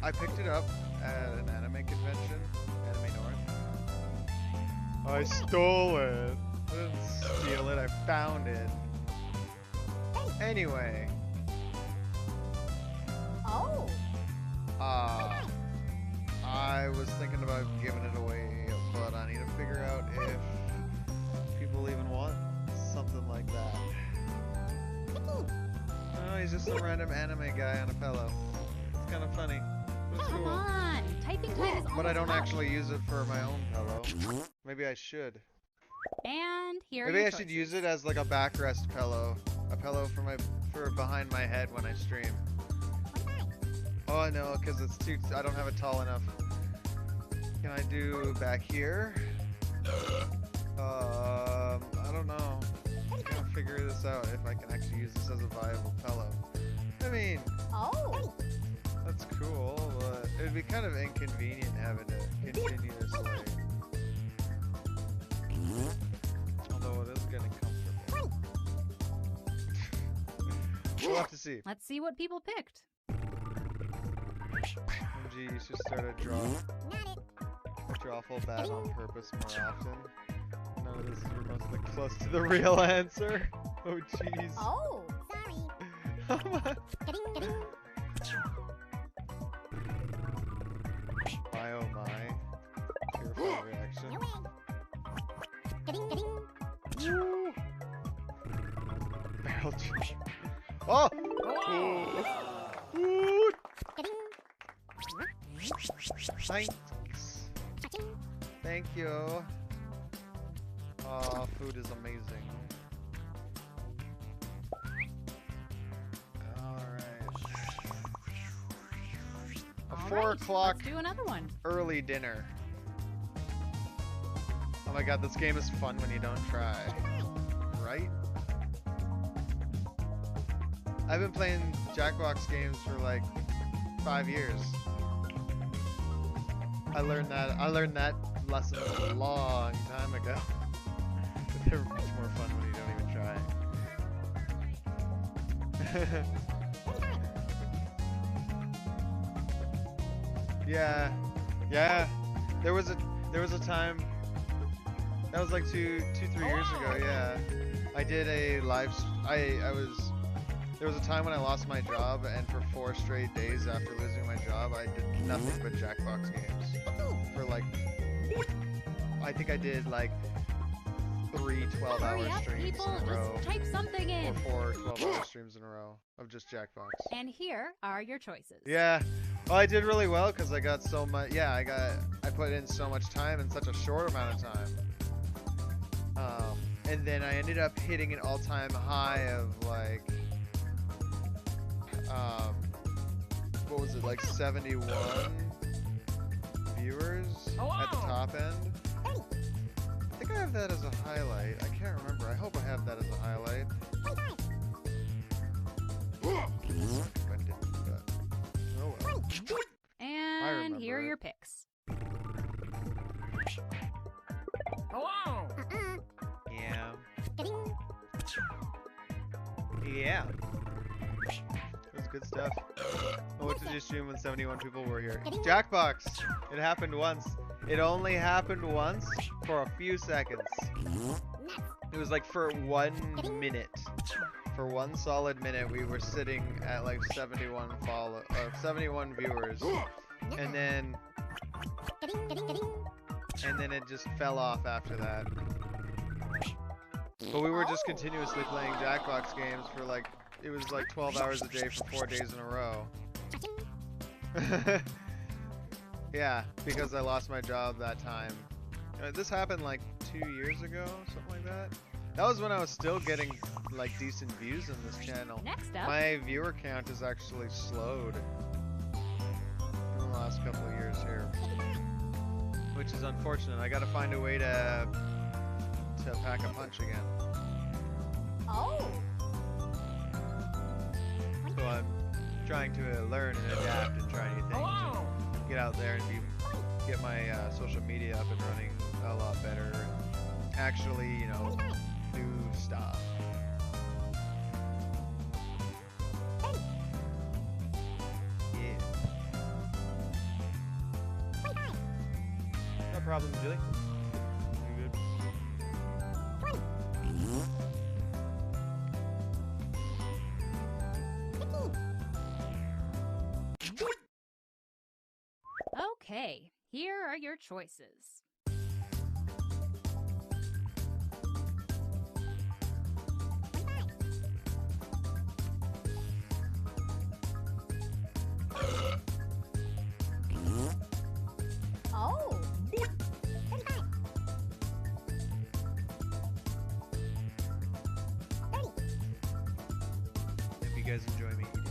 I picked it up at an anime convention, Anime North. I stole it. I didn't steal it, I found it. Anyway. Oh. I was thinking about giving it away, but I need to figure out if people even want something like that. Oh, he's just a random anime guy on a pillow. It's kind of funny. It's Come cool. on, typing time is But I don't almost up. actually use it for my own pillow. Maybe I should. And here are Maybe your I should use it as like a backrest pillow. A pillow for behind my head when I stream. Oh no, because it's too. I don't have it tall enough. Can I do back here? I don't know. I'm trying to figure this out if I can actually use this as a viable pillow. I mean, that's cool, but it'd be kind of inconvenient having to continuously. Although it is getting comfortable. We'll have to see. Let's see what people picked. MG, you should start a drawful bat on purpose more often. None of this is remotely close to the real answer. Oh jeez. Oh, sorry. My oh my. Tearful reaction. Woo. Barrel juice. Oh! Ooh. Thanks. Thank you. Oh, food is amazing. Alright. A 4 o'clock Let's do another one. early dinner. Oh my god, this game is fun when you don't try. Right? I've been playing Jackbox games for like 5 years. I learned that lesson a long time ago. But they're much more fun when you don't even try. Yeah. There was a time that was like 3 years ago, yeah. I did a live. There was a time when I lost my job, and for 4 straight days after losing my job, I did nothing but Jackbox games. For like, I think I did like 3 12-hour streams people, in a row. just type something in. Or 4 12-hour streams in a row of just Jackbox. And here are your choices. Yeah. Well, I did really well because I got so much. Yeah, I put in so much time in such a short amount of time. And then I ended up hitting an all-time high of like, what was it, like 71 viewers at the top end. I think I have that as a highlight. I can't remember. I hope I have that as a highlight. And here are your picks. Hello! Yeah. Yeah. It was good stuff. Oh, what did you stream when 71 people were here? Jackbox! It happened once. It only happened once for a few seconds. It was like for 1 minute. For 1 solid minute, we were sitting at like 71 viewers. And then it just fell off after that. But we were just continuously playing Jackbox games for like, it was like 12 hours a day for 4 days in a row. Yeah, because I lost my job that time. This happened like 2 years ago, something like that. That was when I was still getting like decent views in this channel. Next up. My viewer count has actually slowed in the last couple of years here, which is unfortunate. I gotta find a way to pack a punch again. Oh. So I'm trying to learn and adapt and try new things. And get out there and get my social media up and running a lot better. And actually, you know, do stuff. Yeah. No problem, Julie. You good? Okay, here are your choices. Oh. If you guys enjoy me eating.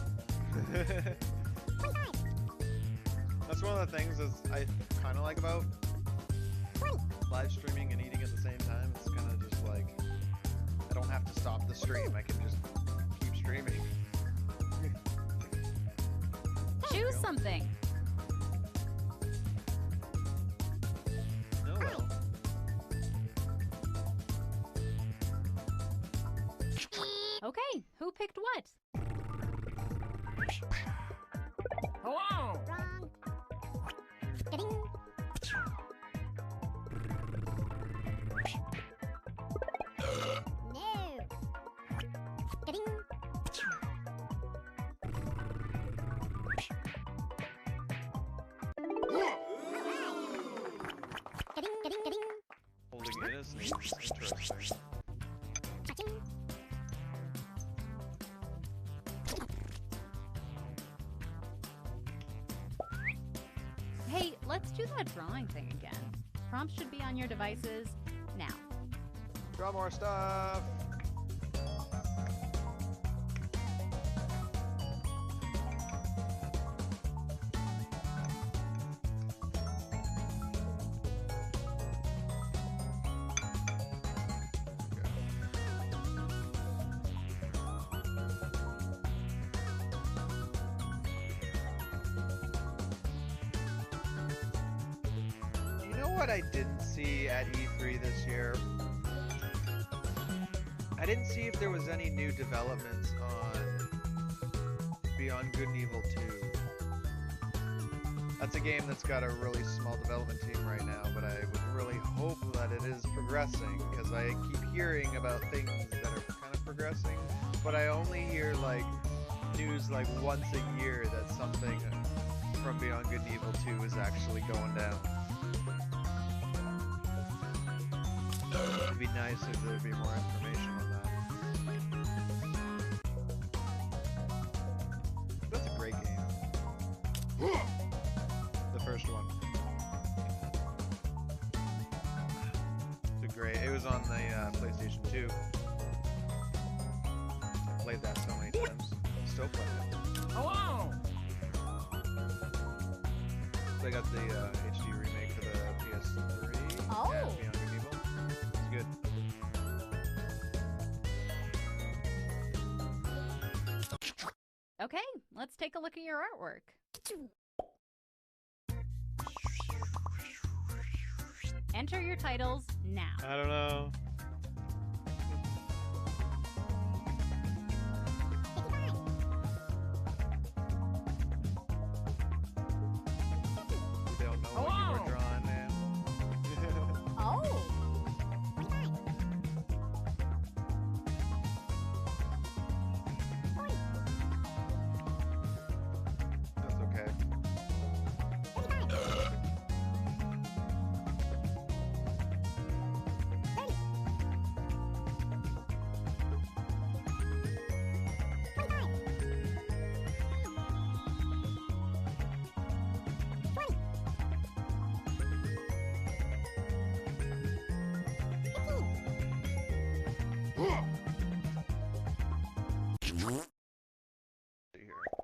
That's one of the things I kind of like about live streaming and eating at the same time. It's kind of just like, I don't have to stop the stream. I can just keep streaming. Choose something. No, well. Okay, who picked what? Hello! Holding it as interesting. Hey, let's do that drawing thing again. Prompts should be on your devices now. Draw more stuff. What I didn't see at E3 this year, I didn't see if there was any new developments on Beyond Good and Evil 2. That's a game that's got a really small development team right now, but I would really hope that it is progressing, because I keep hearing about things that are kind of progressing, but I only hear like news like once a year that something from Beyond Good and Evil 2 is actually going down. It'd be nice if there'd be more information on that. That's a great game. The first one. It's a great. It was on the PlayStation 2. I played that so many times. Still play it. Hello! They got the HD remake for the PS3. Oh. Yeah, Beyond Good and Evil. It's good. Okay, let's take a look at your artwork. Enter your titles now. I don't know. You don't know what you were drawing, man. Oh. That's okay.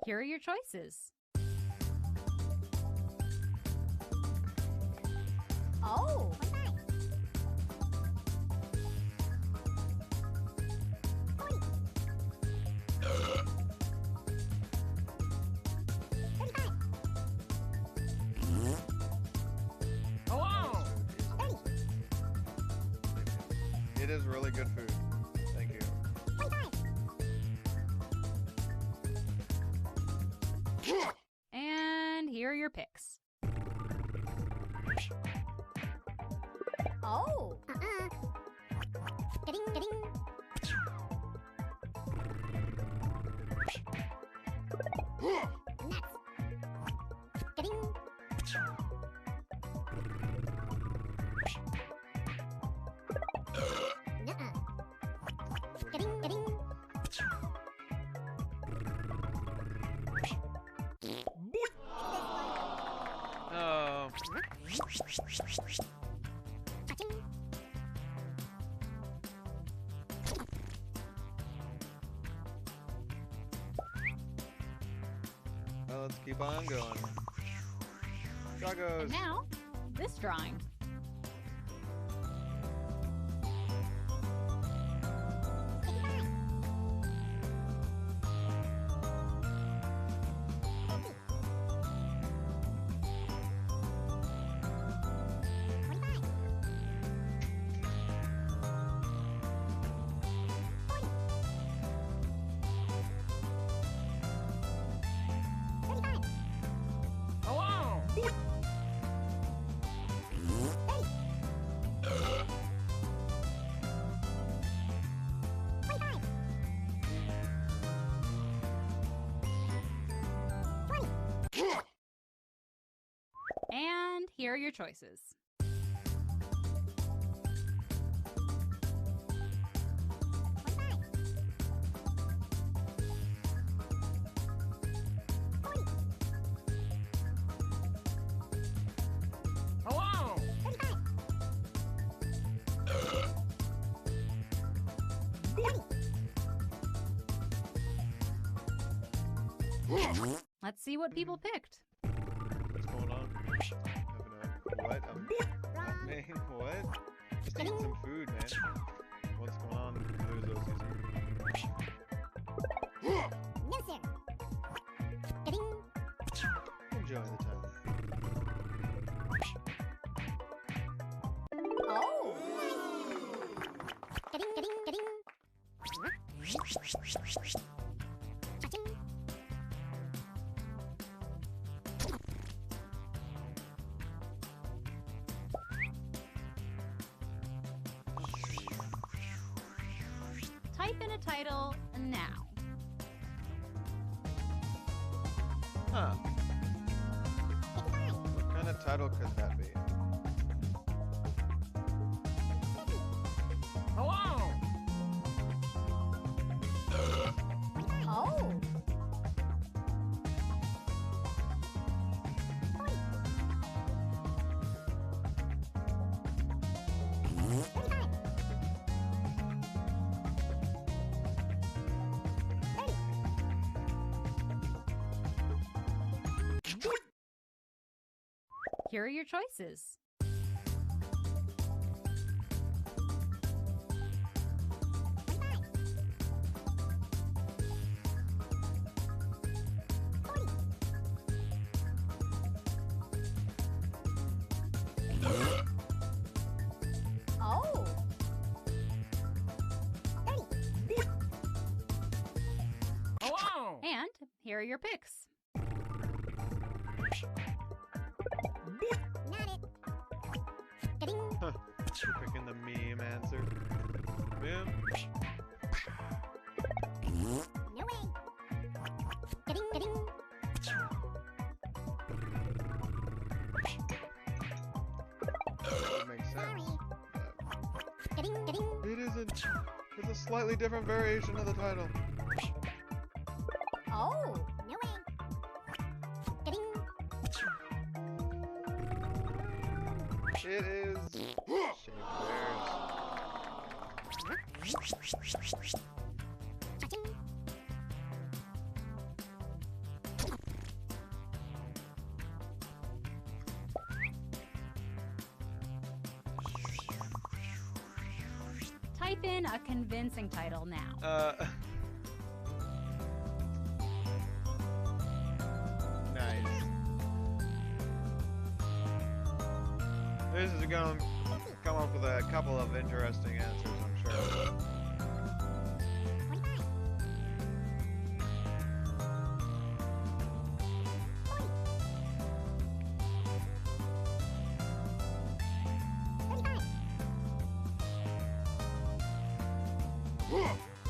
Here are your choices. Oh. Hello! It is really good food. Thank you. And here are your picks. Oh. Oh. Well, let's keep on going. Joggos. And now, this drawing. Hello! And here are your choices. Hello! Let's see what people picked. What's going on? What? Man, what? Just eating some food, man. What's going on? There's a season. No, sir. Enjoying the time. Oh! Type in a title now. Huh. What kind of title could that be? Hello! Oh! Here are your choices. Oh! Hello! And here are your picks. Huh. You're picking the meme answer. Meme? No way! That makes sense. It isn't. It's a slightly different variation of the title. Oh! No way! It is. Shake Bears. Type in a convincing title now. Nice. This is gonna come up with a couple of interesting answers, I'm sure.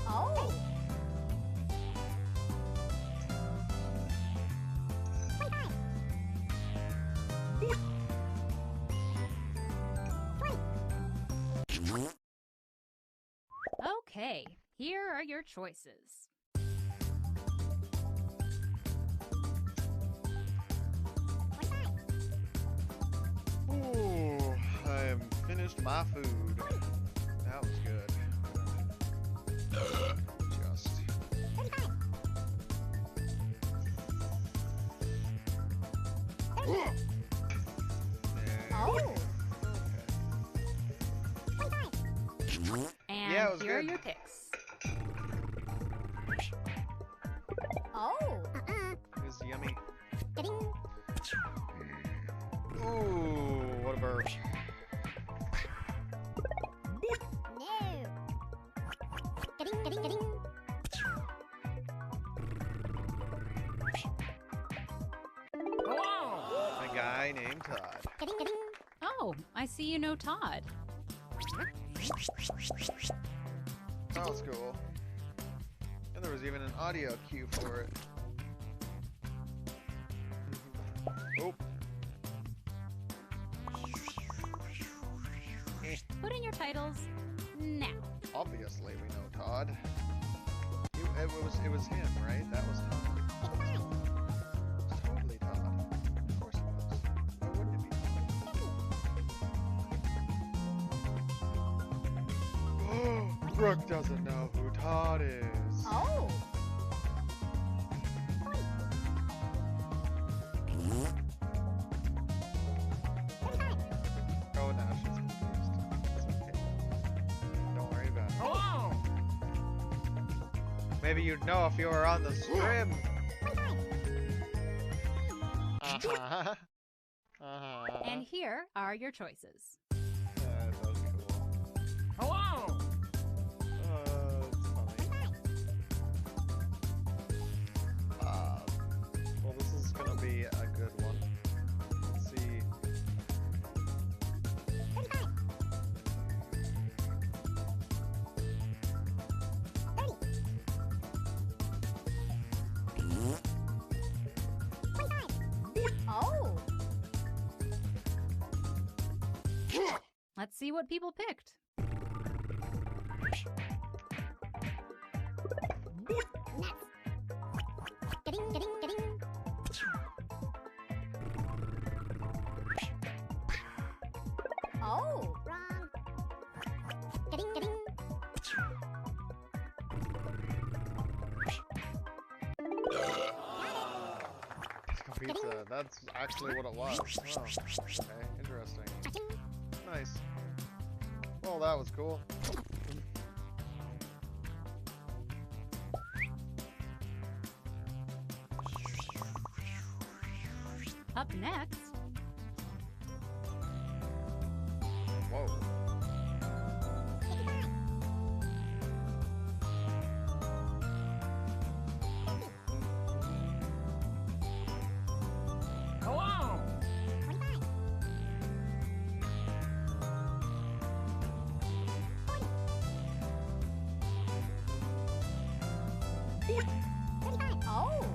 Oh! Okay, here are your choices. Ooh, I am finished my food. That was good. Just. Oh! And Yeah, it was here are good. your picks. Oh! It was yummy. Ooh, what a burp. Hello! A guy named Todd. Oh, I see you know Todd. Sounds cool. And there was even an audio cue for it. Oh. Put in your titles now. Obviously, we know Todd. It was him, right? That was Todd. It was totally Todd. Of course it was. Why wouldn't it be Todd? Brooke doesn't know who Todd is. Oh! Oh, now she's confused. It's okay. Don't worry about it. Hello! Maybe you'd know if you were on the stream. Uh-huh. Uh-huh. And here are your choices. That was cool. Hello! It's funny. Well, this is gonna be a good one. Let's see. Oh. Let's see what people picked. Oh, wrong. Pizza. That's actually what it was. Oh, okay, interesting. Nice. Well, that was cool. Up next. Whoa. Hello! Oh.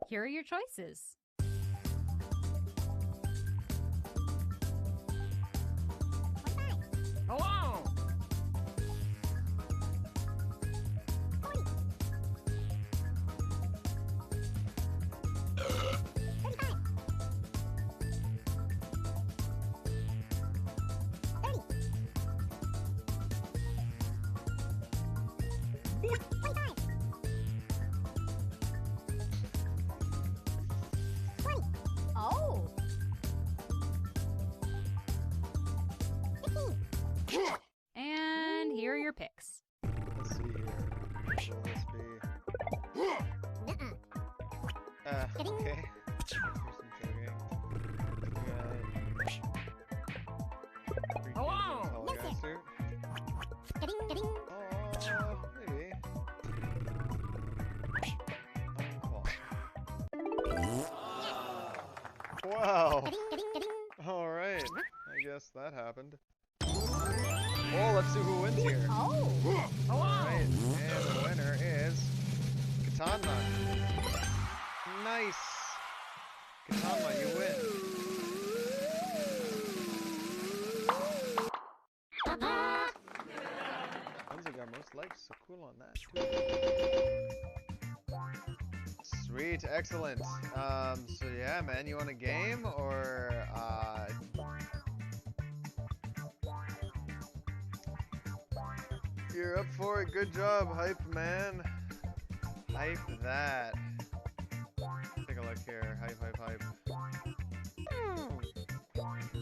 Here are your choices. Hello! Oh. 15. And here are your picks. Let's see here. Will this be? Okay. Here's some jogging. Hello! Telecaster. Maybe. Wow. Alright. I guess that happened. Oh, let's see who wins here. Oh. Alright. And the winner is Katanma. Nice. Katanma, you win. Enzo got most likes, so cool on that. Sweet, excellent. So yeah, man, you want a game or you're up for it? Good job, hype man. Hype that. Take a look here. Hype, hype, hype.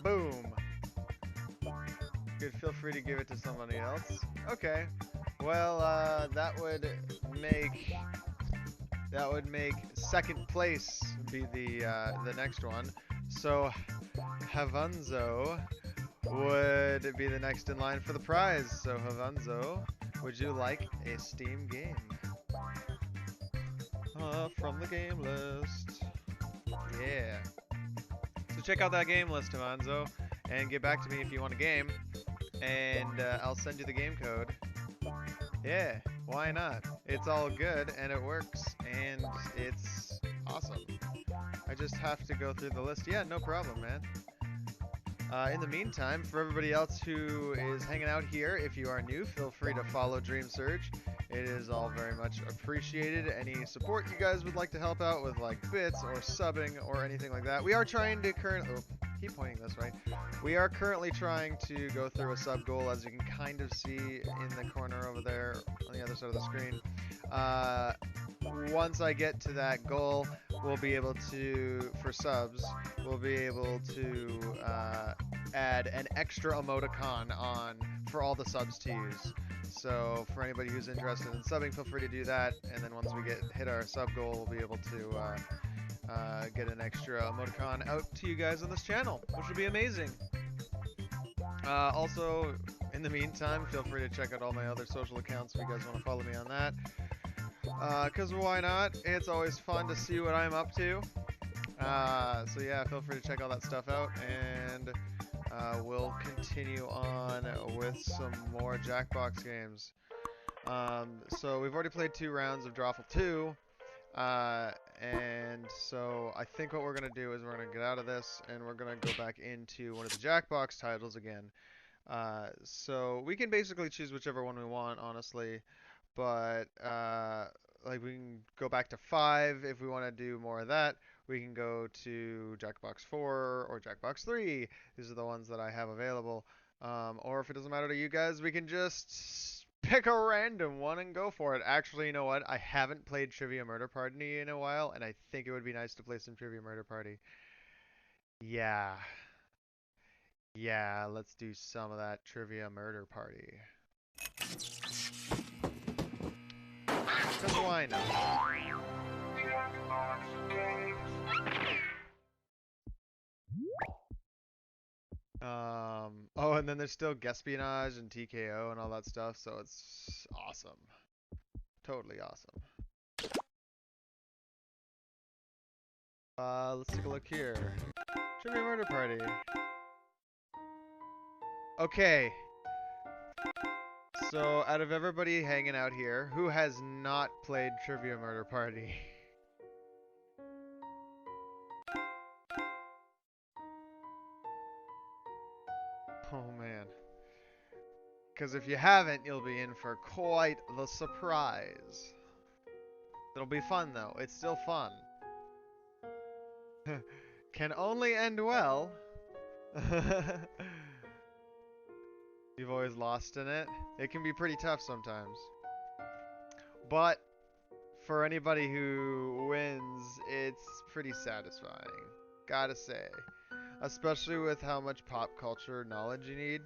Boom. Good, feel free to give it to somebody else. Okay. Well, that would make second place be the next one. So Havanzo would be the next in line for the prize. So Havanzo, would you like a Steam game? From the game list. Yeah. So check out that game list, Havanzo, and get back to me if you want a game, and I'll send you the game code. Yeah, why not? It's all good, and it works, and it's awesome. I just have to go through the list. Yeah, no problem, man. In the meantime, for everybody else who is hanging out here, if you are new, feel free to follow Dream Surge. It is all very much appreciated. Any support you guys would like to help out with, like bits or subbing or anything like that. We are trying to keep pointing this way. We are currently trying to go through a sub goal, as you can kind of see in the corner over there on the other side of the screen. Once I get to that goal, we'll be able to, for subs, we'll be able to add an extra emoticon on for all the subs to use. So for anybody who's interested in subbing, feel free to do that. And then once we hit our sub goal, we'll be able to get an extra emoticon out to you guys on this channel, which would be amazing. Also, in the meantime, feel free to check out all my other social accounts if you guys want to follow me on that. Because why not? It's always fun to see what I'm up to. So yeah, feel free to check all that stuff out. And we'll continue on with some more Jackbox games. So we've already played 2 rounds of Drawful 2, and so I think what we're going to do is we're going to get out of this, and we're going to go back into one of the Jackbox titles again. So we can basically choose whichever one we want, honestly, but like we can go back to 5 if we want to do more of that. We can go to Jackbox 4 or Jackbox 3. These are the ones that I have available. Or if it doesn't matter to you guys, we can just pick a random one and go for it. Actually, you know what? I haven't played Trivia Murder Party in a while, and I think it would be nice to play some Trivia Murder Party. Yeah. Yeah, let's do some of that Trivia Murder Party. Because why not? Oh, and then there's still Guespionage and TKO and all that stuff, so it's awesome. Totally awesome. Let's take a look here. Trivia Murder Party. Okay. So, out of everybody hanging out here, who has not played Trivia Murder Party? Oh man. Because if you haven't, you'll be in for quite the surprise. It'll be fun though. It's still fun. Can only end well. You've always lost in it. It can be pretty tough sometimes. But for anybody who wins, it's pretty satisfying. Gotta say. Especially with how much pop culture knowledge you need.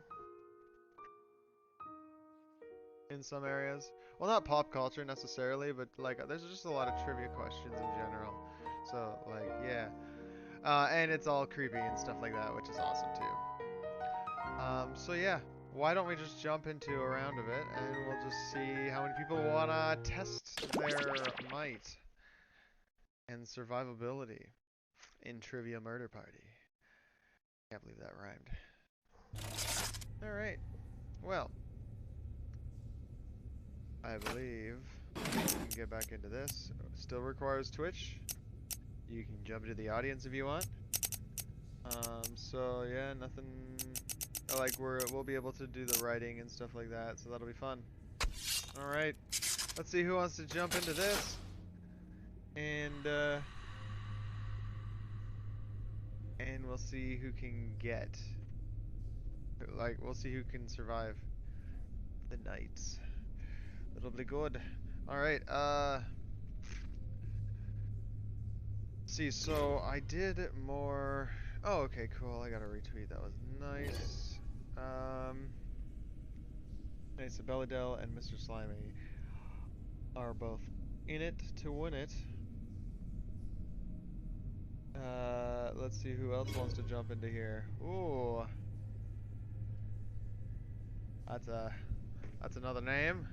In some areas. Well, not pop culture necessarily, but like there's just a lot of trivia questions in general. So like, yeah. And it's all creepy and stuff like that, which is awesome too. So yeah, why don't we just jump into a round of it, and we'll just see how many people wanna test their might and survivability in Trivia Murder Party. Can't believe that rhymed. Alright. Well, I believe we can get back into this. Still requires Twitch. You can jump into the audience if you want. So yeah, nothing like we'll be able to do the writing and stuff like that, so that'll be fun. Alright. Let's see who wants to jump into this. And we'll see who can get. Like, we'll see who can survive the nights. It'll be good. Alright, see, so I did more. Oh, okay, cool. I got a retweet. That was nice. Nice. Belladell and Mr. Slimy are both in it to win it. Let's see who else wants to jump into here. Ooh. That's another name.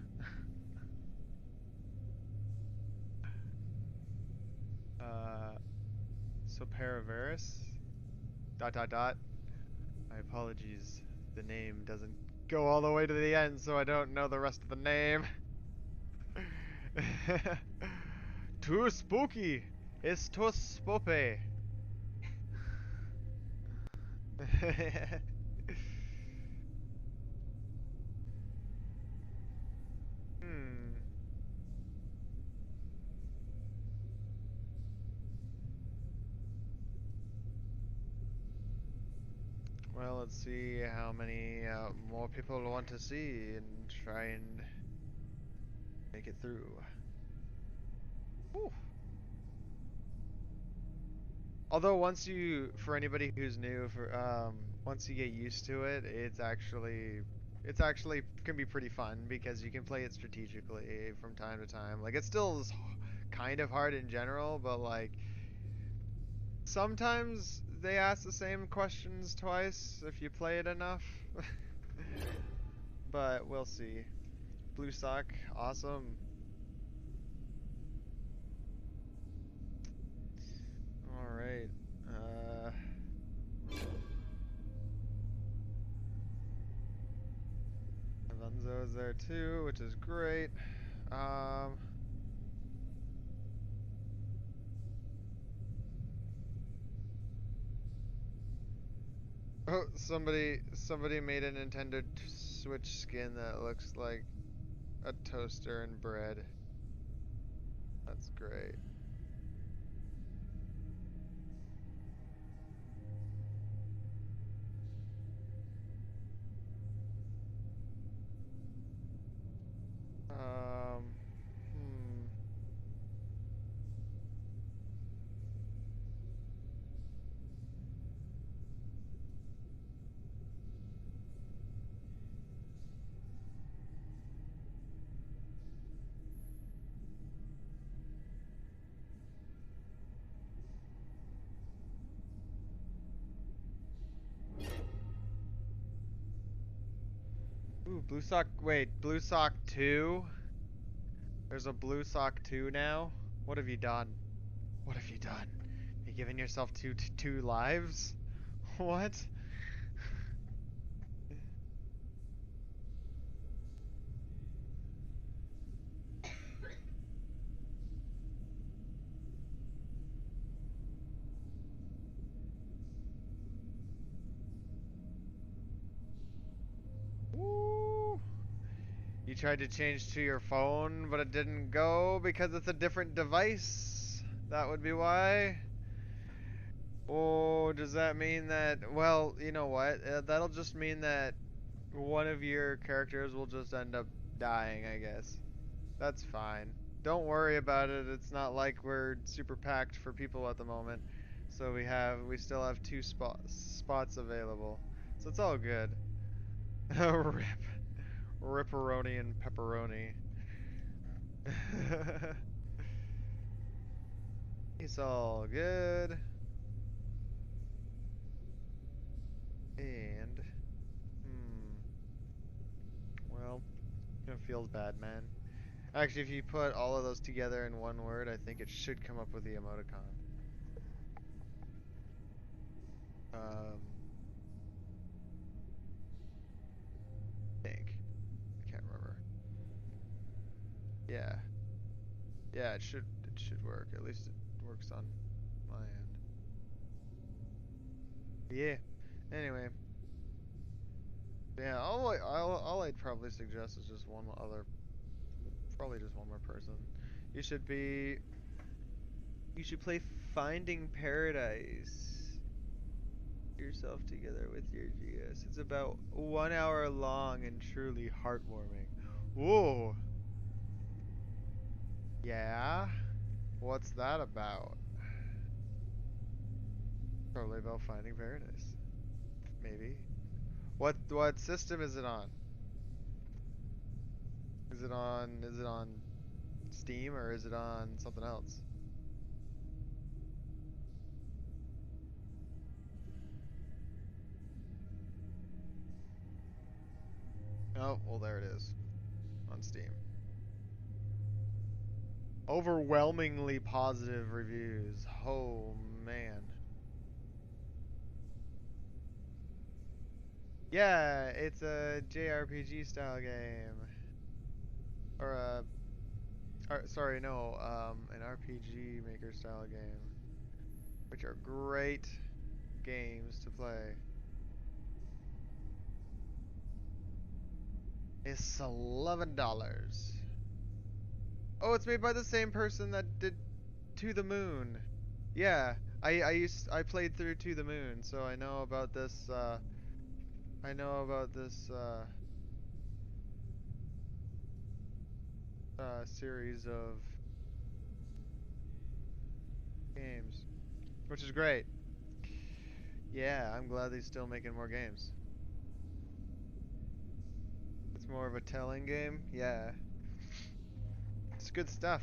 So Paraveris. ... My apologies. The name doesn't go all the way to the end, so I don't know the rest of the name. Too spooky. It's too spoopy. Well, let's see how many more people want to see and try and make it through. Whew. Although once you, for anybody who's new, once you get used to it, it's actually can be pretty fun because you can play it strategically from time to time. Like, it still is kind of hard in general, but like sometimes they ask the same questions twice if you play it enough. But we'll see. Blue sock, awesome. Alright. Altonzo is there too, which is great. Oh, somebody made a Nintendo Switch skin that looks like a toaster and bread. That's great. Hmm. Ooh, Blue Sock, wait, Blue Sock 2? There's a Blue Sock 2 now? What have you done? What have you done? You giving yourself two lives? What? Woo! You tried to change to your phone, but it didn't go because it's a different device. That would be why. Oh, does that mean that, well, you know what? That'll just mean that one of your characters will just end up dying, I guess. That's fine. Don't worry about it. It's not like we're super packed for people at the moment. So we still have two spots available. So it's all good. Rip. Ripperoni and pepperoni. It's all good. And, well, it feels bad, man. Actually, if you put all of those together in one word, I think it should come up with the emoticon. Think. I can't remember. Yeah. Yeah, it should work. At least it works on my end. Yeah. Anyway. Yeah, all I'd probably suggest is just probably just one more person. You should play Finding Paradise. Yourself together with your GS. It's about 1 hour long and truly heartwarming. Whoa. Yeah? What's that about? Probably about finding paradise. Maybe. What system is it on? Is it on Steam or is it on something else? Oh, well there it is. On Steam. Overwhelmingly positive reviews. Oh man. Yeah, it's a JRPG style game. Or sorry, no, an RPG Maker style game. Which are great games to play. It's $11. Oh, it's made by the same person that did To the Moon. Yeah, I played through To the Moon, so I know about this series of games, which is great. Yeah, I'm glad they're still making more games. It's more of a telling game. Yeah, it's good stuff.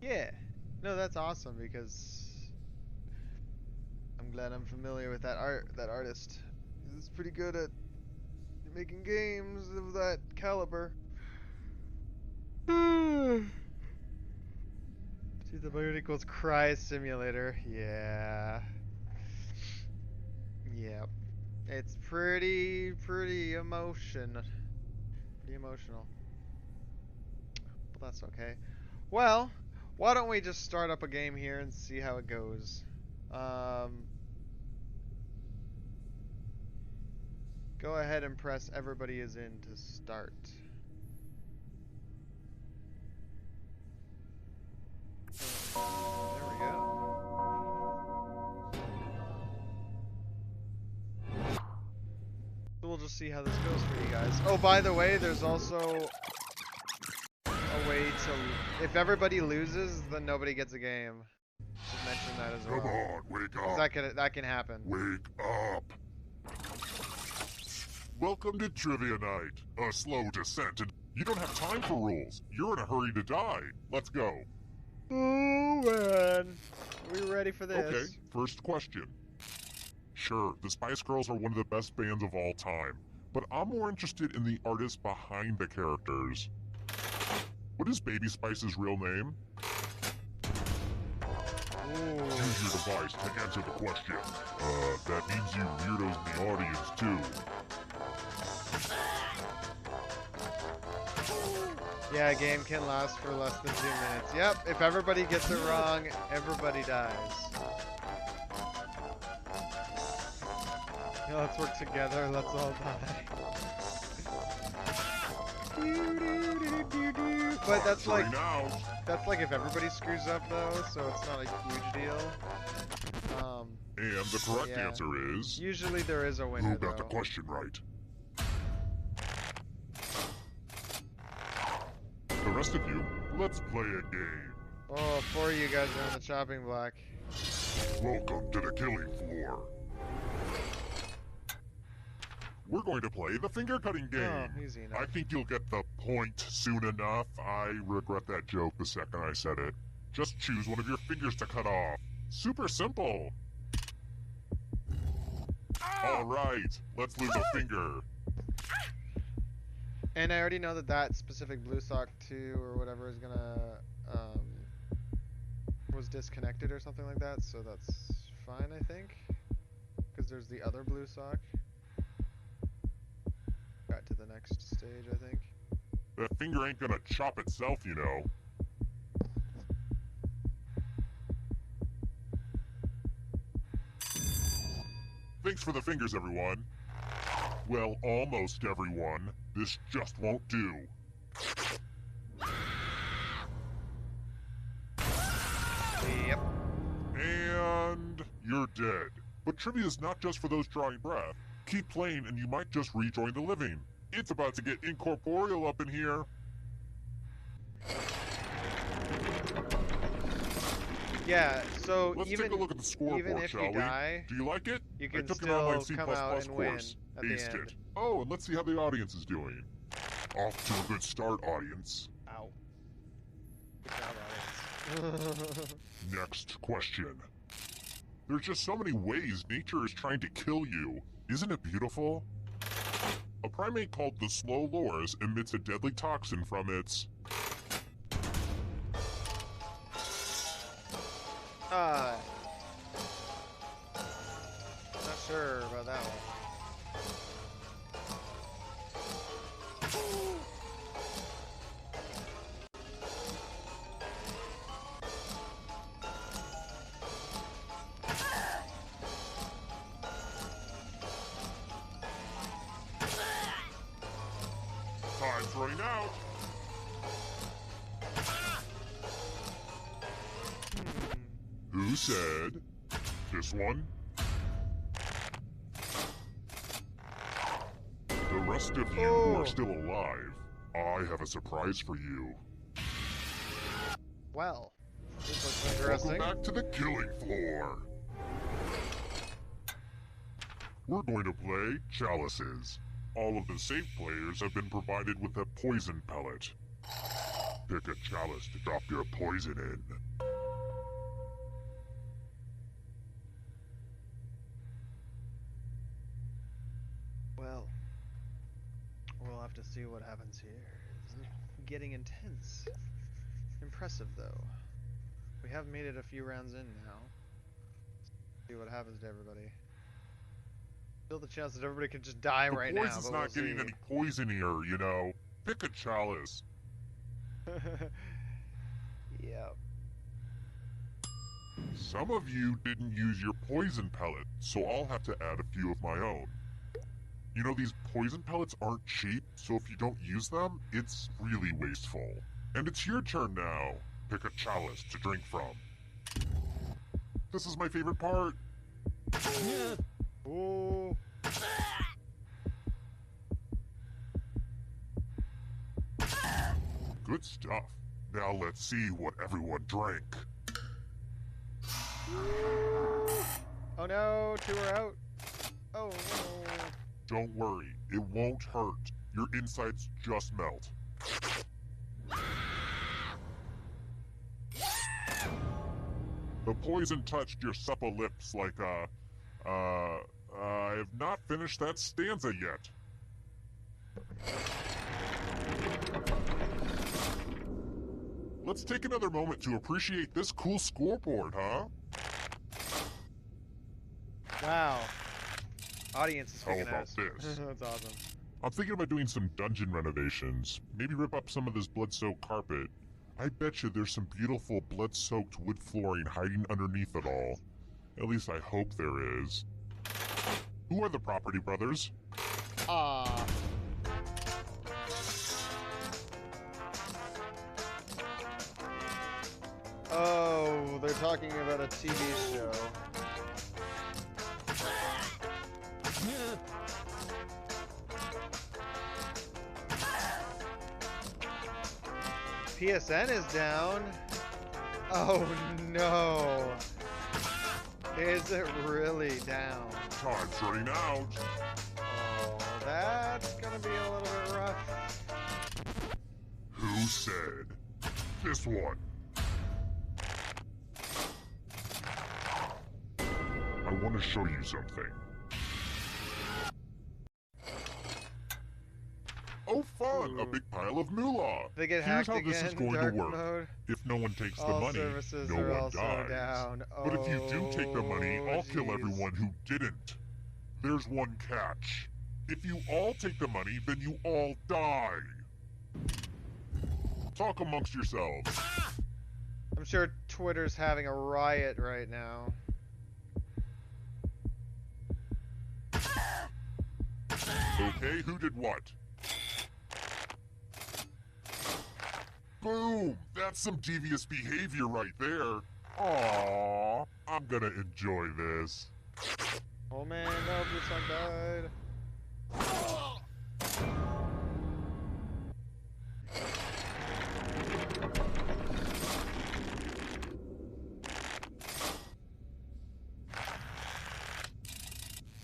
Yeah, no, that's awesome because I'm glad I'm familiar with that artist. He's pretty good at making games of that caliber. To the button equals cry simulator. Yeah. Yep. It's pretty emotional. Pretty emotional. But that's okay. Well, why don't we just start up a game here and see how it goes? Go ahead and press everybody is in to start. There we go. So we'll just see how this goes for you guys. Oh, by the way, there's also a way to... If everybody loses, then nobody gets a game. Just mention that as well. Come on, wake up. That can happen. Wake up. Welcome to Trivia Night. A slow descent. You don't have time for rules. You're in a hurry to die. Let's go. Oh, man. Are we ready for this? Okay, first question. Sure, the Spice Girls are one of the best bands of all time, but I'm more interested in the artists behind the characters. What is Baby Spice's real name? Ooh. Use your device to answer the question. That means you weirdos in the audience, too. Yeah, a game can last for less than 2 minutes. Yep, if everybody gets it wrong, everybody dies. Yeah, let's work together, let's all die. But that's like if everybody screws up though, so it's not a huge deal. And the correct answer is... Usually there is a winner, Who got though. the question right? The rest of you, let's play a game. Oh, 4 of you guys are on the chopping block. Welcome to the killing floor. We're going to play the finger cutting game. Oh, easy enough. I think you'll get the point soon enough. I regret that joke the second I said it. Just choose one of your fingers to cut off. Super simple. Alright, let's lose a finger. And I already know that specific blue sock 2 or whatever is gonna, was disconnected or something like that, so that's fine, I think. Because there's the other blue sock. Got to the next stage, I think. That finger ain't gonna chop itself, you know. Thanks for the fingers, everyone. Well, almost everyone. This just won't do. Yep. And you're dead. But trivia is not just for those drawing breath. Keep playing and you might just rejoin the living. It's about to get incorporeal up in here. Yeah, so Let's even, take a look at the scoreboard, even if shall you we? die, Do you like it? you I can took an online C++ still come out and win course. at the Aced end. it. Oh, and let's see how the audience is doing. Off to a good start, audience. Ow. Good job, audience. Next question. There's just so many ways nature is trying to kill you. Isn't it beautiful? A primate called the slow loris emits a deadly toxin from its... Not sure about that one. Time's running out. Who said? This one? The rest of you who are still alive, I have a surprise for you. Well, this looks interesting. Welcome back to the killing floor. We're going to play Chalices. All of the safe players have been provided with a poison pellet. Pick a chalice to drop your poison in. Well, we'll have to see what happens here. It's getting intense. Impressive, though. We have made it a few rounds in now. See what happens to everybody. Still the chance that everybody could just die right now. The poison's not getting any poisonier, you know. Pick a chalice. Yep. Some of you didn't use your poison pellet, so I'll have to add a few of my own. You know, these poison pellets aren't cheap, so if you don't use them, it's really wasteful. And it's your turn now. Pick a chalice to drink from. This is my favorite part. Ooh. Good stuff. Now let's see what everyone drank. Oh no, 2 are out. Oh no. Don't worry, it won't hurt. Your insides just melt. The poison touched your supple lips like I have not finished that stanza yet. Let's take another moment to appreciate this cool scoreboard, huh? Wow. Audience is How picking about us. this? That's awesome. I'm thinking about doing some dungeon renovations. Maybe rip up some of this blood-soaked carpet. I bet you there's some beautiful blood-soaked wood flooring hiding underneath it all. At least I hope there is. Who are the Property Brothers? Ah. Oh, they're talking about a TV show. PSN is down. Oh no. Is it really down? Time's running out. Oh, that's gonna be a little bit rough. Who said? This one. I want to show you something. Oh fun! A big pile of moolah! They get Here's hacked how this is again, going dark to work. mode. If no one takes the All money, services no are one also dies. down. But if you do take the money, Oh, I'll kill jeez. everyone who didn't. There's one catch. If you all take the money, then you all die. Talk amongst yourselves. I'm sure Twitter's having a riot right now. Okay, who did what? Boom! That's some devious behavior right there. Aww, I'm gonna enjoy this. Oh man, no, Blue Song died.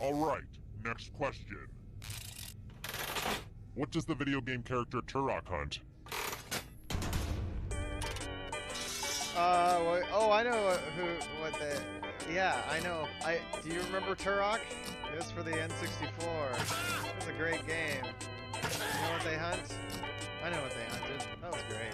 Alright, next question. What does the video game character Turok hunt? Wait, oh, I know yeah, I know. Do you remember Turok? It was for the N64. It was a great game. You know what they hunt? I know what they hunted. That was great.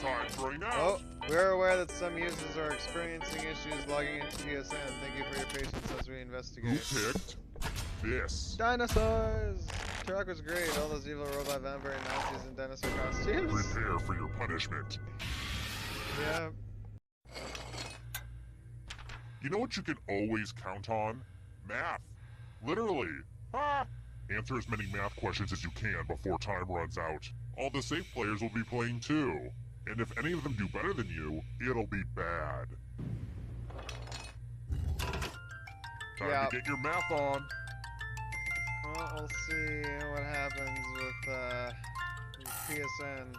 Time's running out. Oh, we're aware that some users are experiencing issues logging into PSN. Thank you for your patience as we Who investigate. picked this? Dinosaurs! Turok was great. All those evil robot vampire Nazis in dinosaur costumes. Prepare for your punishment. Yeah. You know what you can always count on? Math. Literally. Ha! Answer as many math questions as you can before time runs out. All the safe players will be playing too. And if any of them do better than you, it'll be bad. Time to get your math on. Well, we'll see what happens with PSN.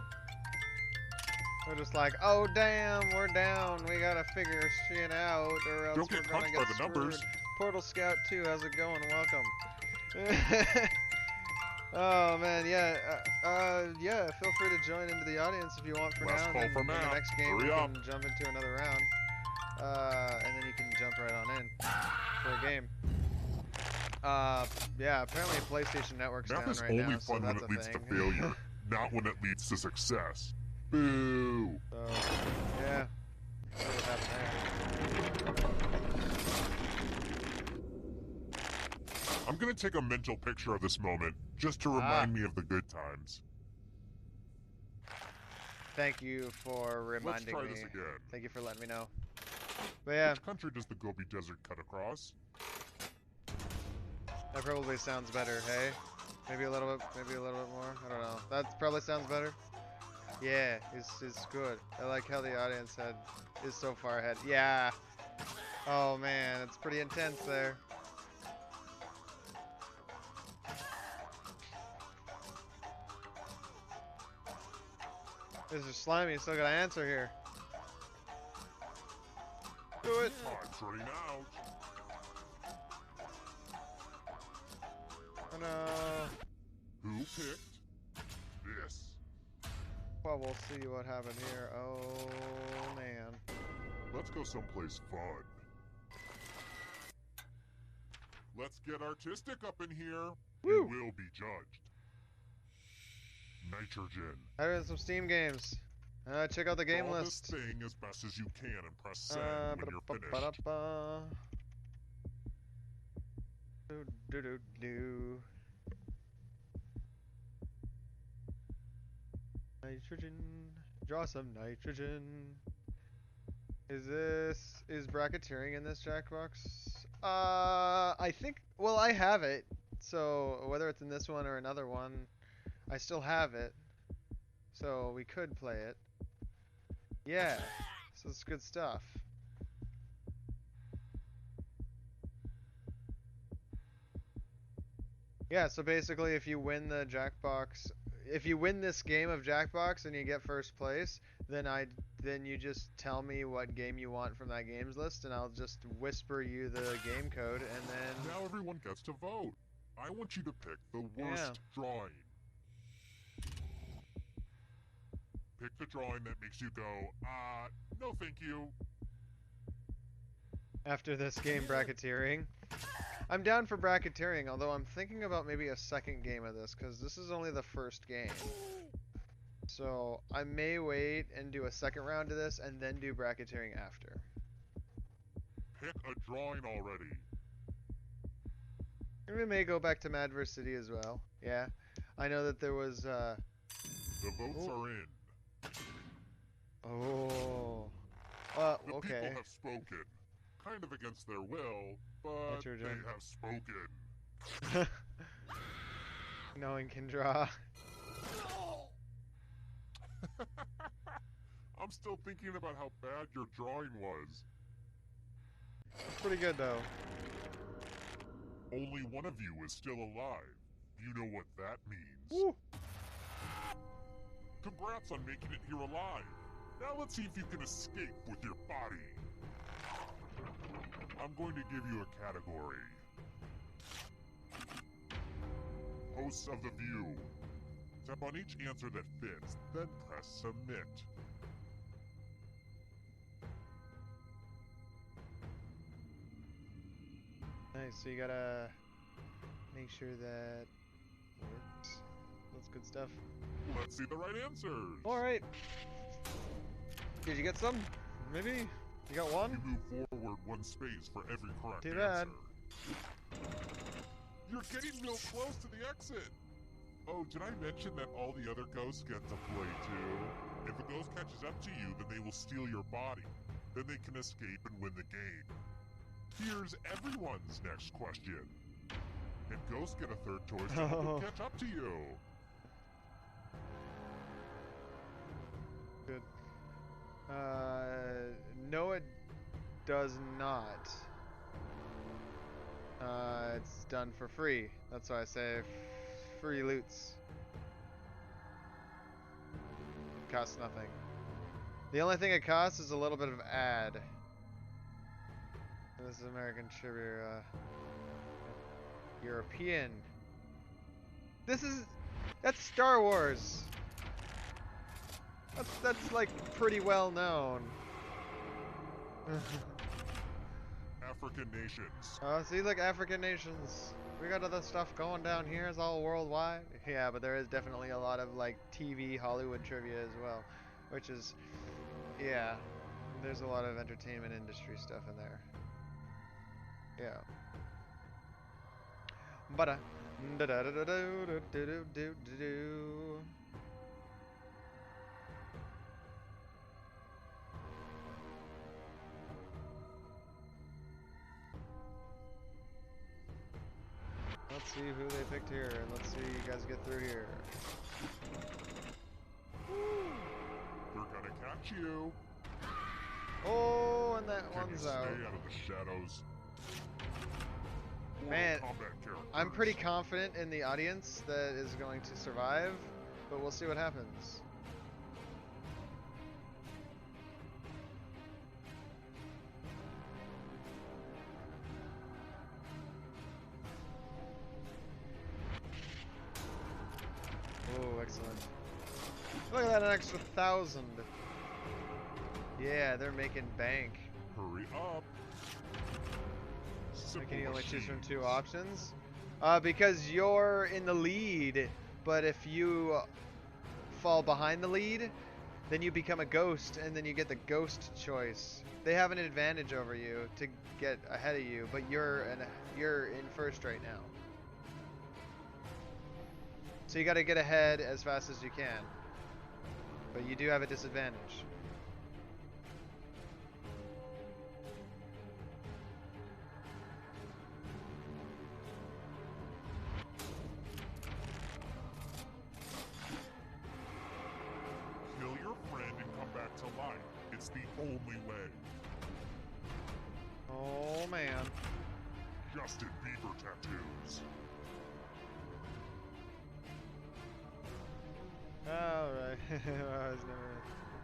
We're just like, oh damn, we're down. We gotta figure shit out, or else Don't we're get gonna punched get by the screwed. numbers. Portal Scout 2, how's it going? Welcome. Oh man, yeah, yeah. Feel free to join into the audience if you want for Last now. call And for then in Matt. the next game, Hurry we up. can jump into another round, and then you can jump right on in for a game. Yeah, apparently PlayStation Network's Math down is right only now, so fun when that's it a leads thing. to failure, not when it leads to success. Boo! So, yeah. See what happened there. I'm gonna take a mental picture of this moment, just to remind me of the good times. Thank you for reminding Let's try me. this again. Thank you for letting me know. But yeah, Which country does the Gobi Desert cut across? that probably sounds better, hey? Maybe a little bit more? I don't know. That probably sounds better. Yeah, it's good. I like how the audience head is so far ahead. Yeah. Oh man, it's pretty intense there. This is slimy, still gotta answer here. Do it! Time's running out. Oh no. Who picked this? Well, we'll see what happened here. Oh man. Let's go someplace fun. Let's get artistic up in here. You will be judged. Nitrogen. Having some Steam games. Check out the game Draw list. this thing as best as you can and press send when you're finished. Nitrogen. Draw some nitrogen. Is bracketeering in this Jackbox? I think, well, I have it. So whether it's in this one or another one, I still have it. So we could play it. Yeah. So it's good stuff. Yeah, so basically if you win the Jackbox, if you win this game of Jackbox and you get first place, then you just tell me what game you want from that games list and I'll just whisper you the game code and then Now everyone gets to vote. I want you to pick the worst drawing. Pick the drawing that makes you go, no thank you. after this game bracketeering. I'm down for bracketeering, although I'm thinking about maybe a second game of this, because this is only the first game. So I may wait and do a second round of this, and then do bracketeering after. Pick a drawing already. And we may go back to Madverse City as well. Yeah. I know that there was, The votes are in. Oh. The okay. people have spoken. Kind of against their will, but Nitrogen. they have spoken. No one can draw. I'm still thinking about how bad your drawing was. It's pretty good, though. Only one of you is still alive. You know what that means. Woo. Congrats on making it here alive. Now let's see if you can escape with your body. I'm going to give you a category. Hosts of the View. Tap on each answer that fits, then press submit. Nice, so you gotta make sure that works. That's good stuff. Let's see the right answers. Alright. Did you get some? Maybe? You got one? You move forward one space for every correct Too bad. answer. You're getting real close to the exit. Oh, did I mention that all the other ghosts get to play too? If a ghost catches up to you, then they will steal your body. Then they can escape and win the game. Here's everyone's next question. And ghosts get a third choice to help them catch up to you. Good. No, it does not. It's done for free. That's why I say free loots. Costs nothing. The only thing it costs is a little bit of ad. This is American Trivia. European. That's Star Wars. That's like pretty well known. African nations. Oh, see, look, African nations. We got other stuff going down here. It's all worldwide. Yeah, but there is definitely a lot of like TV Hollywood trivia as well, which is, yeah, there's a lot of entertainment industry stuff in there. Yeah. But da da da da do do do do do. Let's see who they picked here, and let's see you guys get through here. They're gonna catch you. Oh, and that Can you one's stay out. out of the shadows? Man, Combat characters. I'm pretty confident in the audience that is going to survive, but we'll see what happens. Oh, excellent. Look at that, an extra 1,000. Yeah, they're making bank. Hurry up. Can you only choose from 2 options? Because you're in the lead, but if you fall behind the lead, then you become a ghost, and then you get the ghost choice. They have an advantage over you to get ahead of you, but you're in first right now. So you got to get ahead as fast as you can, but you do have a disadvantage. Kill your friend and come back to life. It's the only way. Oh man. Justin Bieber tattoos. Alright. I was never,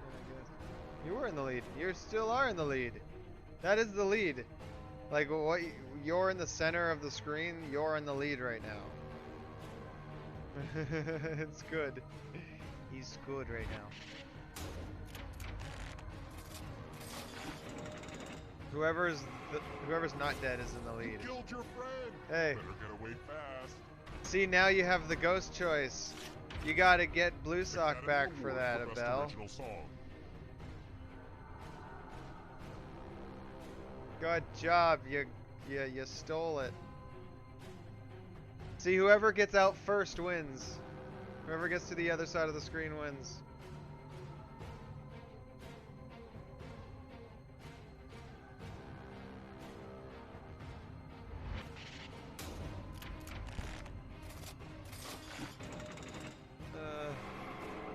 I guess. You were in the lead. You still are in the lead. That is the lead. Like, what? You're in the center of the screen. You're in the lead right now. It's good. He's good right now. Whoever's not dead is in the lead. You killed your friend. Hey. Better get away fast. See, now you have the ghost choice. You gotta get Blue Sock back for that, Abel. Good job. You stole it. See, whoever gets out first wins. Whoever gets to the other side of the screen wins.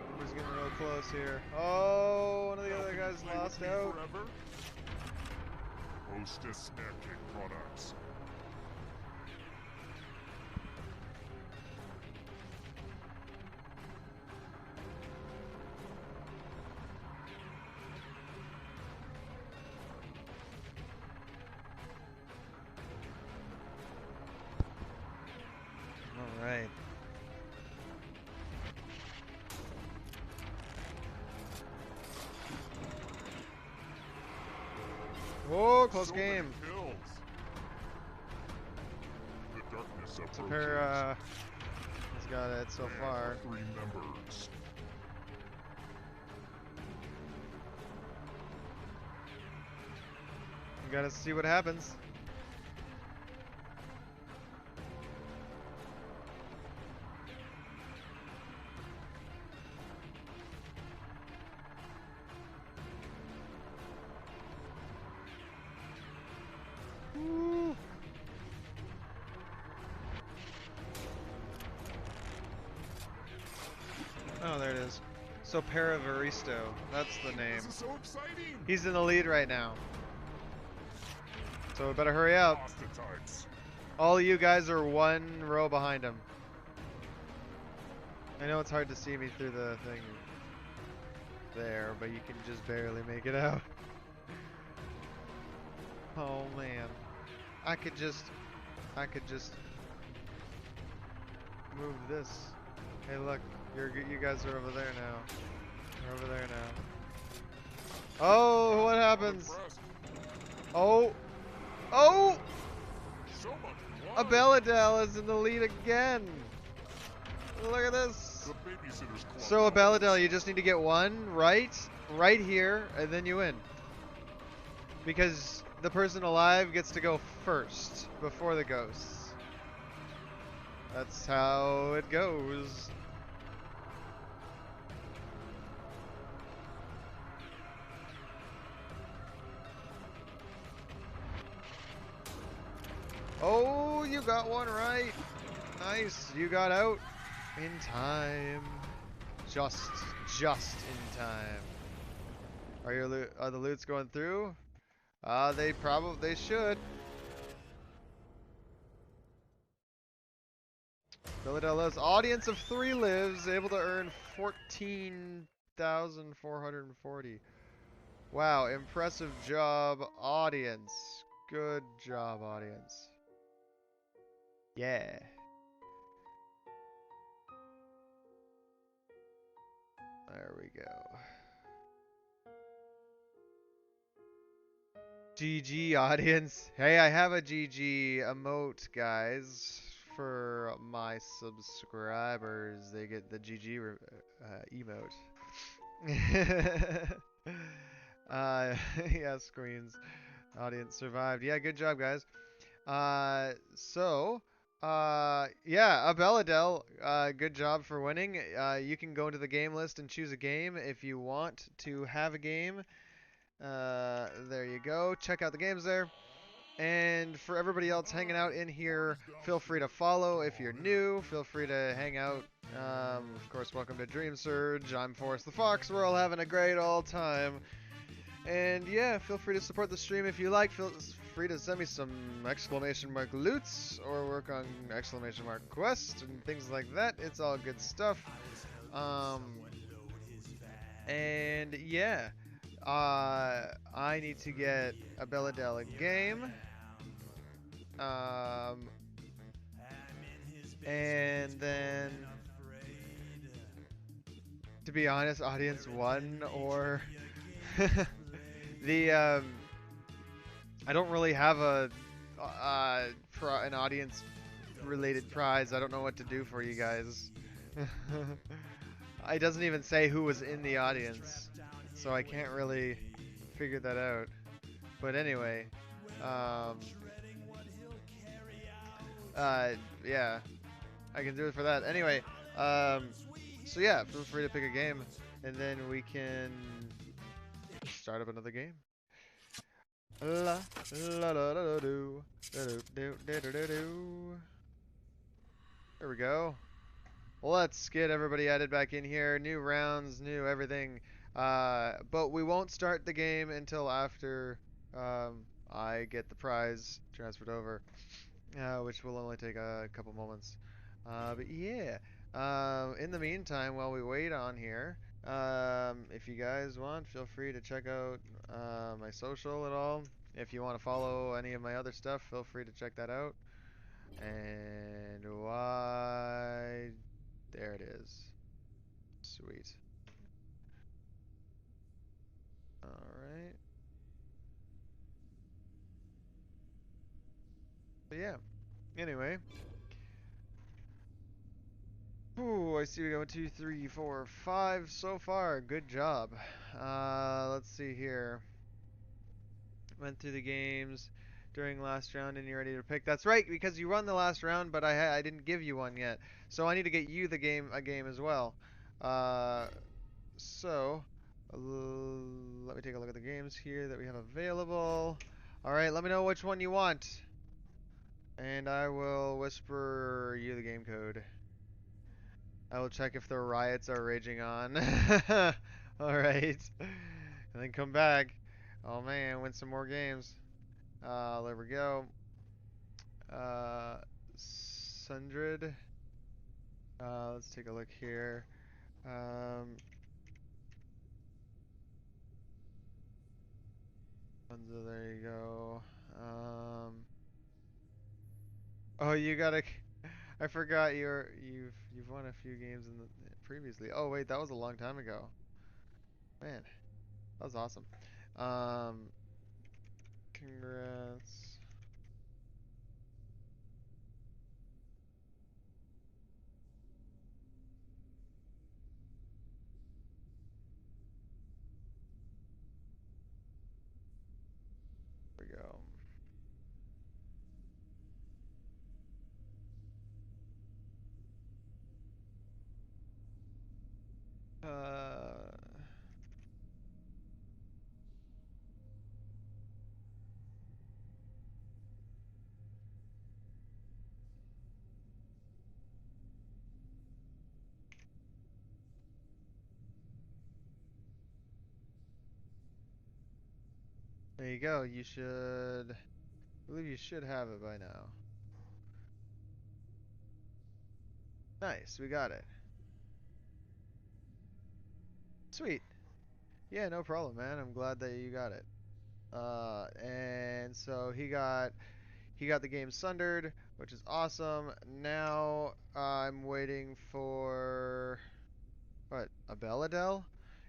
Numbers getting real close here. Oh, one of the other guys lost out. Forever? Hostess Snack Products. All right. Whoa, close So game. many kills. The darkness approaches. Sapir, has got it so And far. 3 members. You gotta see what happens. Woo. Oh, there it is. So Paravaristo, that's the name. This is so exciting. He's in the lead right now. So we better hurry up. Ostatites. All you guys are 1 row behind him. I know it's hard to see me through the thing there, but you can just barely make it out. Oh man. I could just move this. Hey look, you guys are over there now. You're over there now. Oh, what happens? Oh! Oh! So much Abeladel is in the lead again. Look at this. The babysitter's club. So Abeladel, you just need to get one right here, and then you win. Because the person alive gets to go first before the ghosts. That's how it goes. Oh, you got one right. Nice. You got out in time. Just in time. Are the loots going through? They should. Philadelphia's audience of 3 lives, able to earn 14,440. Wow, impressive job, audience. Good job, audience. Yeah. There we go. GG, audience. Hey, I have a GG emote, guys, for my subscribers. They get the GG emote. Yeah, screens. Audience survived. Yeah, good job, guys. Yeah, Abeladel, good job for winning. You can go into the game list and choose a game if you want to have a game. There you go. Check out the games there. And for everybody else hanging out in here, feel free to follow if you're new. Feel free to hang out. Of course, welcome to Dream Surge. I'm Forrest the Fox. We're all having a great old time. And yeah, feel free to support the stream if you like. Feel free to send me some exclamation mark loots or work on exclamation mark quests and things like that. It's all good stuff. And yeah, I need to get a Abeladel a game. And then, to be honest, audience 1 or I don't really have an audience related prize. I don't know what to do for you guys. It doesn't even say who was in the audience, so I can't really figure that out. But anyway, yeah, I can do it for that. Anyway, so yeah, feel free to pick a game, and then we can start up another game. La la la la do do do do do do. There we go. Let's get everybody added back in here. New rounds, new everything. But we won't start the game until after I get the prize transferred over, which will only take a couple moments. But yeah, in the meantime, while we wait on here, if you guys want, feel free to check out my social at all. If you want to follow any of my other stuff, feel free to check that out. And why... There it is. Sweet. Alright. So yeah. Anyway. Ooh, I see we go 1, 2, 3, 4, 5 so far. Good job. Let's see here. Went through the games during last round and you're ready to pick. That's right, because you run the last round, but I didn't give you one yet. So I need to get you a game as well. Let me take a look at the games here that we have available. Alright, let me know which one you want. And I will whisper you the game code. I will check if the riots are raging on. Alright. And then come back. Oh man, win some more games. There we go. Sundred. Let's take a look here. There you go. Oh, you gotta. I forgot you've won a few games in the previously. Oh wait, that was a long time ago. Man, that was awesome. Congrats. There you go. You should, I believe you should have it by now. Nice, we got it. Sweet. Yeah, no problem, man. I'm glad that you got it. And so he got the game sundered, which is awesome. Now I'm waiting for what? Abeladel?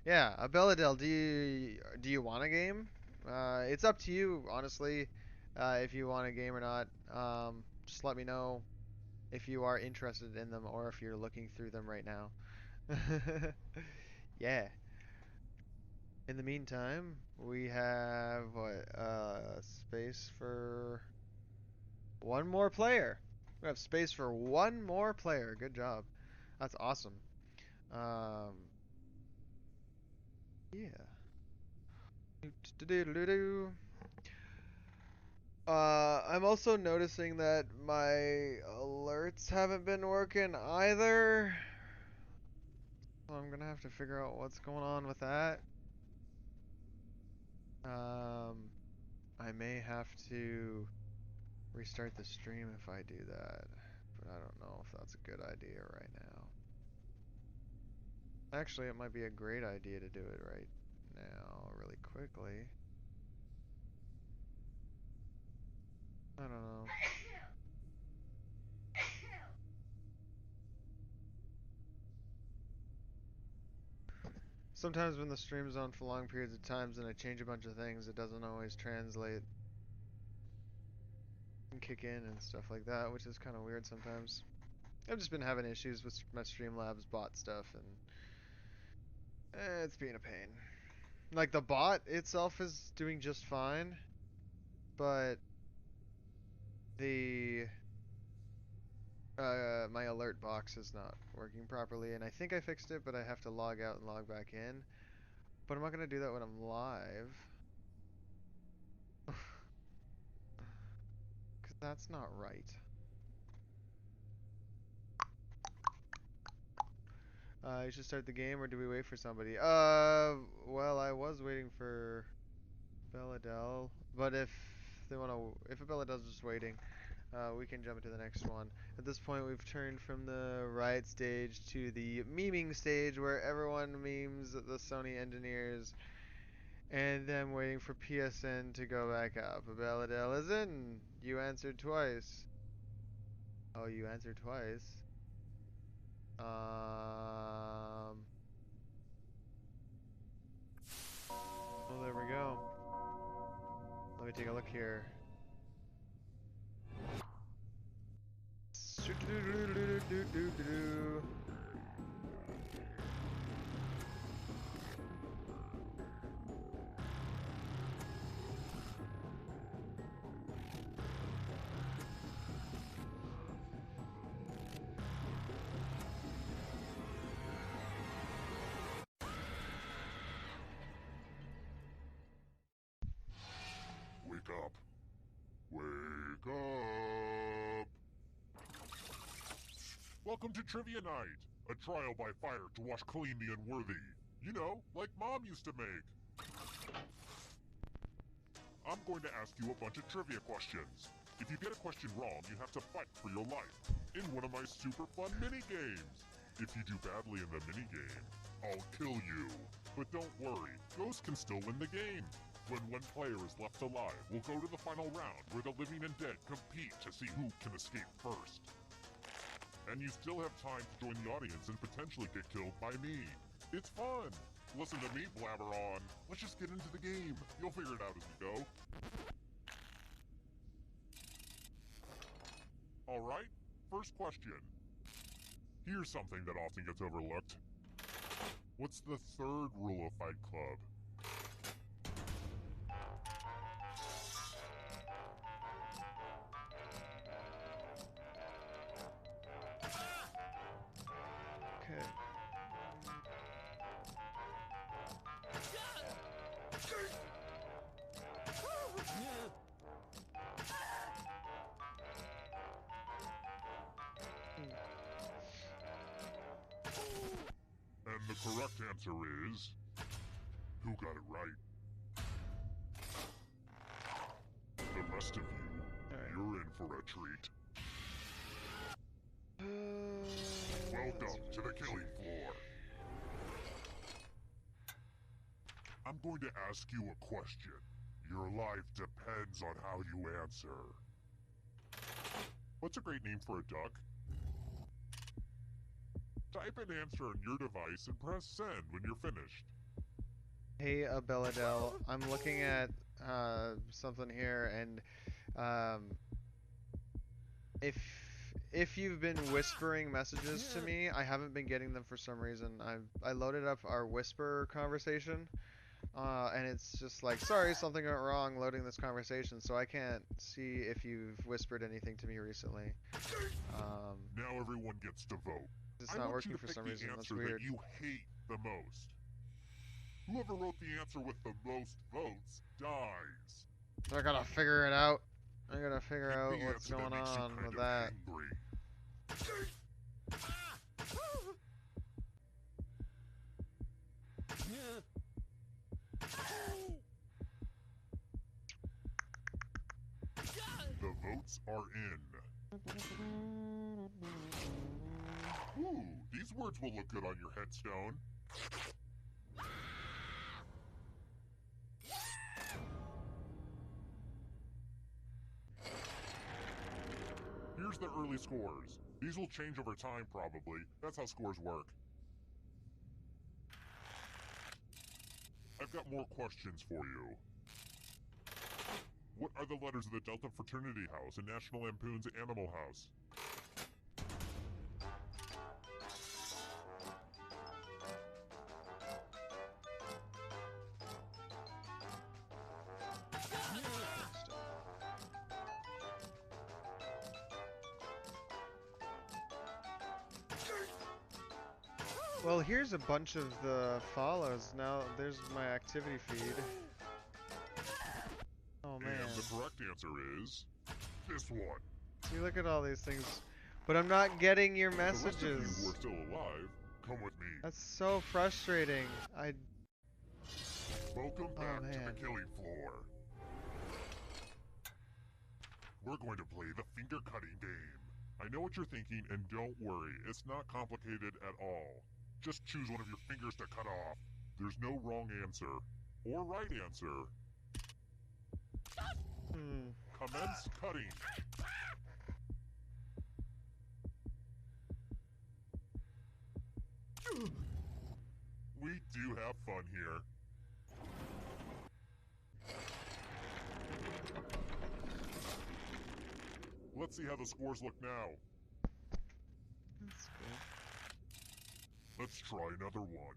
Yeah, Abeladel. Do you want a game? It's up to you, honestly. If you want a game or not. Just let me know if you are interested in them or if you're looking through them right now. Yeah. In the meantime, we have what? Space for one more player. We have space for one more player. Good job. That's awesome. Yeah. I'm also noticing that my alerts haven't been working either. So I'm gonna have to figure out what's going on with that. I may have to restart the stream if I do that, but I don't know if that's a good idea right now. Actually, it might be a great idea to do it right now, really quickly. I don't know. Sometimes when the stream's on for long periods of times and I change a bunch of things, it doesn't always translate and kick in and stuff like that, which is kind of weird sometimes. I've just been having issues with my Streamlabs bot stuff, and it's being a pain. Like, the bot itself is doing just fine, but the my alert box is not working properly, and I think I fixed it, but I have to log out and log back in. But I'm not gonna do that when I'm live. Cause that's not right. You should start the game, or do we wait for somebody? Well, I was waiting for Belladel, but if Belladel's just waiting, we can jump into the next one. At this point, we've turned from the riot stage to the memeing stage, where everyone memes the Sony engineers, and I'm waiting for PSN to go back up. Belladel is in. You answered twice. Oh, you answered twice. Well, there we go. Let me take a look here. Wake up. Wake up. Welcome to Trivia Night, a trial by fire to wash clean the unworthy. You know, like Mom used to make. I'm going to ask you a bunch of trivia questions. If you get a question wrong, you have to fight for your life in one of my super fun mini-games. If you do badly in the mini-game, I'll kill you. But don't worry, Ghost can still win the game. When one player is left alive, we'll go to the final round where the living and dead compete to see who can escape first. And you still have time to join the audience and potentially get killed by me. It's fun! Listen to me blabber on. Let's just get into the game. You'll figure it out as we go. Alright, first question. Here's something that often gets overlooked. What's the third rule of Fight Club? And the correct answer is... Who got it right? The rest of you, you're in for a treat. Welcome to the killing floor. I'm going to ask you a question. Your life depends on how you answer. What's a great name for a duck? Type an answer on your device and press send when you're finished. Hey, Belladel, I'm looking at something here, and if you've been whispering messages to me, I haven't been getting them for some reason. I loaded up our whisper conversation, and it's just like, sorry, something went wrong loading this conversation, so I can't see if you've whispered anything to me recently. Now everyone gets to vote. It's not working for some reason. That's weird. That you hate the most. Whoever wrote the answer with the most votes dies. I gotta figure it out. I gotta figure out what's going on with that. The votes are in. Ooh, these words will look good on your headstone. Here's the early scores. These will change over time, probably. That's how scores work. I've got more questions for you. What are the letters of the Delta Fraternity House and National Lampoon's Animal House? Well, here's a bunch of the follows. Now there's my activity feed. Oh man. And the correct answer is this one. See, look at all these things. But I'm not getting your messages. The rest of you who are still alive, come with me. That's so frustrating. Welcome back to the killing floor. We're going to play the finger cutting game. I know what you're thinking, and don't worry, it's not complicated at all. Just choose one of your fingers to cut off. There's no wrong answer or right answer. Commence cutting. We do have fun here. Let's see how the scores look now. That's good. Let's try another one.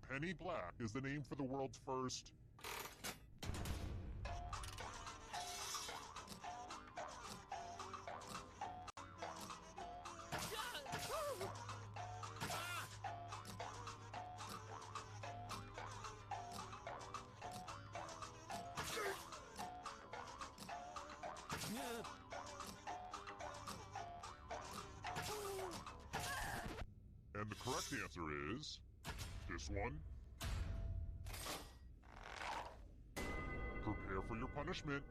Penny Black is the name for the world's first... And the correct answer is this one. Prepare for your punishment.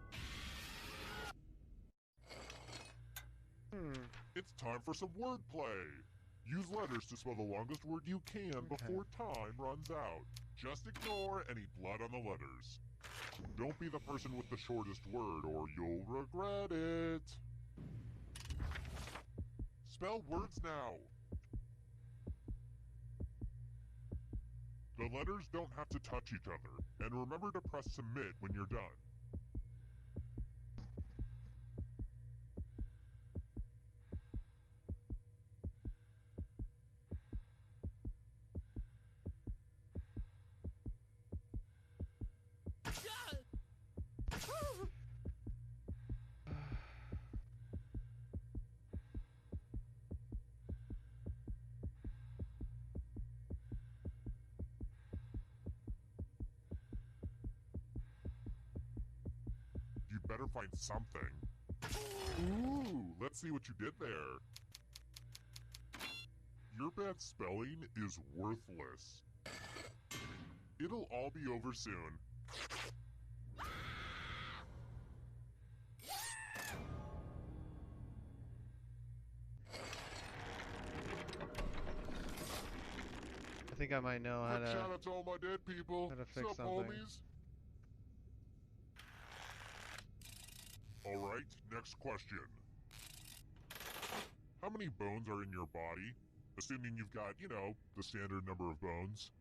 It's time for some wordplay. Use letters to spell the longest word you can before time runs out. Just ignore any blood on the letters. Don't be the person with the shortest word or you'll regret it. Spell words now. The letters don't have to touch each other, and remember to press submit when you're done. You better find something. Ooh, let's see what you did there. You're that spelling is worthless. It'll all be over soon. I think I might know how Quick to shout out to all my dead people. fix Sup, something. homies? Alright, next question. How many bones are in your body? Assuming you've got, you know, the standard number of bones.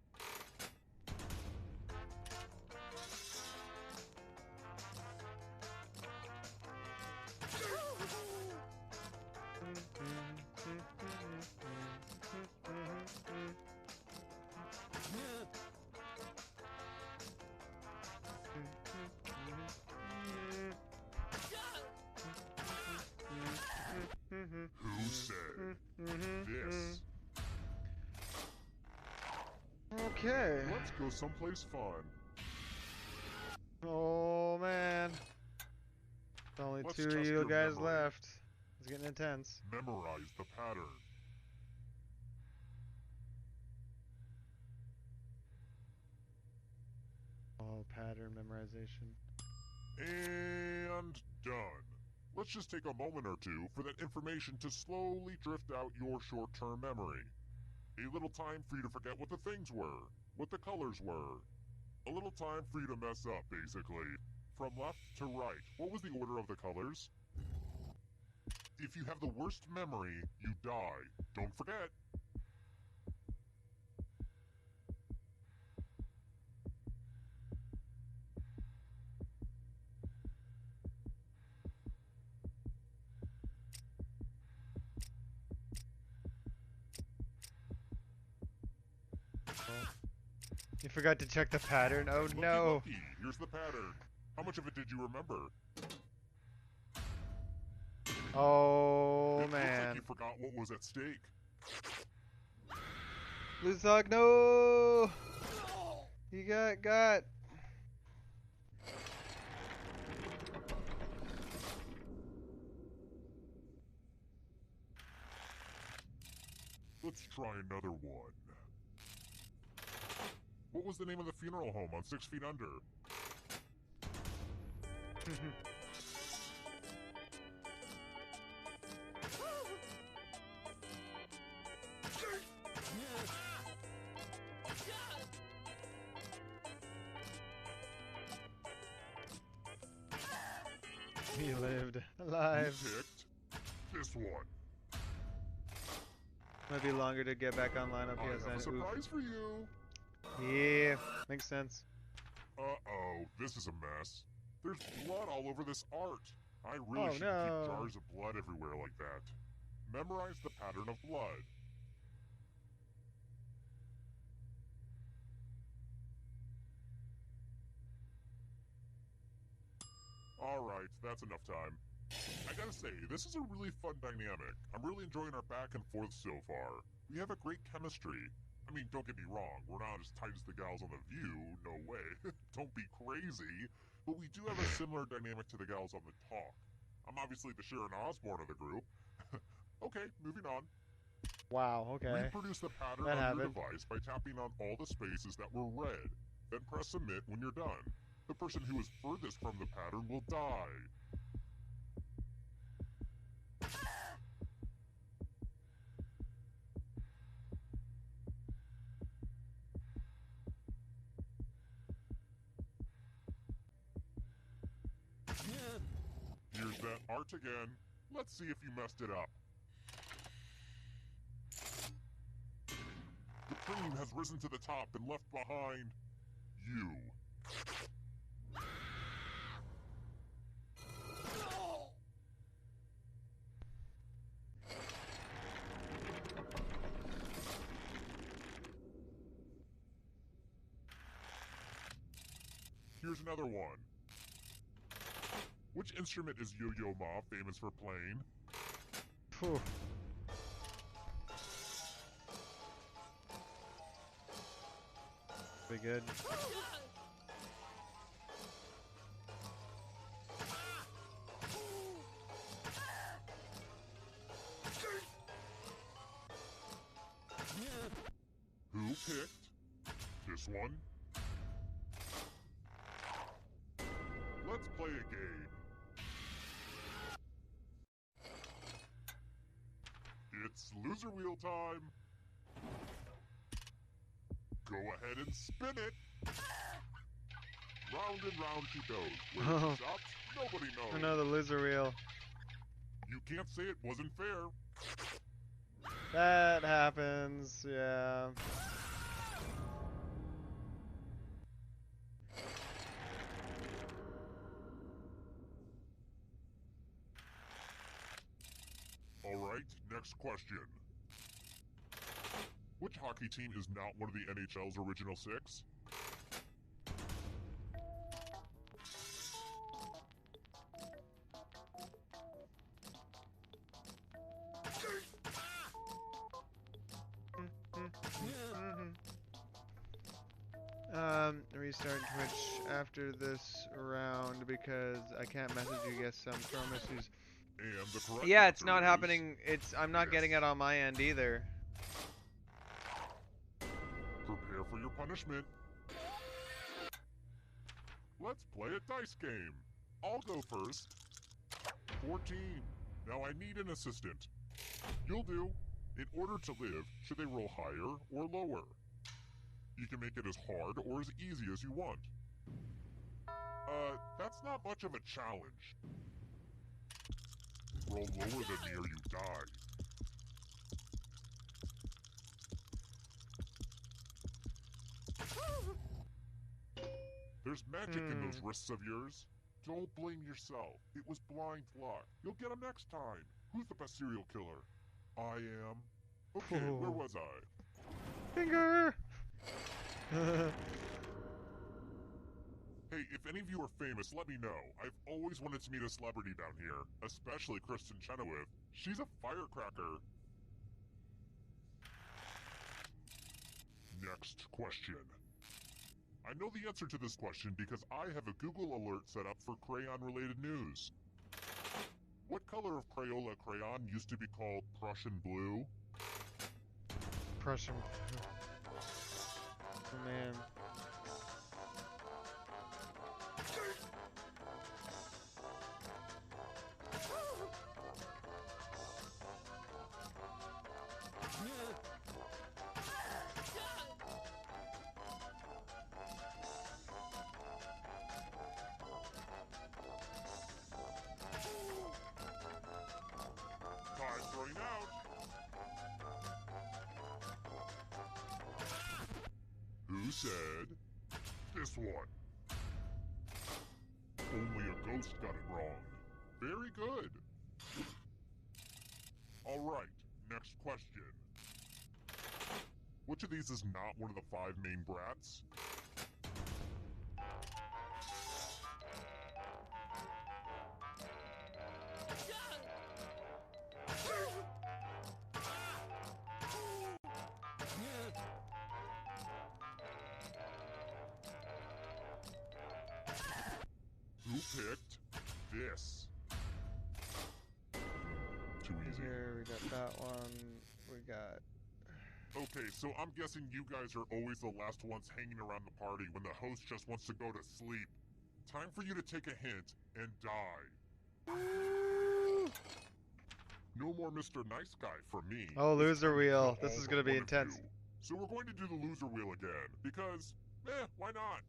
Who said this? Okay. Let's go someplace fun. Oh man. Only Let's two of test you your guys memory. left. It's getting intense. Memorize the pattern. Oh, pattern memorization. And done. Let's just take a moment or two for that information to slowly drift out your short-term memory. A little time for you to forget what the things were, what the colors were. A little time for you to mess up, basically. From left to right, what was the order of the colors? If you have the worst memory, you die. Don't forget. You forgot to check the pattern? Oh Looky, no! looky. Here's the pattern. How much of it did you remember? Oh It looks like man. you forgot what was at stake. Luzak, no! You got. Let's try another one. What was the name of the funeral home on 6 Feet Under? He lived. Alive. You picked this one. Might be longer to get back online up I here. have a surprise for you. Yeah, makes sense. Uh-oh, this is a mess. There's blood all over this art. I really Oh, shouldn't no. keep jars of blood everywhere like that. Memorize the pattern of blood. Alright, that's enough time. I gotta say, this is a really fun dynamic. I'm really enjoying our back and forth so far. We have a great chemistry. I mean, don't get me wrong, we're not as tight as the gals on The View, no way. Don't be crazy. But we do have a similar dynamic to the gals on The Talk. I'm obviously the Sharon Osbourne of the group. Okay, moving on. Wow, okay. Reproduce the pattern That on your happened. device by tapping on all the spaces that were red. Then press submit when you're done. The person who is furthest from the pattern will die. Here's that art again. Let's see if you messed it up. The cream has risen to the top and left behind you. Here's another one. Which instrument is Yo-Yo Ma famous for playing? Phew. Be good. Who picked this one? Let's play a game. It's loser wheel time. Go ahead and spin it. Round and round she goes. Where she stops, nobody knows. Another loser wheel. You can't say it wasn't fair. That happens, yeah. Alright, next question. Which hockey team is not one of the NHL's original six? Restart Twitch after this round because I can't message you guys some Chrome issues. And the correct Yeah, it's answer not is happening. I'm not getting yes. it on my end either. Prepare for your punishment. Let's play a dice game. I'll go first. 14. Now I need an assistant. You'll do. In order to live, should they roll higher or lower? You can make it as hard or as easy as you want. That's not much of a challenge. Roll lower than me or you die. There's magic in those wrists of yours. Don't blame yourself. It was blind luck. You'll get them next time. Who's the best serial killer? I am. Okay, where was I? Finger! Hey, if any of you are famous, let me know. I've always wanted to meet a celebrity down here, especially Kristen Chenoweth. She's a firecracker. Next question. I know the answer to this question because I have a Google alert set up for crayon-related news. What color of Crayola crayon used to be called Prussian blue? Prussian. Oh, man. Time's running out. Who said this one? Only a ghost got it wrong. Very good. Alright, next question. Which of these is not one of the 5 main brats? Who picked this? Too easy. Here, we got that one. We got... Okay, so I'm guessing you guys are always the last ones hanging around the party when the host just wants to go to sleep. Time for you to take a hint and die. No more Mr. Nice Guy for me. Oh, loser It's wheel. for This all is but gonna be one of intense. you. So we're going to do the loser wheel again, because, why not?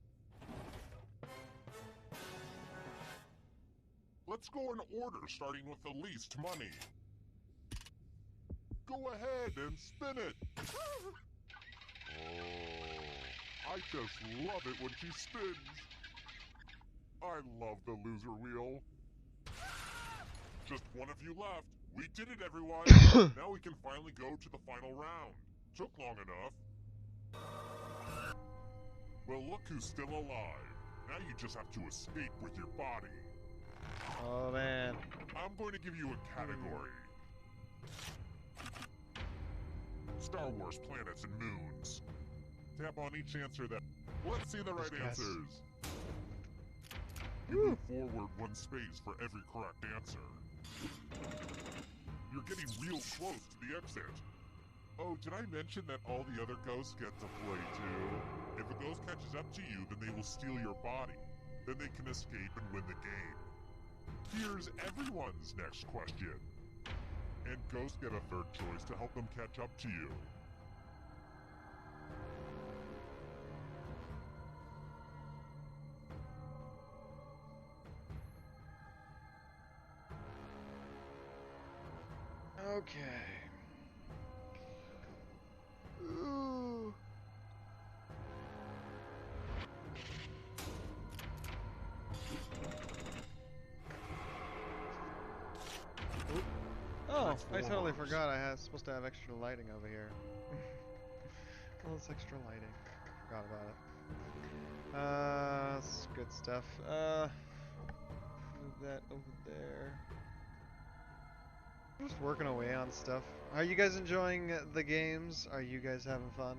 Let's go in order, starting with the least money. Go ahead and spin it. Oh, I just love it when she spins. I love the loser wheel. Just one of you left. We did it, everyone. Now we can finally go to the final round. Took long enough. Well, look who's still alive. Now you just have to escape with your body. Oh, man. I'm going to give you a category. Star Wars planets and moons. Tap on each answer that... Let's see the right guess. answers. You move forward 1 space for every correct answer. You're getting real close to the exit. Oh, did I mention that all the other ghosts get to play too? If a ghost catches up to you, then they will steal your body. Then they can escape and win the game. Here's everyone's next question. And ghosts get a third choice to help them catch up to you. Okay. Ooh. Oh, I totally forgot I was supposed to have extra lighting over here. All this extra lighting. Forgot about it. That's good stuff. Move that over there. I'm just working away on stuff. Are you guys enjoying the games? Are you guys having fun?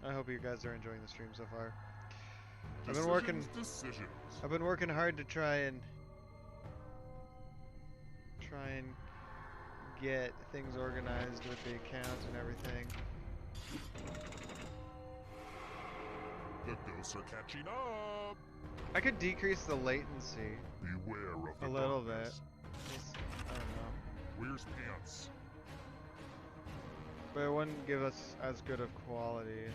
I hope you guys are enjoying the stream so far. I've been working hard to try and get things organized with the account and everything. The ghosts are catching up. I could decrease the latency. Beware of the a little darkness. bit. Just, I don't know. Where's pants? But it wouldn't give us as good of quality.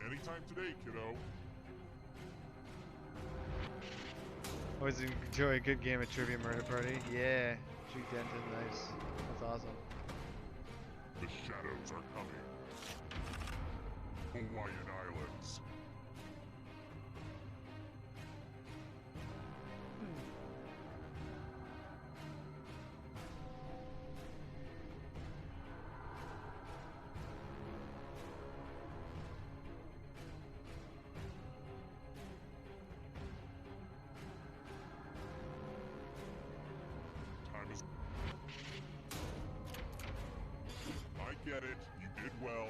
Anytime today, kiddo. Always enjoy a good game of Trivia Murder Party. Yeah, G Denton, nice. That's awesome. The shadows are coming. Hawaiian Islands. Time is... I get it. You did well.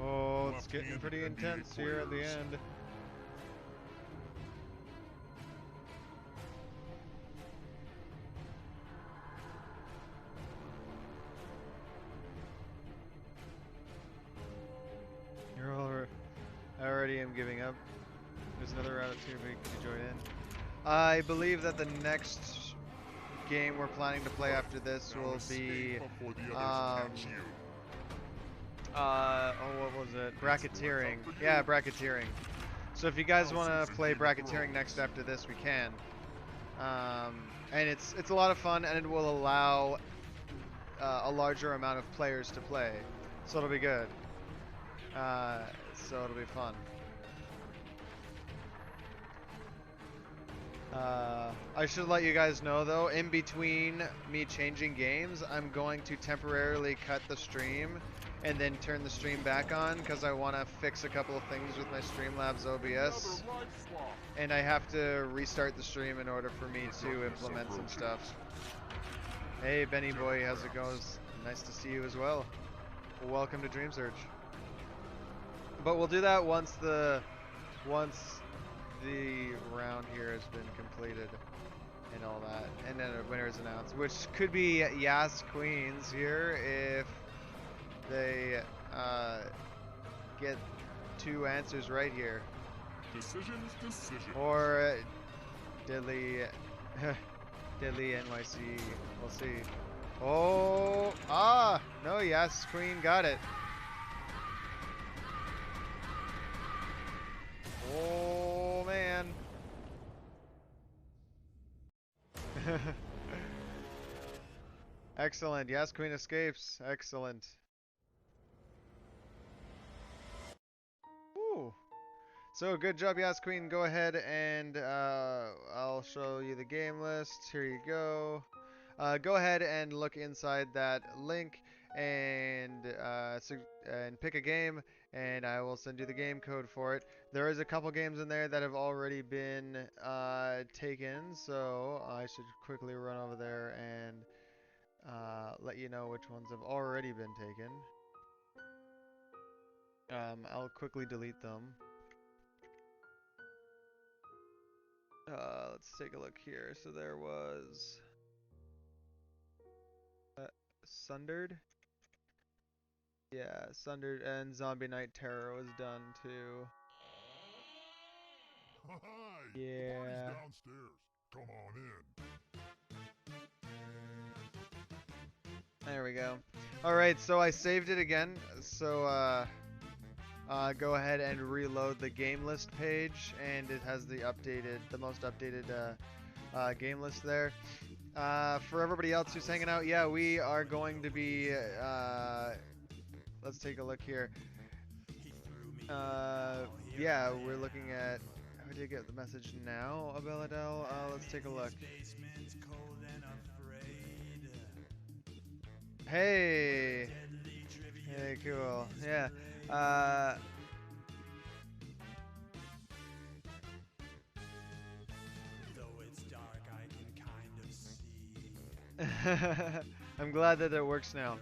Oh, it's getting pretty intense here at the end. You're all right. I already am giving up. There's another round of two, but could you join in? I believe that the next game we're planning to play after this will be oh, what was it? Bracketeering. Yeah, bracketeering. So if you guys want to play bracketeering next after this, we can. And it's a lot of fun, and it will allow a larger amount of players to play. So it'll be good. So it'll be fun. I should let you guys know though, in between me changing games, I'm going to temporarily cut the stream and then turn the stream back on because I want to fix a couple of things with my Streamlabs OBS. And I have to restart the stream in order for me to implement some stuff. Hey Benny boy, how's it goes? Nice to see you as well. Welcome to Dream Search. But we'll do that once the round here has been completed and all that, and then a winner is announced, which could be Yas Queens here if they get two answers right here. Decisions. Or Deadly NYC. We'll see. Oh, no, Yas Queen got it. Oh man. Excellent. Yes, Queen escapes. Excellent. Ooh. So good job, Yes Queen. Go ahead and I'll show you the game list. Here you go. Go ahead and look inside that link and pick a game, and I will send you the game code for it. There is a couple games in there that have already been taken, so I should quickly run over there and let you know which ones have already been taken. I'll quickly delete them. Let's take a look here. So there was Sundered. Yeah, Sundered, and Zombie Night Terror was done too. Hi, Yeah. the party's downstairs. Come on in. There we go. Alright, so I saved it again. So go ahead and reload the game list page, and it has the most updated game list there. For everybody else who's hanging out, yeah, we are going to be let's take a look here. Yeah, we're looking at. How do you get the message now, Abeladel? Let's take a look. Hey! Hey, cool. Yeah. I'm glad that it works now.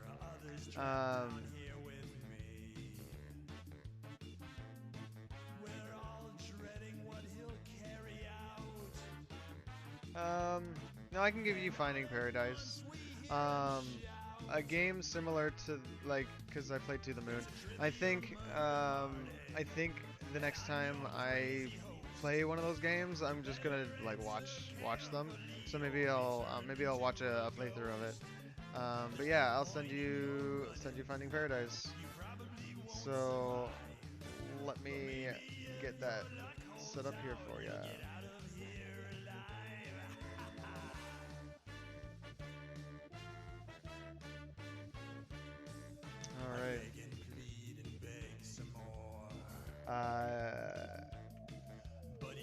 No, I can give you Finding Paradise. A game similar to, like, because I played To the Moon. I think the next time I play one of those games, I'm just gonna like watch them. So maybe I'll watch a playthrough of it. But yeah, I'll send you Finding Paradise. So let me get that set up here for you. All right.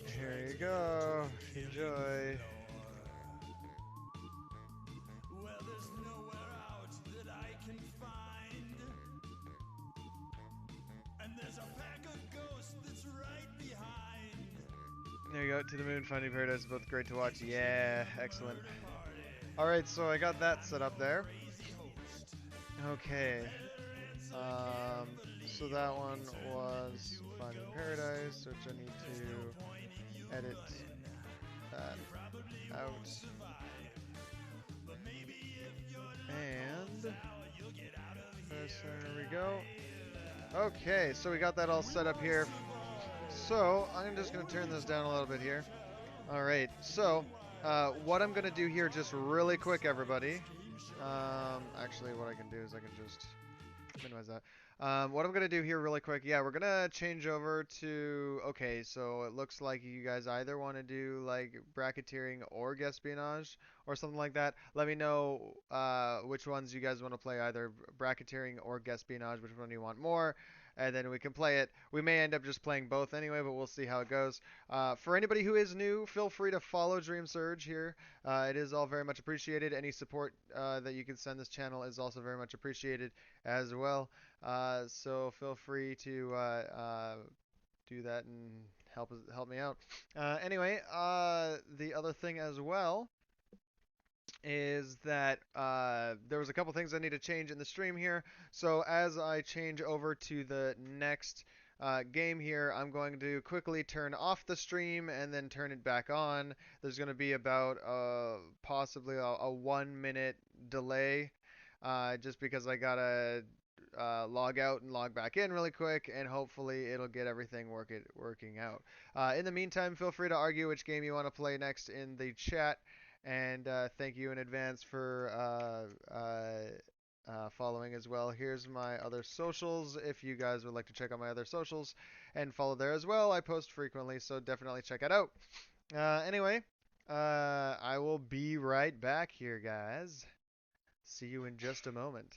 Here you go. Enjoy. There you go, To the Moon, Finding Paradise, both great to watch. Yeah, excellent. Alright, so I got that set up there. Okay. So that one was Finding Paradise, which I need to edit that out. And there we go. Okay, so we got that all set up here. So I'm just going to turn this down a little bit here. All right, so what I'm going to do here just really quick, everybody. Actually, what I can do is I can just minimize that. What I'm going to do here really quick, yeah, we're going to change over to, okay, so it looks like you guys either want to do like bracketeering or guespionage or something like that. Let me know which ones you guys want to play, either bracketeering or guespionage, which one you want more, and then we can play it. We may end up just playing both anyway, but we'll see how it goes. For anybody who is new, feel free to follow Dream Surge here. It is all very much appreciated. Any support that you can send this channel is also very much appreciated as well. So feel free to do that and help me out. Anyway, the other thing as well is that there was a couple things I need to change in the stream here. So as I change over to the next game here, I'm going to quickly turn off the stream and then turn it back on. There's going to be about possibly a 1 minute delay just because I gotta log out and log back in really quick, and hopefully it'll get everything working out. In the meantime, feel free to argue which game you want to play next in the chat, and thank you in advance for following as well. Here's my other socials if you guys would like to check out my other socials and follow there as well. I post frequently, so definitely check it out. Anyway, I will be right back here, guys. See you in just a moment.